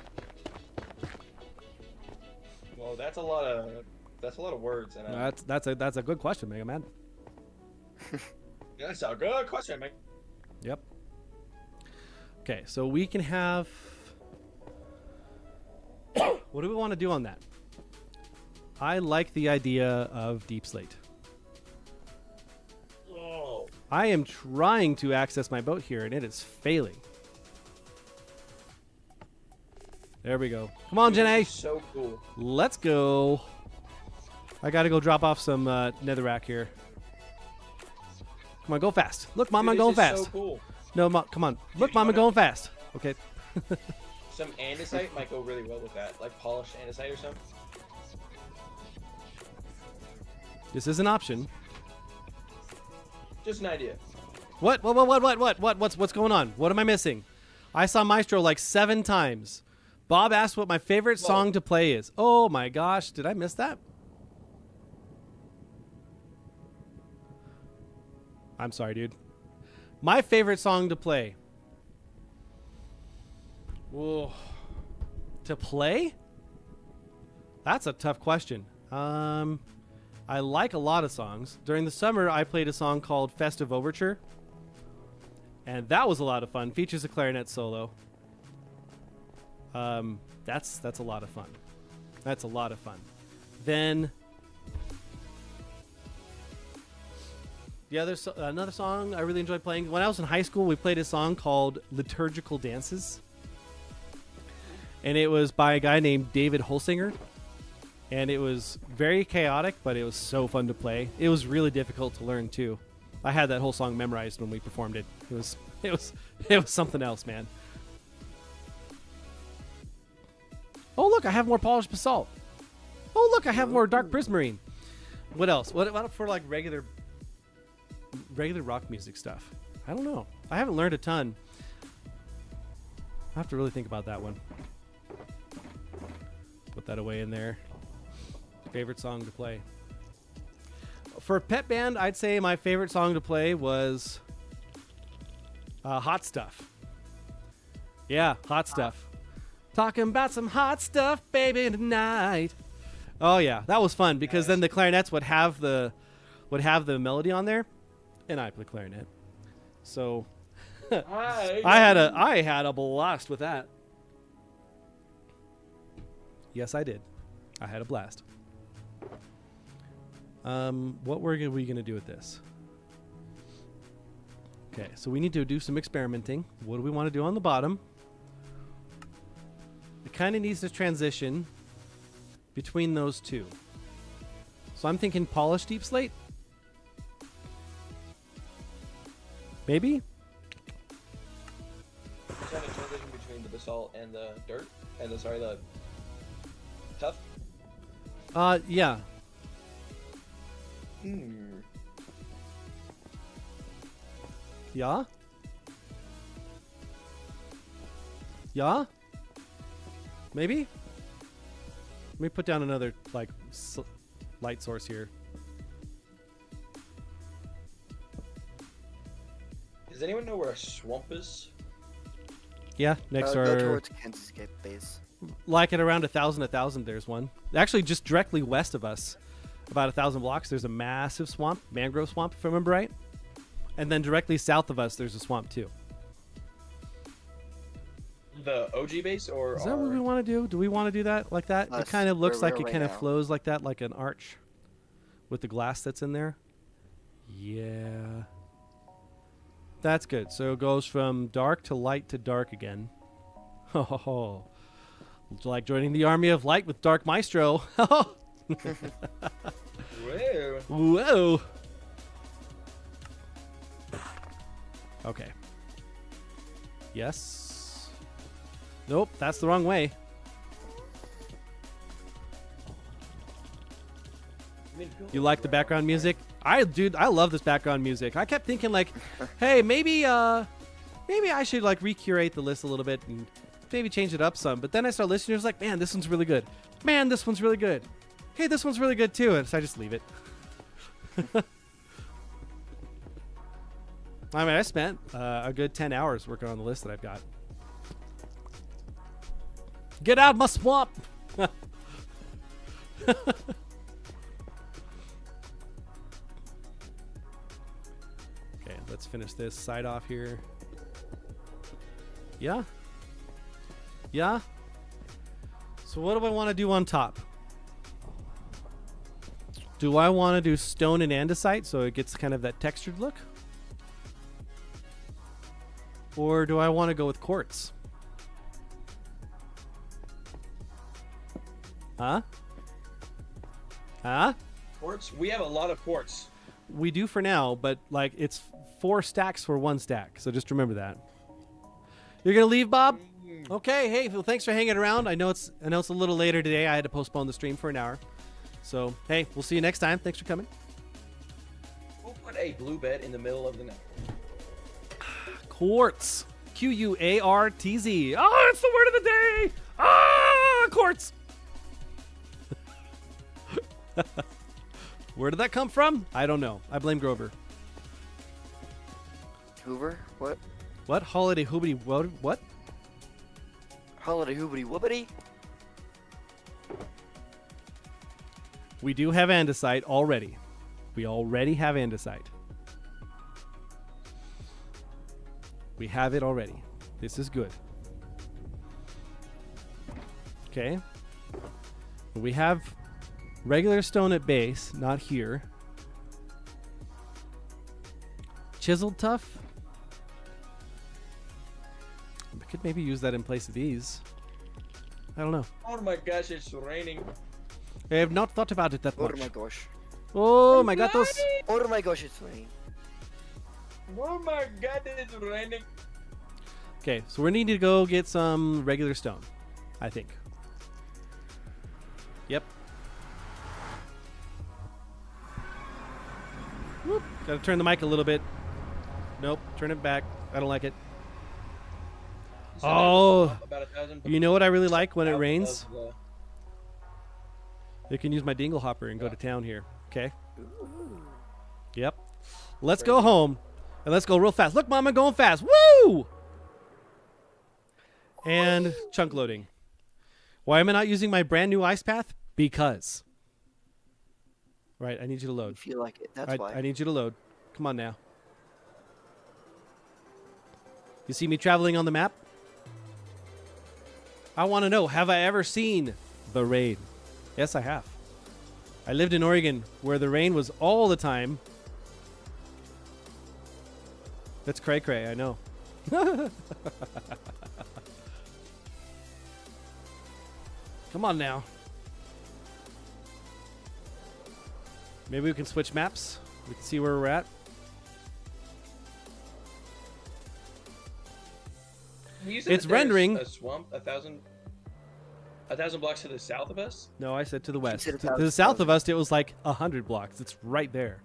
Well, that's a lot of words. And That's a good question, Mega Man. that's a good question, man. Yep. Okay, so we can have. What do we want to do on that? I like the idea of deep slate. Oh. I am trying to access my boat here, and it is failing. There we go. Come on, Dude, Janae. this is so cool. Let's go. I got to go drop off some netherrack here. Come on, go fast. Look, Mom, Dude, I'm this going is fast. So cool. No, come on. Look, you Mom, I'm wanna- going fast. Okay. Some andesite might go really well with that, like polished andesite or something. This is an option. Just an idea. What? What's going on? What am I missing? I saw Maestro like 7 times. Bob asked what my favorite Whoa. song to play is. Oh my gosh, did I miss that? I'm sorry, dude. My favorite song to play. Whoa. To play? That's a tough question. I like a lot of songs. During the summer, I played a song called Festive Overture. And that was a lot of fun. Features a clarinet solo. That's a lot of fun. That's a lot of fun. Then the another song I really enjoyed playing when I was in high school. We played a song called "Liturgical Dances," and it was by a guy named David Holsinger. And it was very chaotic, but it was so fun to play. It was really difficult to learn too. I had that whole song memorized when we performed it. It was something else, man. Oh look, I have more polished basalt. Oh look, I have more dark prismarine. What else? What about for like regular rock music stuff? I don't know. I haven't learned a ton. I have to really think about that one. Put that away in there. Favorite song to play. For Pet Band, I'd say my favorite song to play was Hot Stuff. Yeah, Hot Stuff. Talking about some hot stuff, baby, tonight. Oh yeah, that was fun because then the clarinets would have the melody on there, and I play clarinet. So I had a blast with that. Yes, I did. I had a blast. What were we gonna do with this? Okay, so we need to do some experimenting. What do we want to do on the bottom? It kind of needs to transition between those two. So I'm thinking polished deep slate. Maybe? Trying to transition between the basalt and the dirt, and the tough. Yeah. Yeah? Yeah? Maybe? Let me put down another, like, light source here. Does anyone know where a swamp is? Yeah, next Go our... towards Kansas Gate base. Like at around 1,000, there's one. Actually, just directly west of us, about 1,000 blocks, there's a massive swamp, mangrove swamp, if I remember right. And then directly south of us, there's a swamp too. The OG base, or is that what we want to do? Do we want to do that like that? It kind of looks like it kind of flows like that, like an arch with the glass that's in there. Yeah. That's good. So it goes from dark to light to dark again. Oh, like joining the army of light with Dark Maestro. Whoa. Whoa. Okay. Yes. Nope, that's the wrong way. You like the background music? Dude, I love this background music. I kept thinking like, hey, maybe I should like recurate the list a little bit and maybe change it up some. But then I started listening. I was like, man, this one's really good. Man, this one's really good. Hey, this one's really good too. And so I just leave it. I mean, I spent a good 10 hours working on the list that I've got. Get out of my swamp! Okay, let's finish this side off here. Yeah? Yeah? So what do I want to do on top? Do I want to do stone and andesite so it gets kind of that textured look? Or do I want to go with quartz? Huh? Huh? Quartz? We have a lot of quartz. We do for now, but like it's 4 stacks for 1 stack. So just remember that. You're gonna leave, Bob? Okay. Hey, well, thanks for hanging around. I know it's a little later today. I had to postpone the stream for an hour. So hey, we'll see you next time. Thanks for coming. We'll put a blue bed in the middle of the night. Quartz. Quartz. Oh, it's the word of the day. Ah, quartz. Where did that come from? I don't know. I blame Grover. Hoover? What? What? Holiday hoobity what? Holiday hoobity whoopity? We do have andesite already. We already have andesite. We have it already. This is good. Okay. We have regular stone at base, not here. Chiseled tough. I could maybe use that in place of these. I don't know. Oh my gosh, it's raining. I have not thought about it that much. Oh my gosh. Oh my god, those. Oh my gosh, it's raining. Oh my god, it's raining. Okay, so we need to go get some regular stone, I think. Yep. Whoop. Gotta turn the mic a little bit. Nope, turn it back. I don't like it. Oh, you know what I really like when it rains? You can use my dingle hopper and go to town here. Okay. Yep. Let's go home and let's go real fast. Look, Mama, going fast. Woo! And chunk loading. Why am I not using my brand new ice path? Because. Right, I need you to load. You feel like it. That's why. I need you to load. Come on now. You see me traveling on the map? I want to know, have I ever seen the rain? Yes, I have. I lived in Oregon where the rain was all the time. That's cray-cray, I know. Come on now. Maybe we can switch maps. We can see where we're at. You said It's that there's rendering. a swamp 1,000 blocks to the south of us. No, I said to the west. said To the south of us, it was like 100 blocks. It's right there.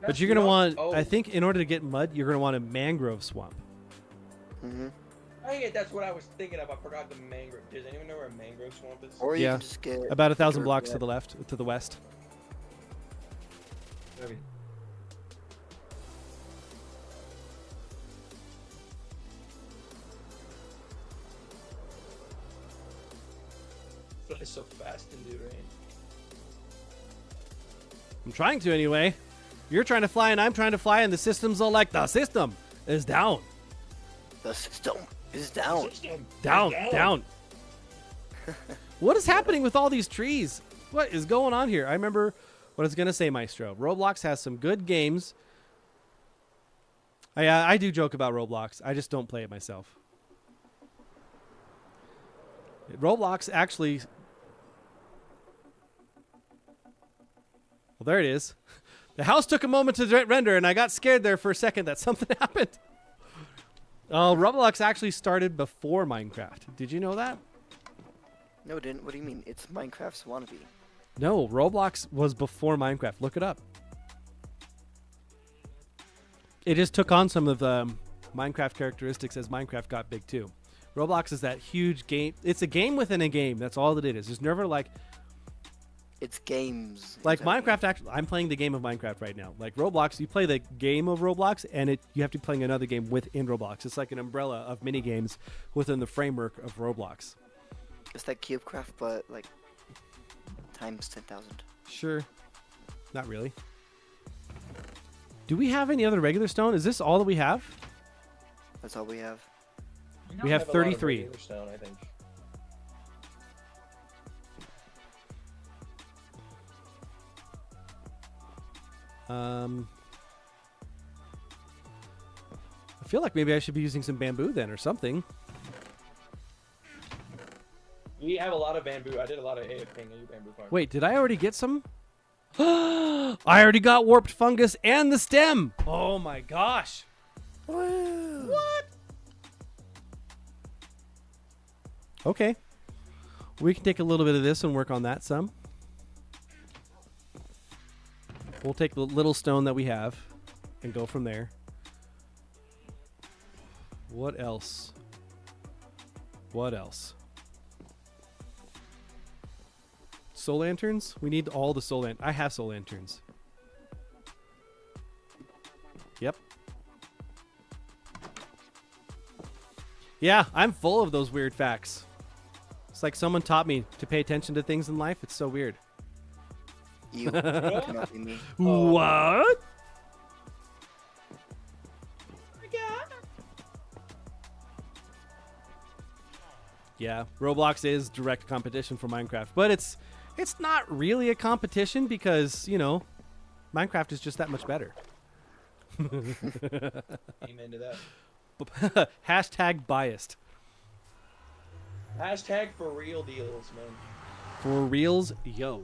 But That's you're going to not- want, I think in order to get mud, you're going to want a mangrove swamp. Mm-hmm. Dang it, that's what I was thinking of. I forgot the mangrove. Does anyone know where a mangrove swamp is? Or you Yeah. can just get About 1,000 dirt blocks bed. to the left, to the west. Maybe. Fly so fast in the rain. I'm trying to anyway. You're trying to fly and I'm trying to fly and the system's all like, the system is down. The system is down. Down. What is happening with all these trees? What is going on here? I remember what I was going to say, Maestro. Roblox has some good games. I do joke about Roblox. I just don't play it myself. Roblox actually... Well, there it is. The house took a moment to render, and I got scared there for a second that something happened. Roblox actually started before Minecraft. Did you know that? No, it didn't. What do you mean? It's Minecraft's wannabe. No, Roblox was before Minecraft. Look it up. It just took on some of the Minecraft characteristics as Minecraft got big too. Roblox is that huge game. It's a game within a game. That's all that it is. There's never like It's games. like exactly. Minecraft. Actually, I'm playing the game of Minecraft right now. Like Roblox, you play the game of Roblox, and you have to be playing another game within Roblox. It's like an umbrella of mini games within the framework of Roblox. It's like CubeCraft, but like times 10,000. Sure, not really. Do we have any other regular stone? Is this all that we have? That's all we have. We have a lot of 33. regular stone, I think. I feel like maybe I should be using some bamboo then or something. We have a lot of bamboo. I did a lot of AFKing in bamboo farm. Wait, did I already get some? I already got warped fungus and the stem. Oh my gosh. What? Okay. We can take a little bit of this and work on that some. We'll take the little stone that we have and go from there. What else? What else? Soul lanterns? We need all the soul lanterns. I have soul lanterns. Yep. Yeah, I'm full of those weird facts. It's like someone taught me to pay attention to things in life. It's so weird. You cannot be me. What? Yeah, Roblox is direct competition for Minecraft, but it's not really a competition because, you know, Minecraft is just that much better. Amen to that. Hashtag biased. Hashtag for real deals, man. For reals, yo.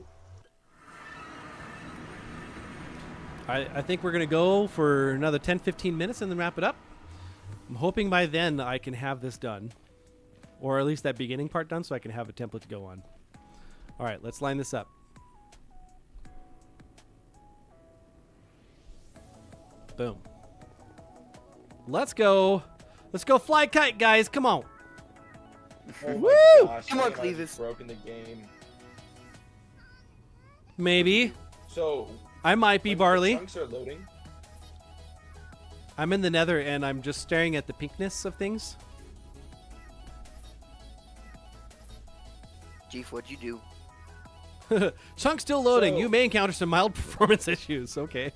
I think we're going to go for another 10-15 minutes and then wrap it up. I'm hoping by then I can have this done. Or at least that beginning part done so I can have a template to go on. All right, let's line this up. Boom. Let's go. Let's go fly kite, guys. Come on. Oh Woo! my gosh, Come on, I think I Clevis. just broken the game. Maybe. So I might be when Barley. the chunks are loading. I'm in the Nether and I'm just staring at the pinkness of things. Jeef, what'd you do? Chunk still loading. So- You may encounter some mild performance issues. Okay.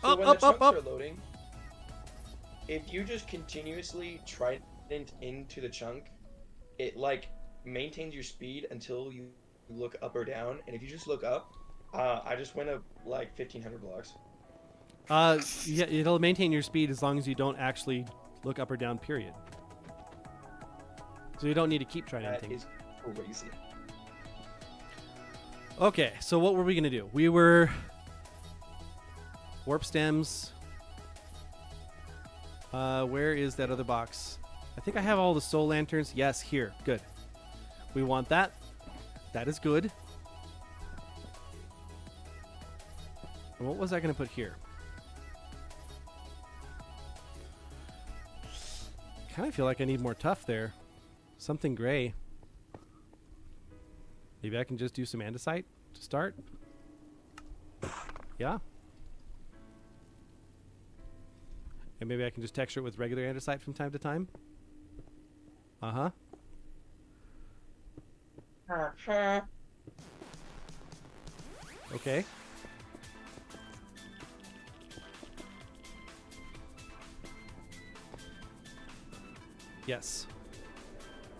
So Up, when up, the up, chunks up. are loading, if you just continuously trident into the chunk, it like maintains your speed until you look up or down. And if you just look up, I just went up like 1,500 blocks. Yeah, it'll maintain your speed as long as you don't actually look up or down, period. So you don't need to keep trying That anything. is crazy. Okay, so what were we going to do? We were... Warp stems. Where is that other box? I think I have all the soul lanterns. Yes, here. Good. We want that. That is good. And what was I going to put here? Kind of feel like I need more tough there. Something gray. Maybe I can just do some andesite to start. Yeah. And maybe I can just texture it with regular andesite from time to time. Uh-huh. Okay. Yes.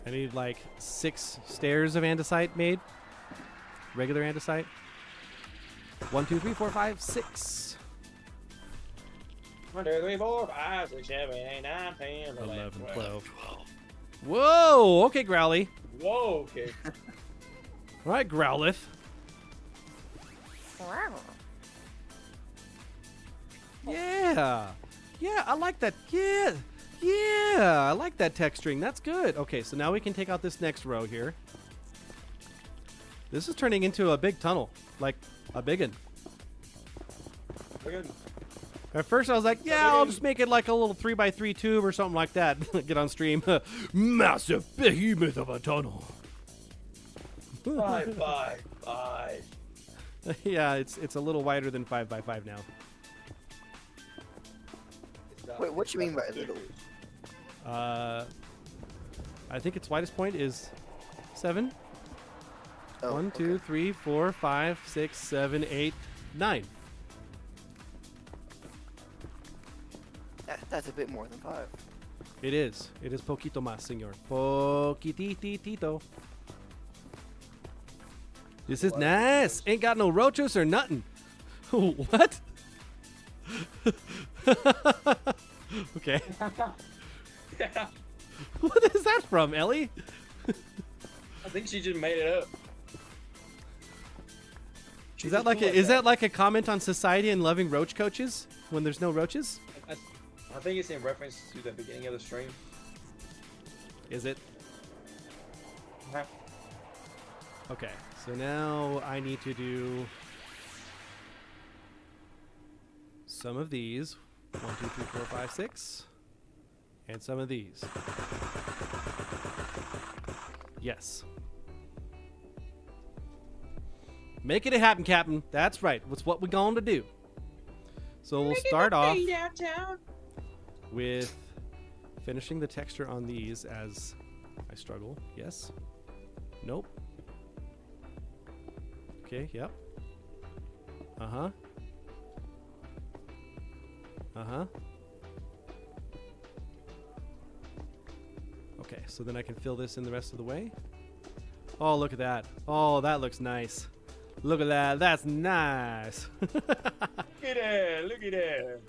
I need like 6 stairs of andesite made. Regular andesite. 1, 2, 3, 4, 5, 6. 1, 2, 3, 4, 5, 6, 7, 8, 9, 10, 11, 12. Whoa! Okay, Growly. Whoa, okay. All right, Growlith. Yeah. Yeah, I like that. Yeah. Yeah, I like that texturing. That's good. Okay, so now we can take out this next row here. This is turning into a big tunnel. Like, a big one. We're good. At first I was like, yeah, I'll just make it like a little 3x3 tube or something like that. Get on stream. Massive behemoth of a tunnel. 5 by 5. Yeah, it's a little wider than 5x5 now. Wait, what you mean by little? I think its widest point is 7. Oh, 1, 2, okay. 3, 4, 5, 6, 7, 8, 9. That's a bit more than 5. It is. It is poquito más, señor. Poquititito. This is nice. Ain't got no roaches or nothing. What? Okay. What is that from, Ellie? I think she just made it up. Is that like a comment on society and loving roach coaches when there's no roaches? I think it's in reference to the beginning of the stream. Is it? Uh-huh. Okay, so now I need to do some of these. 1, 2, 3, 4, 5, 6. And some of these. Yes. Make it happen, Captain. That's right. That's what we're going to do. So we'll start off with finishing the texture on these as I struggle. Yes. Nope. Okay, yep. Uh-huh. Uh-huh. Okay, so then I can fill this in the rest of the way. Oh, look at that. Oh, that looks nice. Look at that. That's nice. Look at that. Look at that.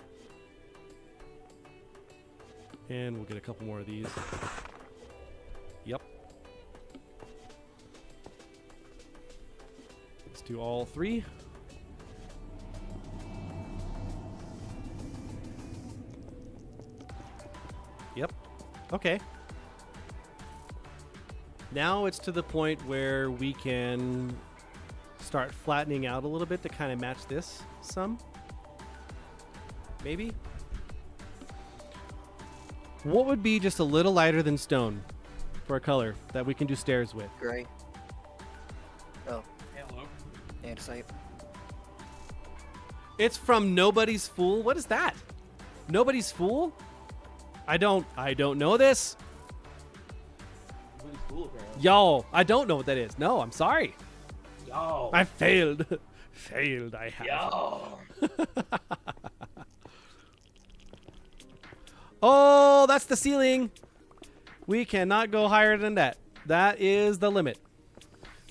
And we'll get a couple more of these. Yep. Let's do all 3. Yep. Okay. Now it's to the point where we can start flattening out a little bit to kind of match this some. Maybe. What would be just a little lighter than stone for a color that we can do stairs with? Gray. Oh, Hello. andesite. It's from Nobody's Fool. What is that? Nobody's Fool? I don't know this. Y'all, I don't know what that is. No, I'm sorry. Yo. I failed. Failed, I have. Yo. Oh, that's the ceiling. We cannot go higher than that. That is the limit.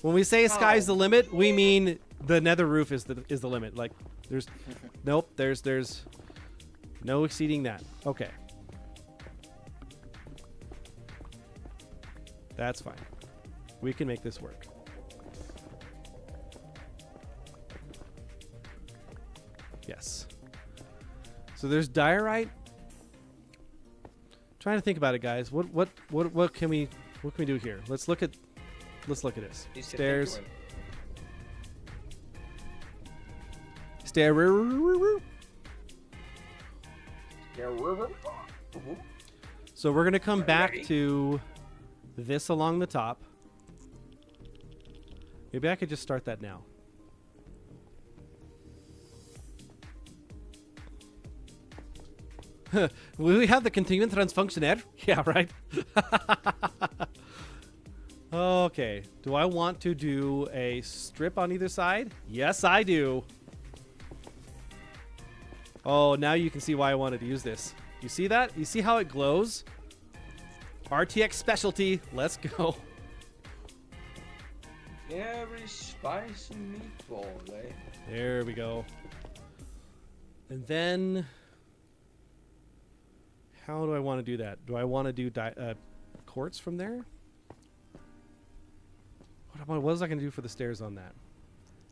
When we say sky's the limit, we mean the nether roof is the limit. Like, there's, nope, there's no exceeding that. Okay. That's fine. We can make this work. Yes. So there's diorite. Trying to think about it, guys. What can we do here? Let's look at this. Stairs. Stair. So we're gonna come back to this along the top. Maybe I could just start that now. Will we have the continuing transfunctioner? Yeah, right. Okay. Do I want to do a strip on either side? Yes, I do. Oh, now you can see why I wanted to use this. You see that? You see how it glows? RTX specialty. Let's go. Every spicy meatball, eh? There we go. And then, how do I want to do that? Do I want to do quartz from there? What was I going to do for the stairs on that?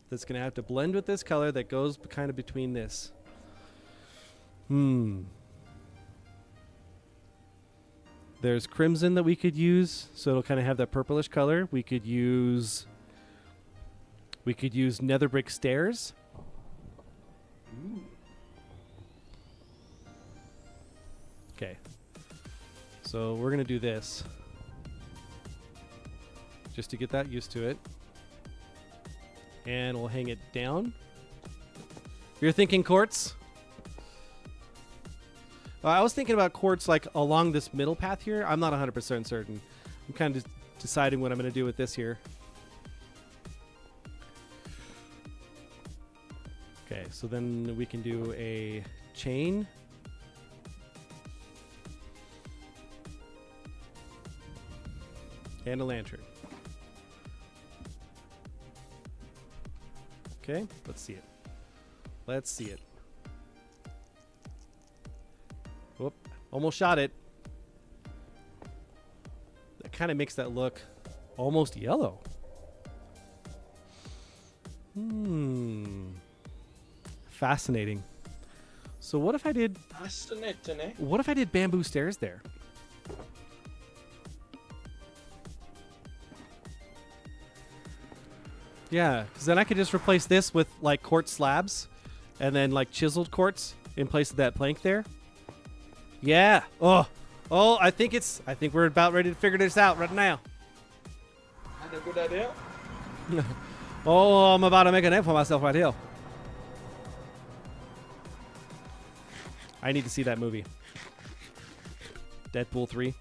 That's going to have to blend with this color that goes kind of between this. There's crimson that we could use, so it'll kind of have that purplish color. We could use nether brick stairs. Okay. So we're going to do this. Just to get that used to it. And we'll hang it down. You're thinking quartz? I was thinking about quartz like along this middle path here. I'm not 100% certain. I'm kind of deciding what I'm going to do with this here. Okay, so then we can do a chain. And a lantern. Okay, let's see it. Let's see it. Whoop, almost shot it. That kind of makes that look almost yellow. Fascinating. So what if I did... Fascinating, eh? What if I did bamboo stairs there? Yeah, because then I could just replace this with like quartz slabs and then like chiseled quartz in place of that plank there. Yeah. Oh, I think we're about ready to figure this out right now. That's a good idea. Oh, I'm about to make a name for myself right here. I need to see that movie. Deadpool 3.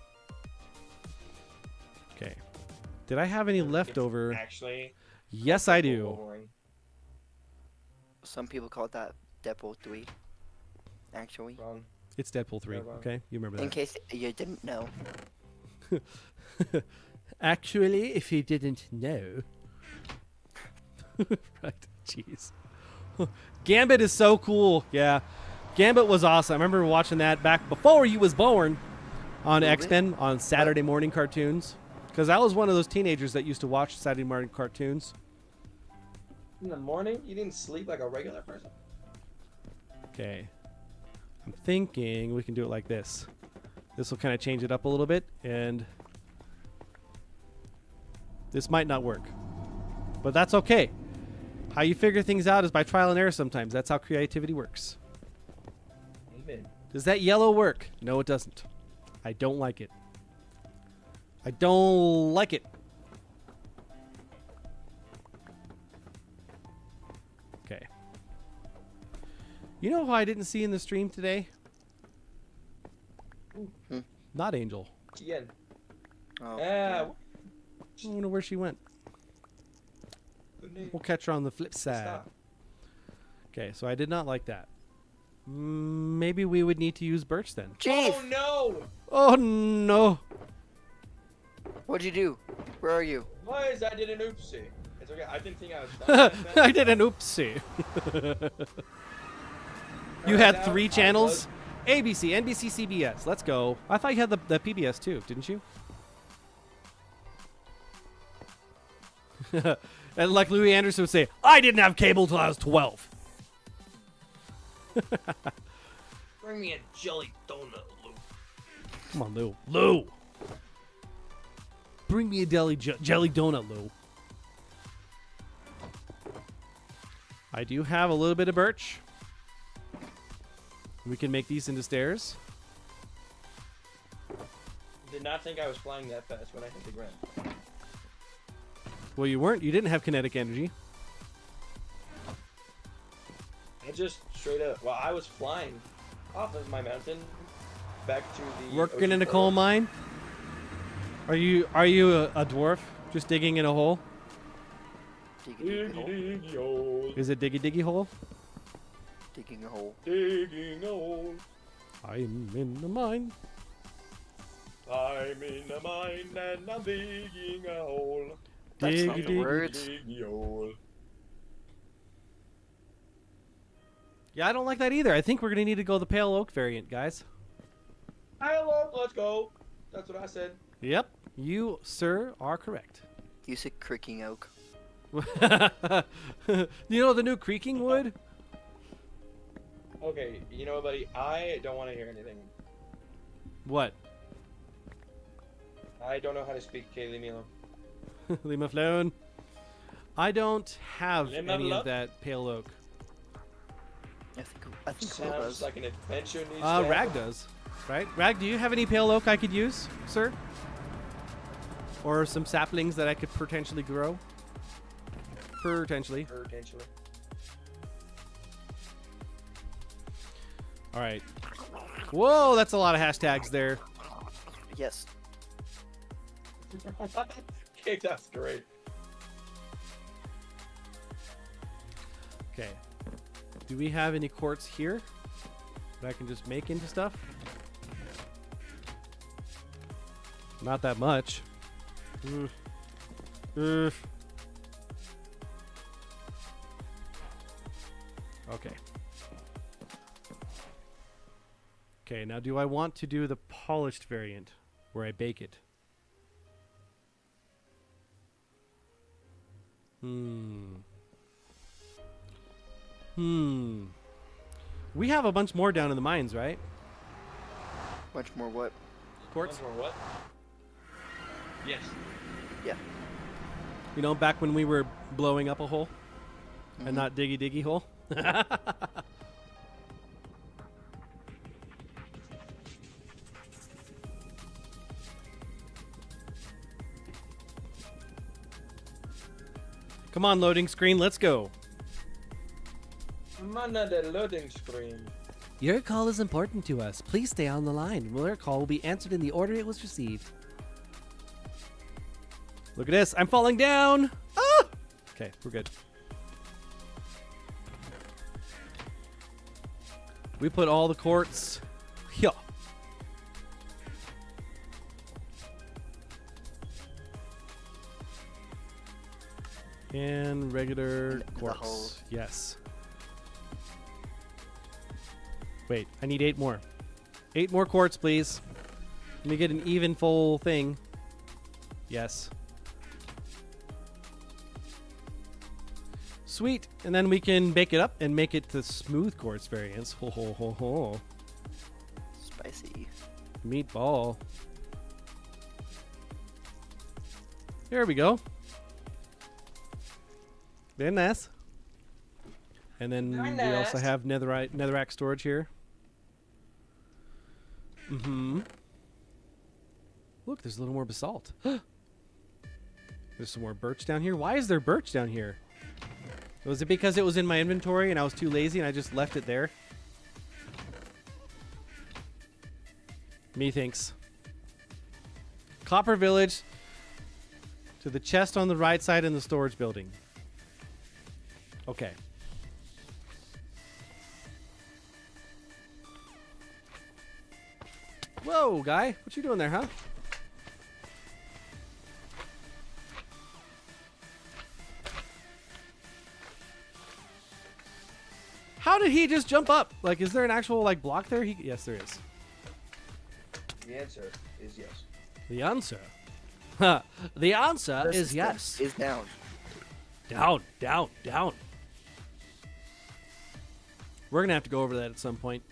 Okay. Did I have any leftover? Actually, Yes, I do. boring. Some people call that Deadpool 3. Actually, Wrong. It's Deadpool 3. Yeah, well. Okay, you remember in that. case you didn't know. Actually, if you didn't know. Right. Jeez. Gambit is so cool. Yeah. Gambit was awesome. I remember watching that back before you was born on Really? X-Men on Saturday morning cartoons. Because I was one of those teenagers that used to watch Saturday morning cartoons. In the morning, you didn't sleep like a regular person. Okay. I'm thinking we can do it like this. This will kind of change it up a little bit, and this might not work. But that's okay. How you figure things out is by trial and error sometimes. That's how creativity works. Amen. Does that yellow work? No, it doesn't. I don't like it. I don't like it. Okay. You know who I didn't see in the stream today? Not Angel. Jen. Oh, Yeah. I wonder where she went. Good name. We'll catch her on the flip side. Stop. Okay, so I did not like that. Maybe we would need to use birch then. Jeef! Oh no! No! Oh no! What'd you do? Where are you? Boys, I did an oopsie. It's okay. I didn't think I was done. I did an oopsie. You had 3 channels? ABC, NBC, CBS. Let's go. I thought you had the PBS too, didn't you? And like Louis Anderson would say, I didn't have cable till I was 12. Bring me a jelly donut, Lou. Come on, Lou. Lou! Bring me a jelly donut, Lou. I do have a little bit of birch. We can make these into stairs. Did not think I was flying that fast when I hit the ground. Well, you weren't. You didn't have kinetic energy. I just straight up. Well, I was flying off of my mountain back to the. Working ocean in a floor. coal mine? Are you a dwarf just digging in a hole? Digging a hole. Diggy hole. Is it diggy hole? Digging a hole. Digging a hole. I'm in the mine. I'm in a mine and I'm digging a hole. That's not the Diggy. words. Diggy hole. Yeah, I don't like that either. I think we're gonna need to go the pale oak variant, guys. Hello, let's go. That's what I said. Yep, you, sir, are correct. You said creaking oak. You know the new creaking wood? Okay, you know, buddy, I don't want to hear anything. What? I don't know how to speak Kaylee Milo. Lima Flown. I don't have Lima any Lo- of that pale oak. I think Will Sounds does. like an adventure needs to happen. Rag does, right? Rag, do you have any pale oak I could use, sir? Or some saplings that I could potentially grow? Potentially. Potentially. All right. Whoa, that's a lot of hashtags there. Yes. Kick, that's great. Okay. Do we have any quartz here that I can just make into stuff? Not that much. Okay. Okay, now do I want to do the polished variant where I bake it? We have a bunch more down in the mines, right? Much more what? Quartz? Or what? Yes. Yeah. You know, back when we were blowing up a hole and not diggy hole. Come on, loading screen, let's go. I'm under the loading screen. Your call is important to us. Please stay on the line. Your call will be answered in the order it was received. Look at this. I'm falling down. Ah! Okay, we're good. We put all the quartz here. And regular In the quartz. holes. Yes. Wait, I need 8 more. 8 more quartz, please. Let me get an even full thing. Yes. Sweet. And then we can bake it up and make it the smooth quartz variants. Ho ho ho ho. Spicy. Meatball. There we go. Very nice. And then Very we also nice. have netherrack storage here. Look, there's a little more basalt. There's some more birch down here. Why is there birch down here? Was it because it was in my inventory and I was too lazy and I just left it there? Methinks. Copper Village to the chest on the right side in the storage building. Okay. Whoa, guy. What you doing there, huh? How did he just jump up? Like, is there an actual, like, block there? Yes, there is. The answer is yes. The answer? Huh. The answer The is system yes. Is down. Down, down, down. We're going to have to go over that at some point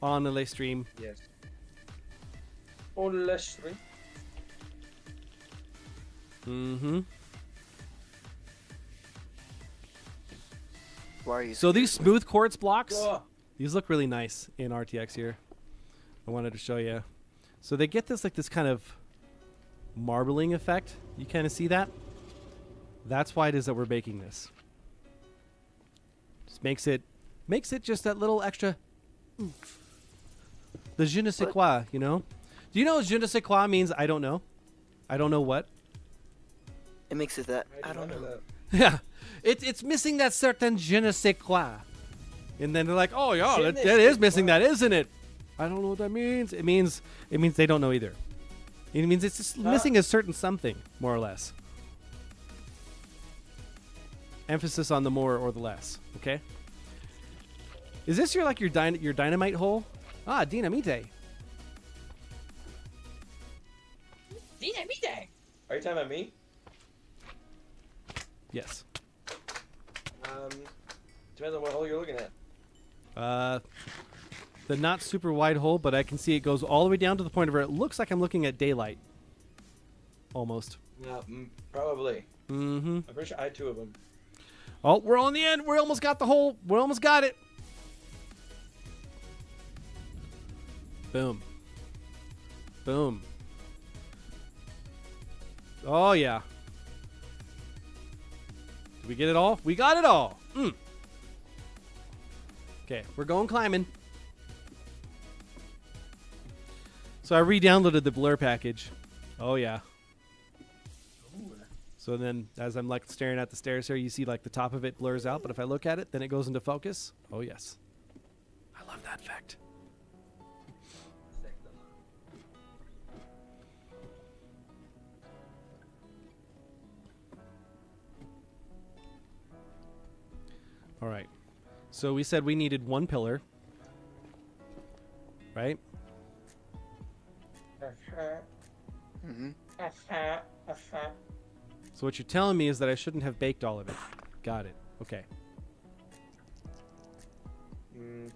on the live stream. Yes. On the stream. Mm-hmm. Why are you? So these smooth quartz blocks, Oh, these look really nice in RTX here. I wanted to show you. So they get this like this kind of marbling effect. You kind of see that? That's why it is that we're baking this. Just makes it just that little extra oomph. The je ne sais quoi, you know? Do you know what je ne sais quoi means? I don't know. I don't know what. It makes it that. I don't know that. Yeah. It's missing that certain je ne sais quoi. And then they're like, oh yeah, Je that ne is sais missing quoi. that, isn't it? I don't know what that means. It means they don't know either. It means it's just missing a certain something, more or less. Emphasis on the more or the less. Okay. Is this your dynamite hole? Ah, dinamite. Are you talking about me? Yes. Depends on what hole you're looking at. The not super wide hole, but I can see it goes all the way down to the point where it looks like I'm looking at daylight. Almost. Probably. Mm-hmm. I'm pretty sure I had two of them. Oh, we're on the end. We almost got the hole. We almost got it. Boom. Boom. Oh, yeah. Did we get it all? We got it all. Okay, we're going climbing. So I re-downloaded the blur package. Oh, yeah. So then, as I'm like staring at the stairs here, you see like the top of it blurs out. But if I look at it, then it goes into focus. Oh, yes. I love that effect. All right. So we said we needed one pillar. Right? Mm-hmm. So what you're telling me is that I shouldn't have baked all of it. Got it. Okay.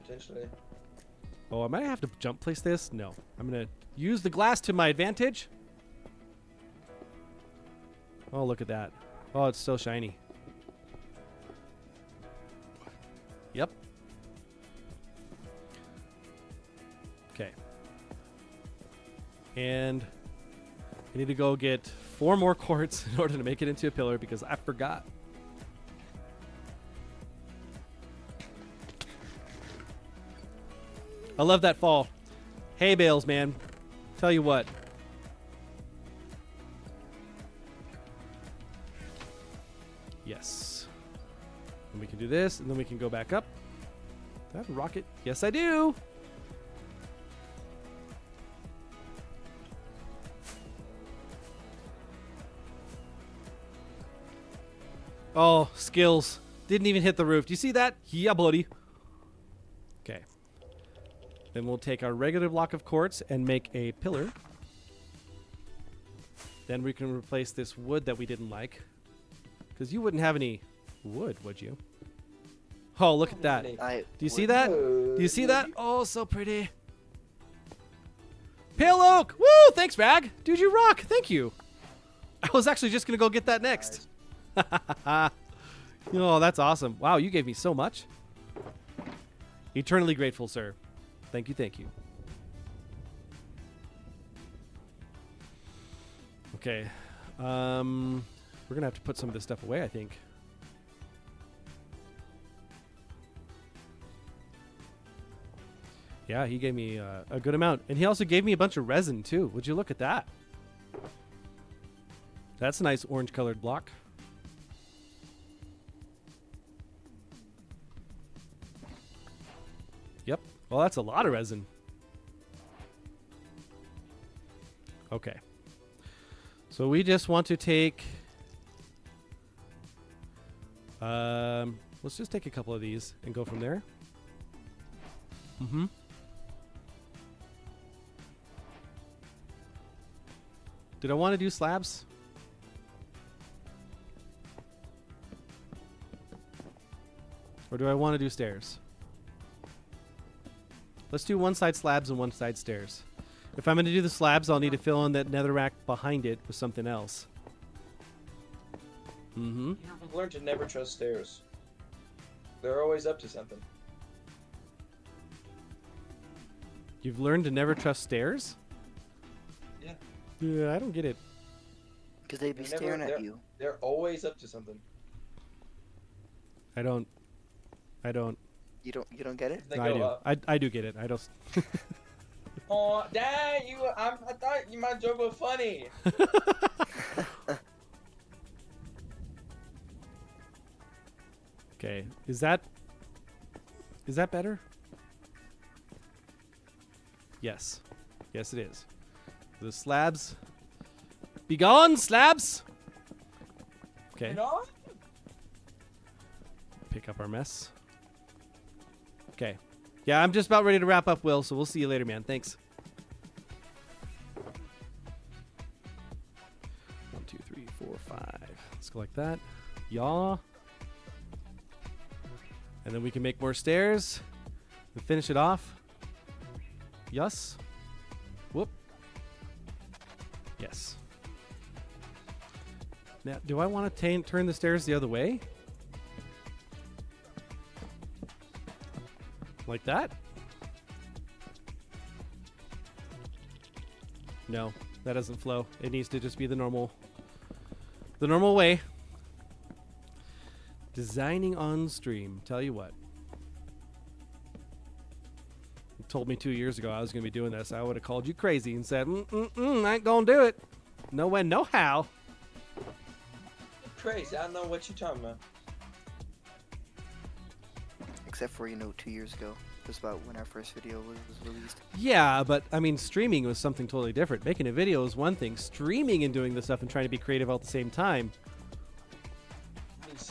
Potentially. Oh, I might have to jump place this. No. I'm going to use the glass to my advantage. Oh, look at that. Oh, it's so shiny. Yep. Okay. And I need to go get 4 more quartz in order to make it into a pillar because I forgot. I love that fall. Hay bales, man. Tell you what. Yes. And we can do this, and then we can go back up. Do I have a rocket? Yes, I do. Oh, skills. Didn't even hit the roof. Do you see that? Yeah, buddy. Okay. Then we'll take our regular block of quartz and make a pillar. Then we can replace this wood that we didn't like. Because you wouldn't have any wood, would you? Oh, look at that. Do you see that? Do you see that? Oh, so pretty. Pale oak! Woo! Thanks, Rag. Dude, you rock. Thank you. I was actually just going to go get that next. Oh, that's awesome. Wow, you gave me so much. Eternally grateful, sir. Thank you, thank you. Okay. We're going to have to put some of this stuff away, I think. Yeah, he gave me a good amount. And he also gave me a bunch of resin, too. Would you look at that? That's a nice orange-colored block. Yep. Well, that's a lot of resin. Okay. So we just want to take... let's just take a couple of these and go from there. Mm-hmm. Did I want to do slabs? Or do I want to do stairs? Let's do one side slabs and one side stairs. If I'm going to do the slabs, I'll need to fill in that netherrack behind it with something else. Mm-hmm. I've learned to never trust stairs. They're always up to something. You've learned to never trust stairs? Yeah. Yeah, I don't get it. Because they'd be They're staring never- at you. They're always up to something. I don't. You don't get it? They No, go I do. up. I do get it. I don't. Oh, Dad, I thought my joke was funny. Okay. Is that better? Yes. Yes, it is. The slabs. Be gone, slabs! Okay. You know? Pick up our mess. Okay. Yeah, I'm just about ready to wrap up, Will, so we'll see you later, man. Thanks. 1, 2, 3, 4, 5. Let's go like that. Yaw. And then we can make more stairs and finish it off. Yes. Whoop. Yes. Now, do I want to turn the stairs the other way? Like that? No, that doesn't flow. It needs to just be the normal way. Designing on stream. Tell you what. You told me 2 years ago I was going to be doing this. I would have called you crazy and said, I ain't going to do it. No when, no how. Crazy. I don't know what you're talking about. Except for, 2 years ago. It was about when our first video was released. Yeah, but I mean, streaming was something totally different. Making a video is one thing. Streaming and doing this stuff and trying to be creative all at the same time.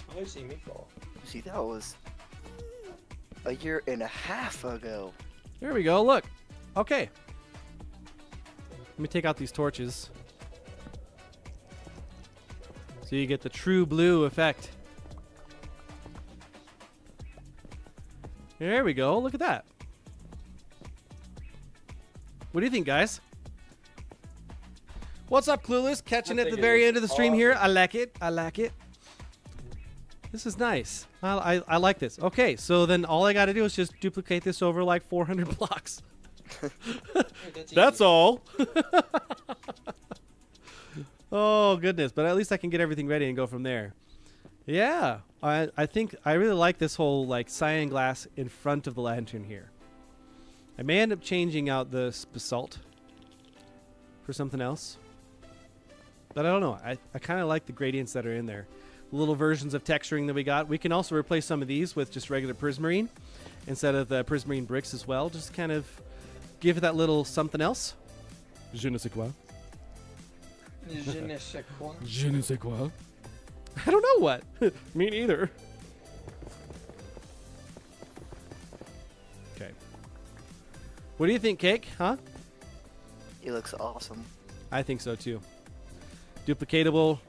What you see me for? See, that was a year and a half ago. There we go. Look. Okay. Let me take out these torches. So you get the true blue effect. There we go. Look at that. What do you think, guys? What's up, Clueless? Catching I at the think it very is end of the stream here. awesome. I like it. I like it. This is nice. I like this. Okay, so then all I got to do is just duplicate this over like 400 blocks. That's all. Oh, goodness. But at least I can get everything ready and go from there. Yeah. I think I really like this whole like cyan glass in front of the lantern here. I may end up changing out the basalt for something else. But I don't know. I kind of like the gradients that are in there. Little versions of texturing that we got. We can also replace some of these with just regular prismarine instead of the prismarine bricks as well. Just kind of give it that little something else. Je ne sais quoi. Je ne sais quoi. Je ne sais quoi. I don't know what. Me neither. Okay. What do you think, Cake? Huh? It looks awesome. I think so too. Duplicatable.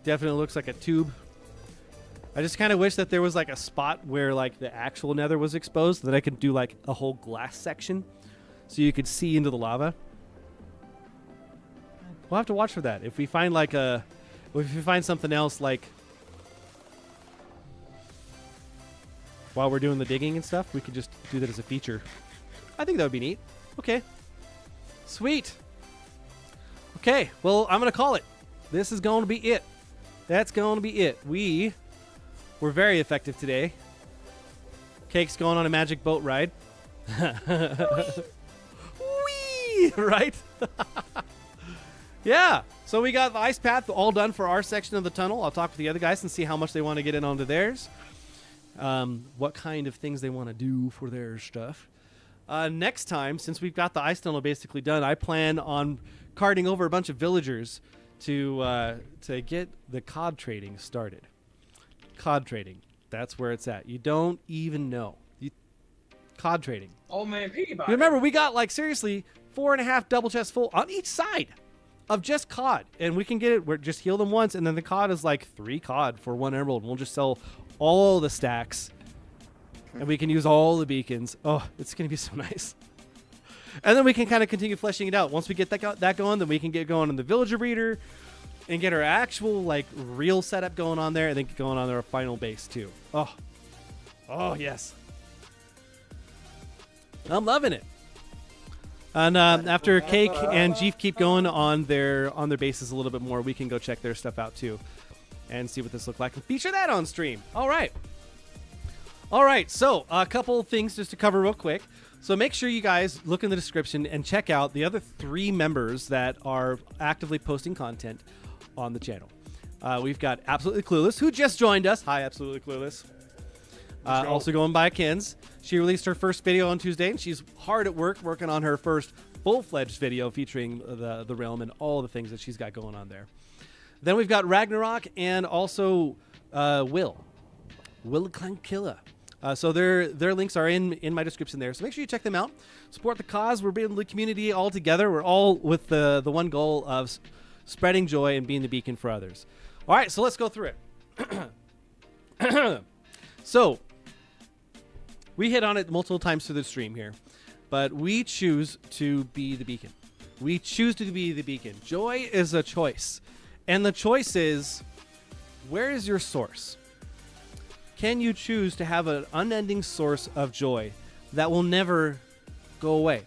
Definitely looks like a tube. I just kind of wish that there was like a spot where like the actual nether was exposed so that I could do like a whole glass section so you could see into the lava. We'll have to watch for that. If we find like if we find something else like while we're doing the digging and stuff, we could just do that as a feature. I think that would be neat. Okay. Sweet. Okay, well, I'm going to call it. This is going to be it. That's going to be it. We were very effective today. Cake's going on a magic boat ride. Whee! Right? Yeah. So we got the ice path all done for our section of the tunnel. I'll talk to the other guys and see how much they want to get in onto theirs. What kind of things they want to do for their stuff. Next time, since we've got the ice tunnel basically done, I plan on carting over a bunch of villagers to get the cod trading started. Cod trading. That's where it's at. You don't even know. Cod trading. Oh man, piggyback. Remember, we got like seriously 4.5 double chests full on each side of just cod, and we can get it. We're just heal them once, and then the cod is like 3 cod for 1 emerald. And we'll just sell all the stacks, and we can use all the beacons. Oh, it's gonna be so nice. And then we can kind of continue fleshing it out. Once we get that going, then we can get going on the villager breeder and get our actual like real setup going on there, and then get going on our final base too. Oh yes. I'm loving it. And after Cake and Jeef keep going on their bases a little bit more, we can go check their stuff out too and see what this looks like and feature that on stream. All right. So a couple of things just to cover real quick. So make sure you guys look in the description and check out the other 3 members that are actively posting content on the channel. We've got Absolutely Clueless, who just joined us. Hi, Absolutely Clueless. Also going by Kins. She released her first video on Tuesday, and she's hard at work working on her first full-fledged video featuring the realm and all the things that she's got going on there. Then we've got Ragnarok and also Will Clankilla. So their links are in my description there. So make sure you check them out. Support the cause. We're building the community all together. We're all with the one goal of spreading joy and being the beacon for others. All right, so let's go through it. So we hit on it multiple times through the stream here, but we choose to be the beacon. We choose to be the beacon. Joy is a choice, and the choice is, where is your source? Can you choose to have an unending source of joy that will never go away?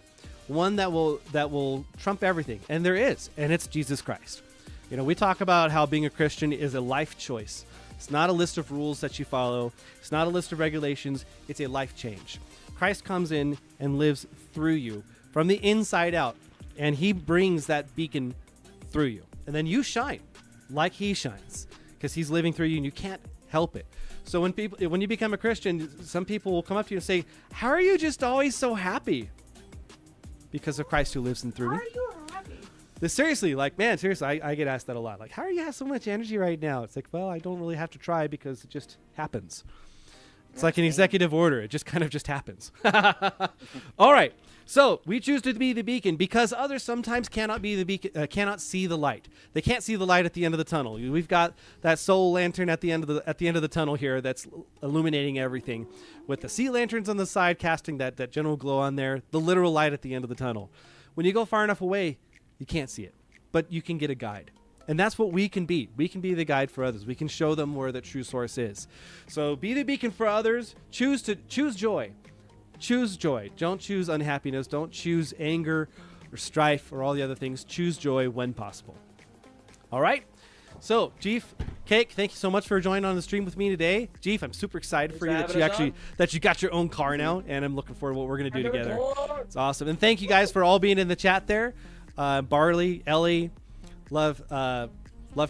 One that will trump everything. And there is, and it's Jesus Christ. You know, we talk about how being a Christian is a life choice. It's not a list of rules that you follow. It's not a list of regulations. It's a life change. Christ comes in and lives through you from the inside out, and he brings that beacon through you. And then you shine like he shines because he's living through you, and you can't help it. So when you become a Christian, some people will come up to you and say, how are you just always so happy? Because of Christ who lives in through me. How are you happy? Seriously, I get asked that a lot. Like, how are you have so much energy right now? It's like, well, I don't really have to try because it just happens. It's like an executive order. It just kind of just happens. All right. So we choose to be the beacon because others sometimes cannot be the beacon, cannot see the light. They can't see the light at the end of the tunnel. We've got that soul lantern at the end of the tunnel here that's illuminating everything, with the sea lanterns on the side casting that general glow on there. The literal light at the end of the tunnel. When you go far enough away, you can't see it, but you can get a guide. And that's what we can be. We can be the guide for others. We can show them where the true source is. So be the beacon for others. Choose joy. Choose joy. Don't choose unhappiness. Don't choose anger or strife or all the other things. Choose joy when possible. All right? So, Jeef, Cake, thank you so much for joining on the stream with me today. Jeef, I'm super excited for you that you got your own car now, and I'm looking forward to what we're going to do together. It's awesome. And thank you guys for all being in the chat there. Barley, Ellie, Love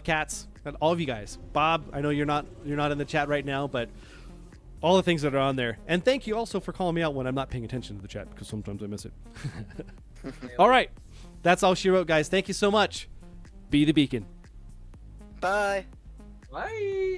Cats, and all of you guys. Bob, I know you're not in the chat right now, but all the things that are on there. And thank you also for calling me out when I'm not paying attention to the chat, because sometimes I miss it. All right. That's all she wrote, guys. Thank you so much. Be the beacon. Bye. Bye.